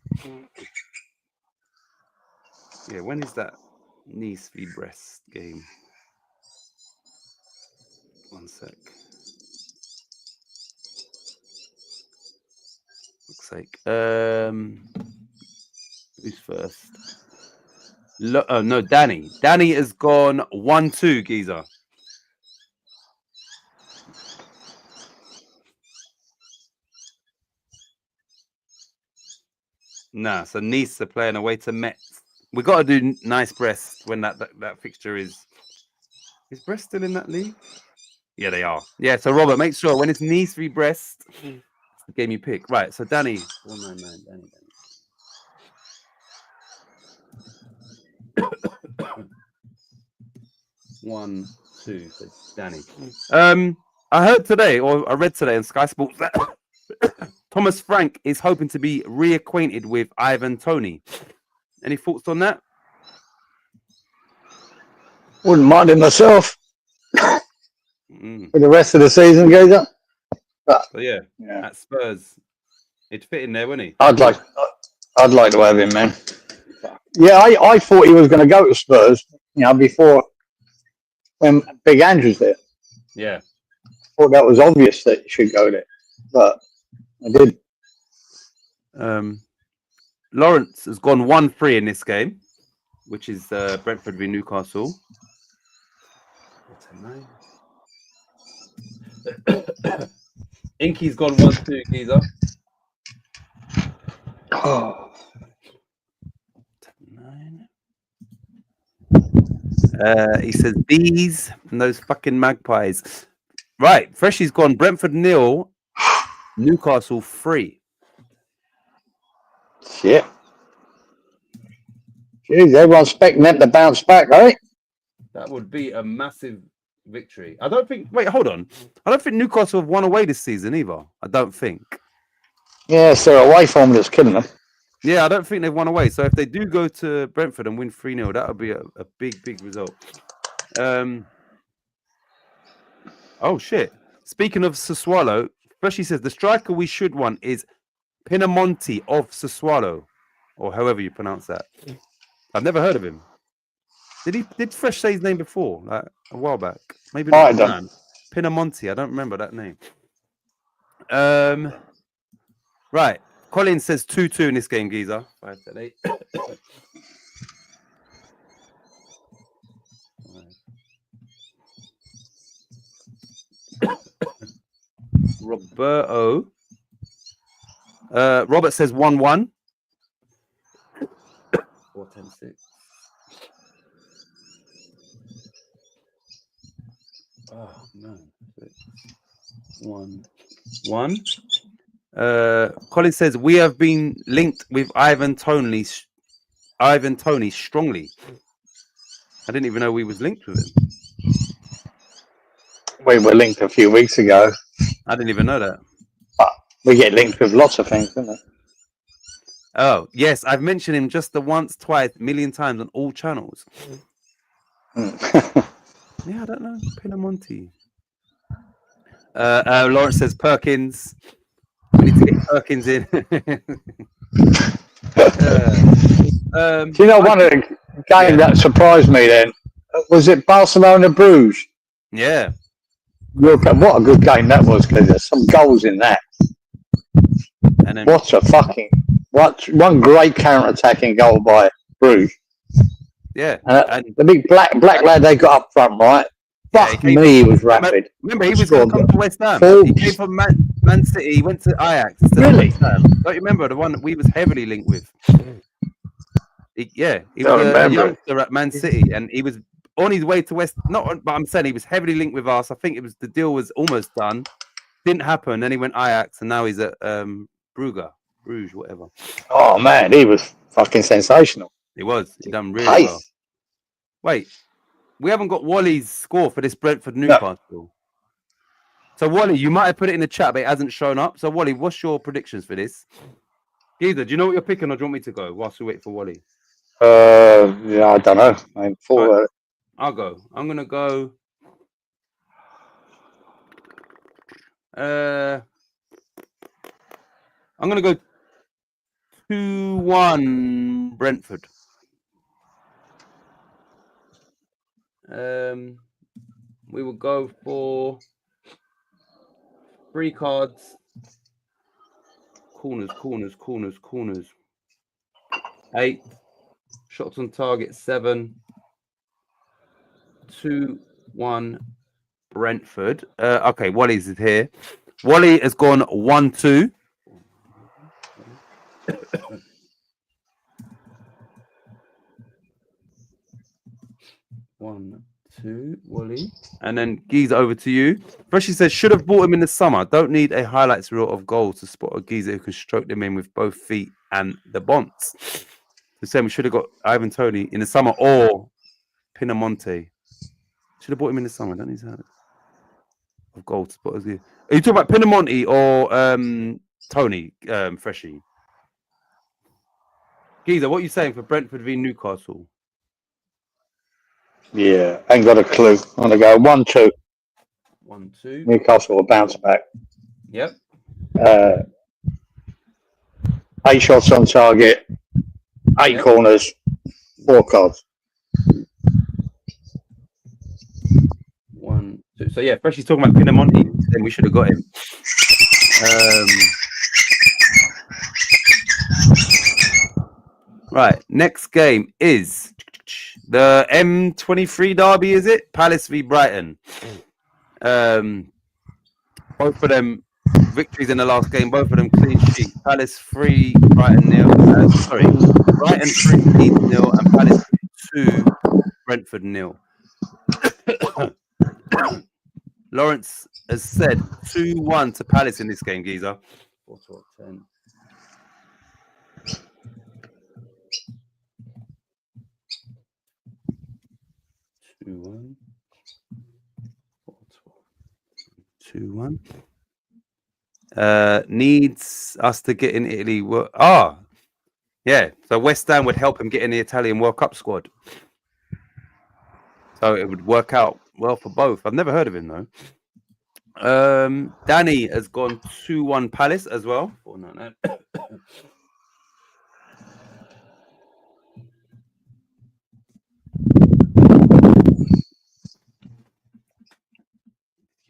Speaker 1: Yeah, when is that Nice v Brest game? One sec. Looks like who's first? Oh no, Danny. Danny has gone 1-2, Geezer. Nah, so Nice are playing away to Metz. We got to do nice Brest when that fixture is. Is Brest still in that league? Yeah, they are. Yeah, so Robert, make sure when it's Nice v Brest, it's the game you pick. Right, so Danny. 199, Danny. 1, 2, so Danny. I heard today, or I read today on Sky Sports that Thomas Frank is hoping to be reacquainted with Ivan Toney. Any thoughts on that?
Speaker 2: Wouldn't mind it myself. For the rest of the season, Geezer.
Speaker 1: So yeah, at Spurs, it'd fit in there, wouldn't he?
Speaker 2: I'd like to have him, man. Yeah, I thought he was going to go to Spurs, before when Big Andrew's there.
Speaker 1: Yeah.
Speaker 2: I thought that was obvious that he should go there, but I did.
Speaker 1: Lawrence has gone 1-3 in this game, which is Brentford v Newcastle. Inky's gone 1-2, Geezer.
Speaker 2: Oh.
Speaker 1: He says bees and those fucking magpies. Right, Freshy's gone Brentford 0, Newcastle 3.
Speaker 2: Shit. Jeez, everyone's expecting them to bounce back, right?
Speaker 1: That would be a massive victory. I don't think. Wait, hold on. I don't think Newcastle have won away this season either. I don't think.
Speaker 2: Yeah, so away form that's killing them.
Speaker 1: Yeah, I don't think they've won away. So if they do go to Brentford and win 3-0, that would be a big, big result. Oh shit! Speaking of Sassuolo, Freshy says the striker we should want is Pinamonti of Sassuolo, or however you pronounce that. I've never heard of him. Did Fresh say his name before, like a while back? Maybe not. Pinamonti. I don't remember that name. Right. Colin says 2-2 in this game, Geezer. 5-8. Roberto. Robert says 1-1. 4-10-6. Oh no. 1-1. Colin says we have been linked with Ivan Toney strongly. I didn't even know we was linked with him.
Speaker 2: We were linked a few weeks ago.
Speaker 1: I didn't even know that.
Speaker 2: But we get linked with lots of things, don't we?
Speaker 1: Oh, yes. I've mentioned him just the once, twice, million times on all channels. Yeah, I don't know. Pinamonti. Lawrence says Perkins. We need to get Perkins in.
Speaker 2: Do you know one of the games that surprised me then? Was it Barcelona Bruges?
Speaker 1: Yeah.
Speaker 2: What a good game that was, because there's some goals in that.
Speaker 1: And then,
Speaker 2: one great counter-attacking goal by Bruges.
Speaker 1: Yeah.
Speaker 2: And the big black lad they got up front, right? Fuck me, he was rapid.
Speaker 1: Remember, he was going to come to West Ham. He came from Man City. He went to Ajax.
Speaker 2: Really?
Speaker 1: Don't you remember the one that we was heavily linked with? He was a youngster at Man City, and he was on his way to West. Not, but I'm saying he was heavily linked with us. I think it was the deal was almost done. Didn't happen. Then he went Ajax, and now he's at Bruges, whatever.
Speaker 2: Oh man, he was fucking sensational.
Speaker 1: He was. He done really well. Wait, we haven't got Wally's score for this Brentford Newcastle. No. So Wally, you might have put it in the chat, but it hasn't shown up. So Wally, what's your predictions for this? Geezer, do you know what you're picking, or do you want me to go whilst we wait for Wally?
Speaker 2: Yeah, I don't know.
Speaker 1: Right. I'll go. I'm gonna go. I'm gonna go 2-1 Brentford. We will go for 3 cards. Corners. 8 shots on target. 7. 2-1 Brentford. Okay, Wally's is here. Wally has gone 1-2. 1-2, Wally. And then Geezer, over to you. Freshie says, should have bought him in the summer. Don't need a highlights reel of goals to spot a Geezer who can stroke them in with both feet and the bonds. The same, we should have got Ivan Toney in the summer or Pinamonti. Should have bought him in the summer. Don't need highlights of goals to spot a Geezer. Are you talking about Pinamonti or Tony, Freshie? Geezer, what are you saying for Brentford v Newcastle?
Speaker 2: Yeah, ain't got a clue. I'm gonna go 1-2.
Speaker 1: 1-2.
Speaker 2: Newcastle will bounce back.
Speaker 1: Yep.
Speaker 2: 8 shots on target, 8 corners, 4 cards.
Speaker 1: 1, 2. So yeah, Freshie's talking about Pinamonti. Then we should have got him. Right, next game is the M23 derby, is it? Palace v Brighton. Both of them victories in the last game, both of them clean sheet. Palace 3, Brighton 0. Brighton 3, Leeds 0, and Palace 2, Brentford 0. Lawrence has said 2-1 to Palace in this game, Geezer. 4-10. 2-1. 2-1. Needs us to get in Italy. Yeah. So West Ham would help him get in the Italian World Cup squad. So it would work out well for both. I've never heard of him though. Danny has gone 2-1 Palace as well. 4-9.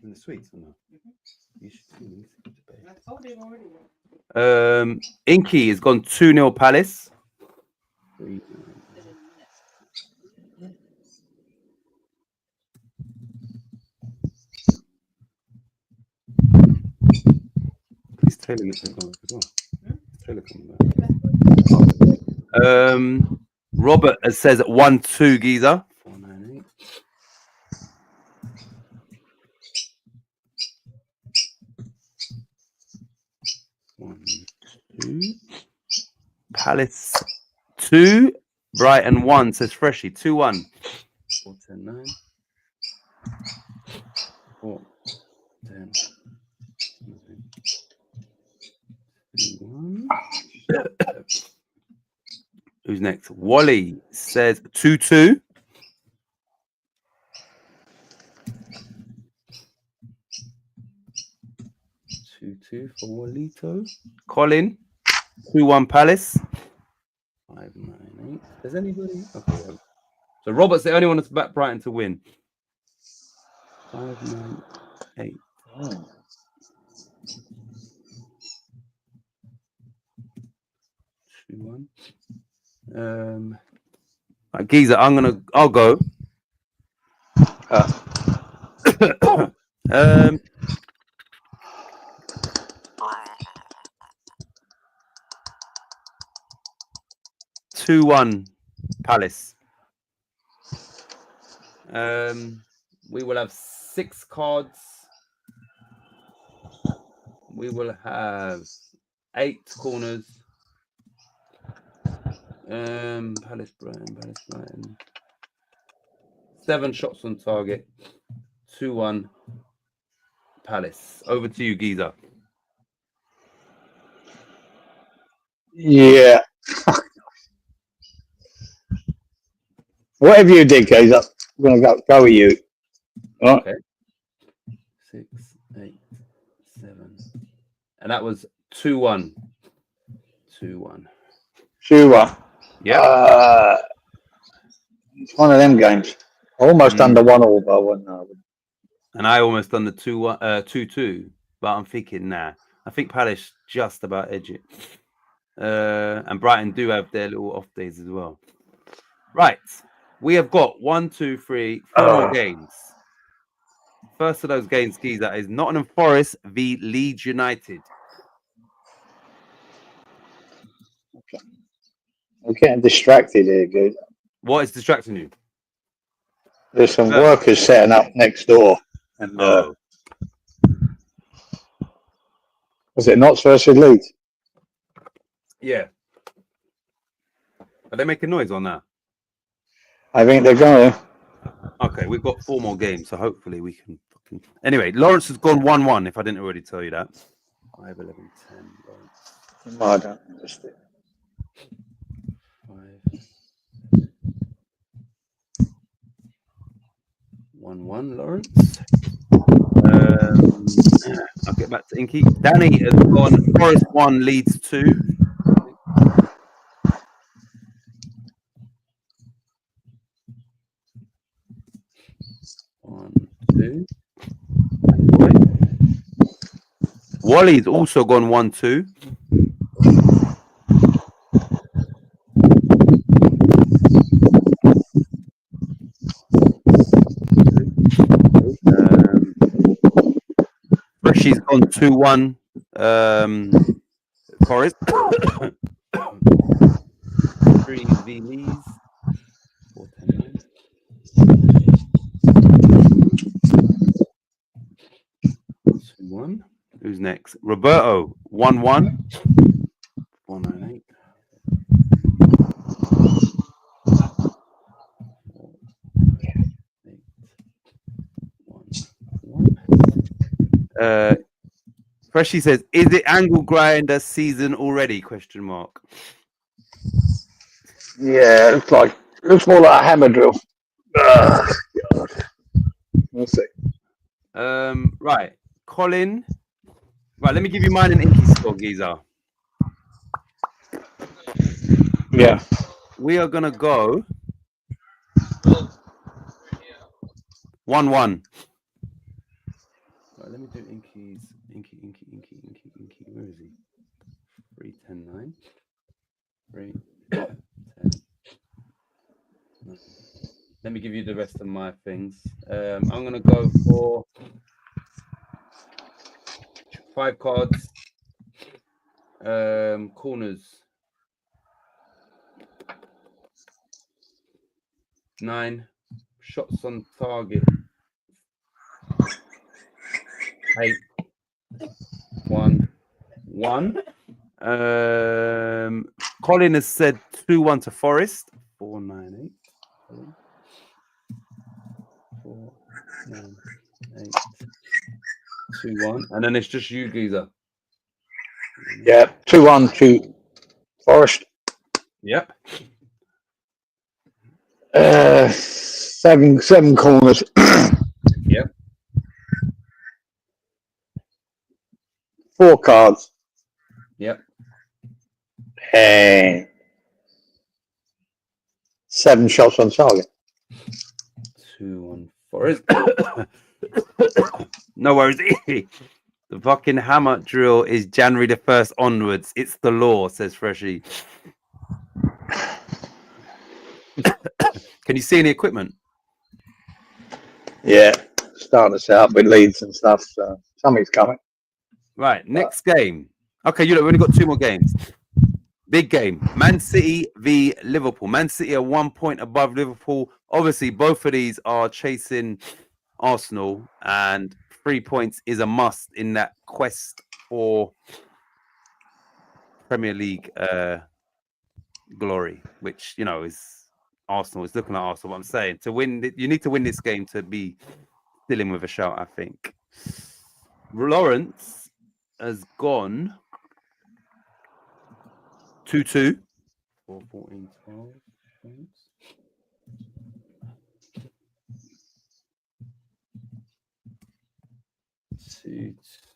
Speaker 1: In the sweets or no? You should Inky has gone 2-0 Palace. Is Taylor missing as well? Taylor coming back. Robert says 1-2 Geezer. 498. 1-2. Palace 2, Brighton 1, says Freshie. 2-1. 4-10-9. 4-10. 2-1. Who's next? Wally says 2-2. 2-2 for Walito. Colin, 2-1 Palace. 598. Does anybody? Okay. So Robert's the only one that's backed Brighton to win. 598. Oh. 2-1. Right, Geezer, I'll go. 2-1 Palace. We will have 6 cards. We will have 8 corners. Palace Brighton. 7 shots on target. 2-1 Palace. Over to you, Giza.
Speaker 2: Yeah. Whatever you did, guys, I'm gonna go with you. All right.
Speaker 1: Okay. 6, 8, 7. And that was 2-1. 2-1.
Speaker 2: Sure.
Speaker 1: Yeah.
Speaker 2: It's one of them games. Almost under 1-1, but I wasn't.
Speaker 1: And I almost done the 2-2, but I'm thinking, nah. I think Palace just about edge it. And Brighton do have their little off days as well. Right. We have got 1, 2, 3, 4 more games. First of those games, Giza, is Nottingham Forest v Leeds United.
Speaker 2: Okay. I'm getting distracted here, guys.
Speaker 1: What is distracting you?
Speaker 2: There's some workers setting up next door. And was it Notts versus Leeds?
Speaker 1: Yeah. Are they making noise on that?
Speaker 2: I think they're going.
Speaker 1: Okay, we've got 4 more games, so hopefully we can. Anyway, Lawrence has gone 1-1. If I didn't already tell you that. 5, 11, 10. Lawrence.
Speaker 2: No, I don't understand.
Speaker 1: 5. 1-1, Lawrence. I'll get back to Inky. Danny has gone Forest 1, Leeds 2. Wally's also gone 1-2. Freshy's gone 2-1. Forest. 3 v Leeds. 2-1. Who's next? Roberto 1-1. 498. 1-1. Freshy says, "Is it angle grinder season already?" Question mark.
Speaker 2: Yeah, looks more like a hammer drill. We'll see.
Speaker 1: Right, Colin. Right, let me give you mine and Inky score, Giza.
Speaker 2: Yeah.
Speaker 1: We are gonna go 1-1. Right, let me do Inky's. Inky. Where is he? 3-10-9. 3-10. Let me give you the rest of my things. I'm gonna go for 5 cards. Corners. 9 shots on target. 8. 1-1. Colin has said 2-1 to Forest. 4-9-8. 4-9-8. 2-1. And then it's just you, Giza.
Speaker 2: Yeah, 2-1 to Forest.
Speaker 1: Yep.
Speaker 2: 7 corners.
Speaker 1: Yep.
Speaker 2: 4 cards.
Speaker 1: Yep.
Speaker 2: And 7 shots on target.
Speaker 1: 2-1 Forest. No worries. The fucking hammer drill is January the 1st onwards. It's the law, says Freshy. Can you see any equipment?
Speaker 2: Yeah, starting us out with leads and stuff. So something's coming.
Speaker 1: Right, next game. Okay, we've only got 2 more games. Big game. Man City v Liverpool. Man City are 1 point above Liverpool. Obviously, both of these are chasing Arsenal, and 3 points is a must in that quest for Premier League glory, which, you know, is Arsenal. Is looking at Arsenal. What I'm saying, to win, you need to win this game to be still in with a shout, I think. Lawrence has gone 2-2. 4, 14, 12.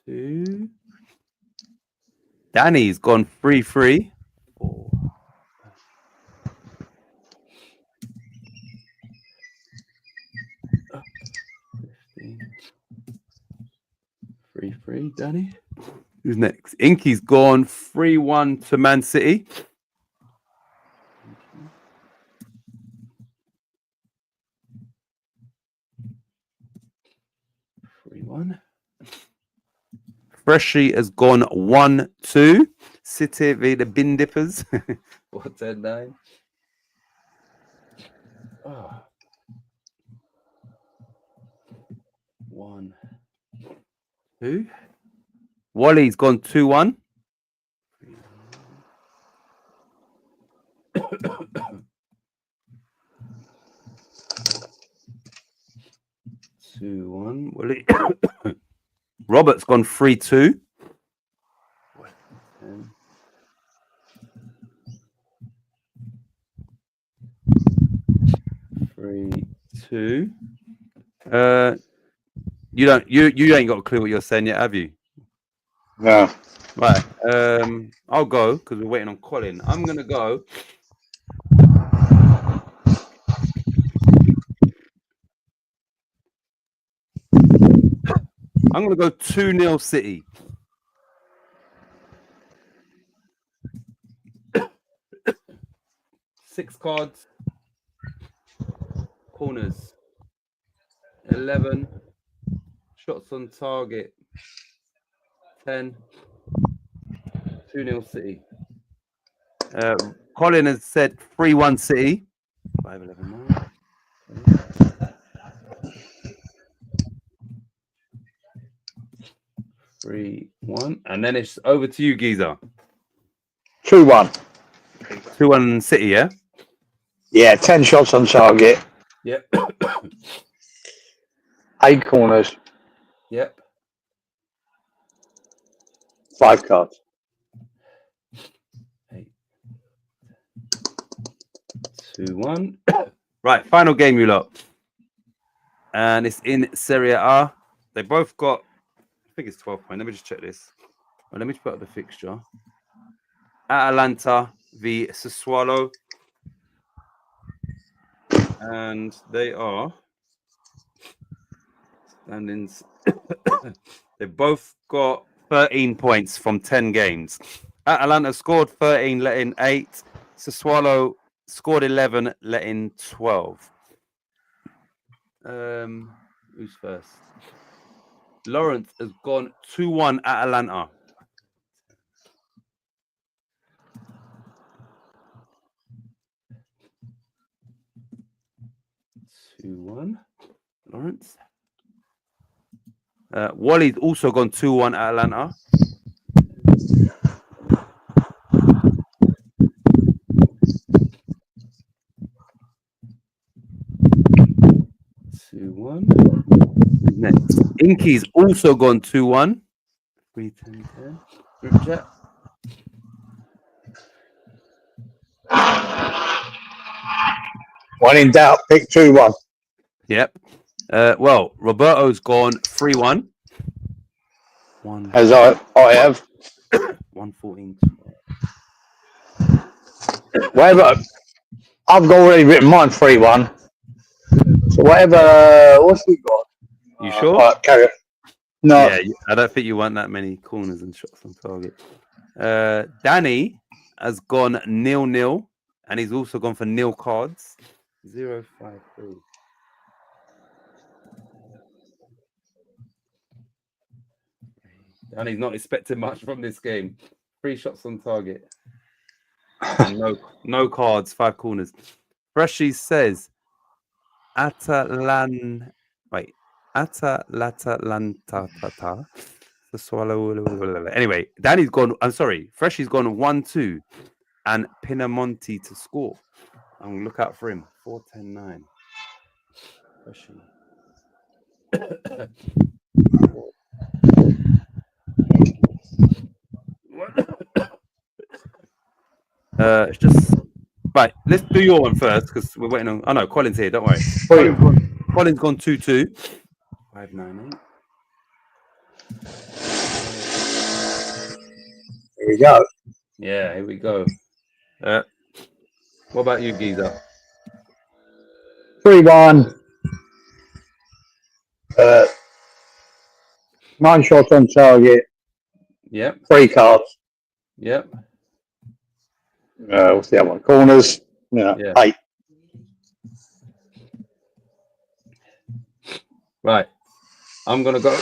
Speaker 1: 2-2. Danny's gone 3-3. 4. 15. 3-3, Danny. Who's next? Inky's gone 3-1 to Man City. 3-1. Freshie has gone 1-2. City v the Bin Dippers. 4-10-9. Oh. 1, 2. Wally's gone 2-1. 2-1. Wally. Robert's gone 3-2. 3-2. You ain't got a clue what you're saying yet, have you?
Speaker 2: No.
Speaker 1: Right. I'll go because we're waiting on Colin. I'm gonna go. I'm gonna go 2-0 City. Six cards. Corners. 11. Shots on target. 10. 2-0 City. Colin has said 3-1 City. 5-11. 3-1. And then it's over to you, Geezer.
Speaker 2: 2-1.
Speaker 1: 2-1 City, yeah?
Speaker 2: Yeah, 10 shots on target.
Speaker 1: Yep.
Speaker 2: 8 corners.
Speaker 1: Yep.
Speaker 2: 5 cards.
Speaker 1: 8. 2-1. Right, final game, you lot. And it's in Serie A. They both got, I think it's 12 points. Let me just check this. Well, let me just put up the fixture. Atalanta v Sassuolo. And they are standings. They both got 13 points from 10 games. Atalanta scored 13, let in 8. Sassuolo scored 11, let in 12. Who's first? Lawrence has gone 2-1 Atalanta. Lawrence. Wally's also gone 2-1 Atalanta. Next. Inky's also gone 2-1. 3-10-10. Group chat.
Speaker 2: When in doubt, pick 2-1.
Speaker 1: Yep. Well, Roberto's gone 3-1.
Speaker 2: As I have.
Speaker 1: 1-14.
Speaker 2: Whatever. I've already written mine 3-1. So whatever. What's he got?
Speaker 1: You sure?
Speaker 2: Carry on. No.
Speaker 1: Yeah, I don't think you want that many corners and shots on target. Danny has gone 0-0, and he's also gone for nil cards. 0-5-3. And he's not expecting much from this game. 3 shots on target. And no cards, 5 corners. Freshie says Atalantatata. The swallow. Anyway, Danny's gone. I'm sorry, Freshie's gone 1-2, and Pinamonti to score. I'm gonna look out for him. 4-10-9. Freshie. It's just right. Let's do your one first because we're waiting on. Oh no, Colin's here. Don't worry. Colin's gone 2-2. 5-9-8.
Speaker 2: Here we go.
Speaker 1: Yeah, here we go. What about you, Giza?
Speaker 2: 3-1. 9 shots on target.
Speaker 1: Yep.
Speaker 2: 3 cards.
Speaker 1: Yep.
Speaker 2: What's the other one? Corners. Yeah. 8.
Speaker 1: Right. I'm gonna go.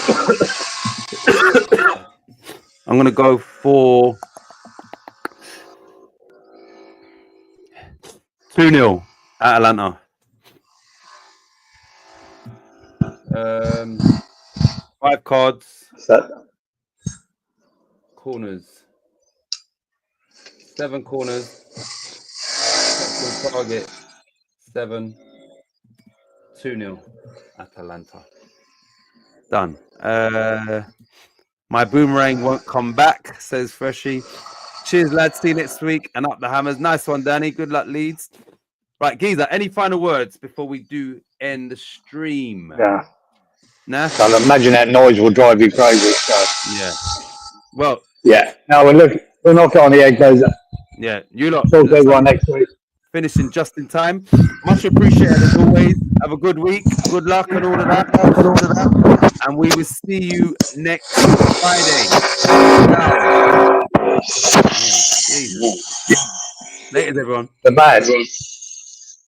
Speaker 1: I'm gonna go for 2-0 Atalanta. 5 cards. Corners. 7 corners. Shots on target. 7. 2-0 Atalanta. Done. My boomerang won't come back, says Freshie. Cheers, lads. See you next week. And up the hammers. Nice one, Danny. Good luck, Leeds. Right, Giza, any final words before we do end the stream?
Speaker 2: Yeah.
Speaker 1: Nah?
Speaker 2: I'll imagine that noise will drive you crazy. So.
Speaker 1: Yeah. Well.
Speaker 2: Yeah. No, we're not on the egg, guys.
Speaker 1: Yeah. You lot.
Speaker 2: Talk to everyone next week.
Speaker 1: Finishing just in time. Much appreciated as always. Have a good week. Good luck and all of that. And we will see you next Friday. Oh, Jesus. Later, everyone.
Speaker 2: The bad.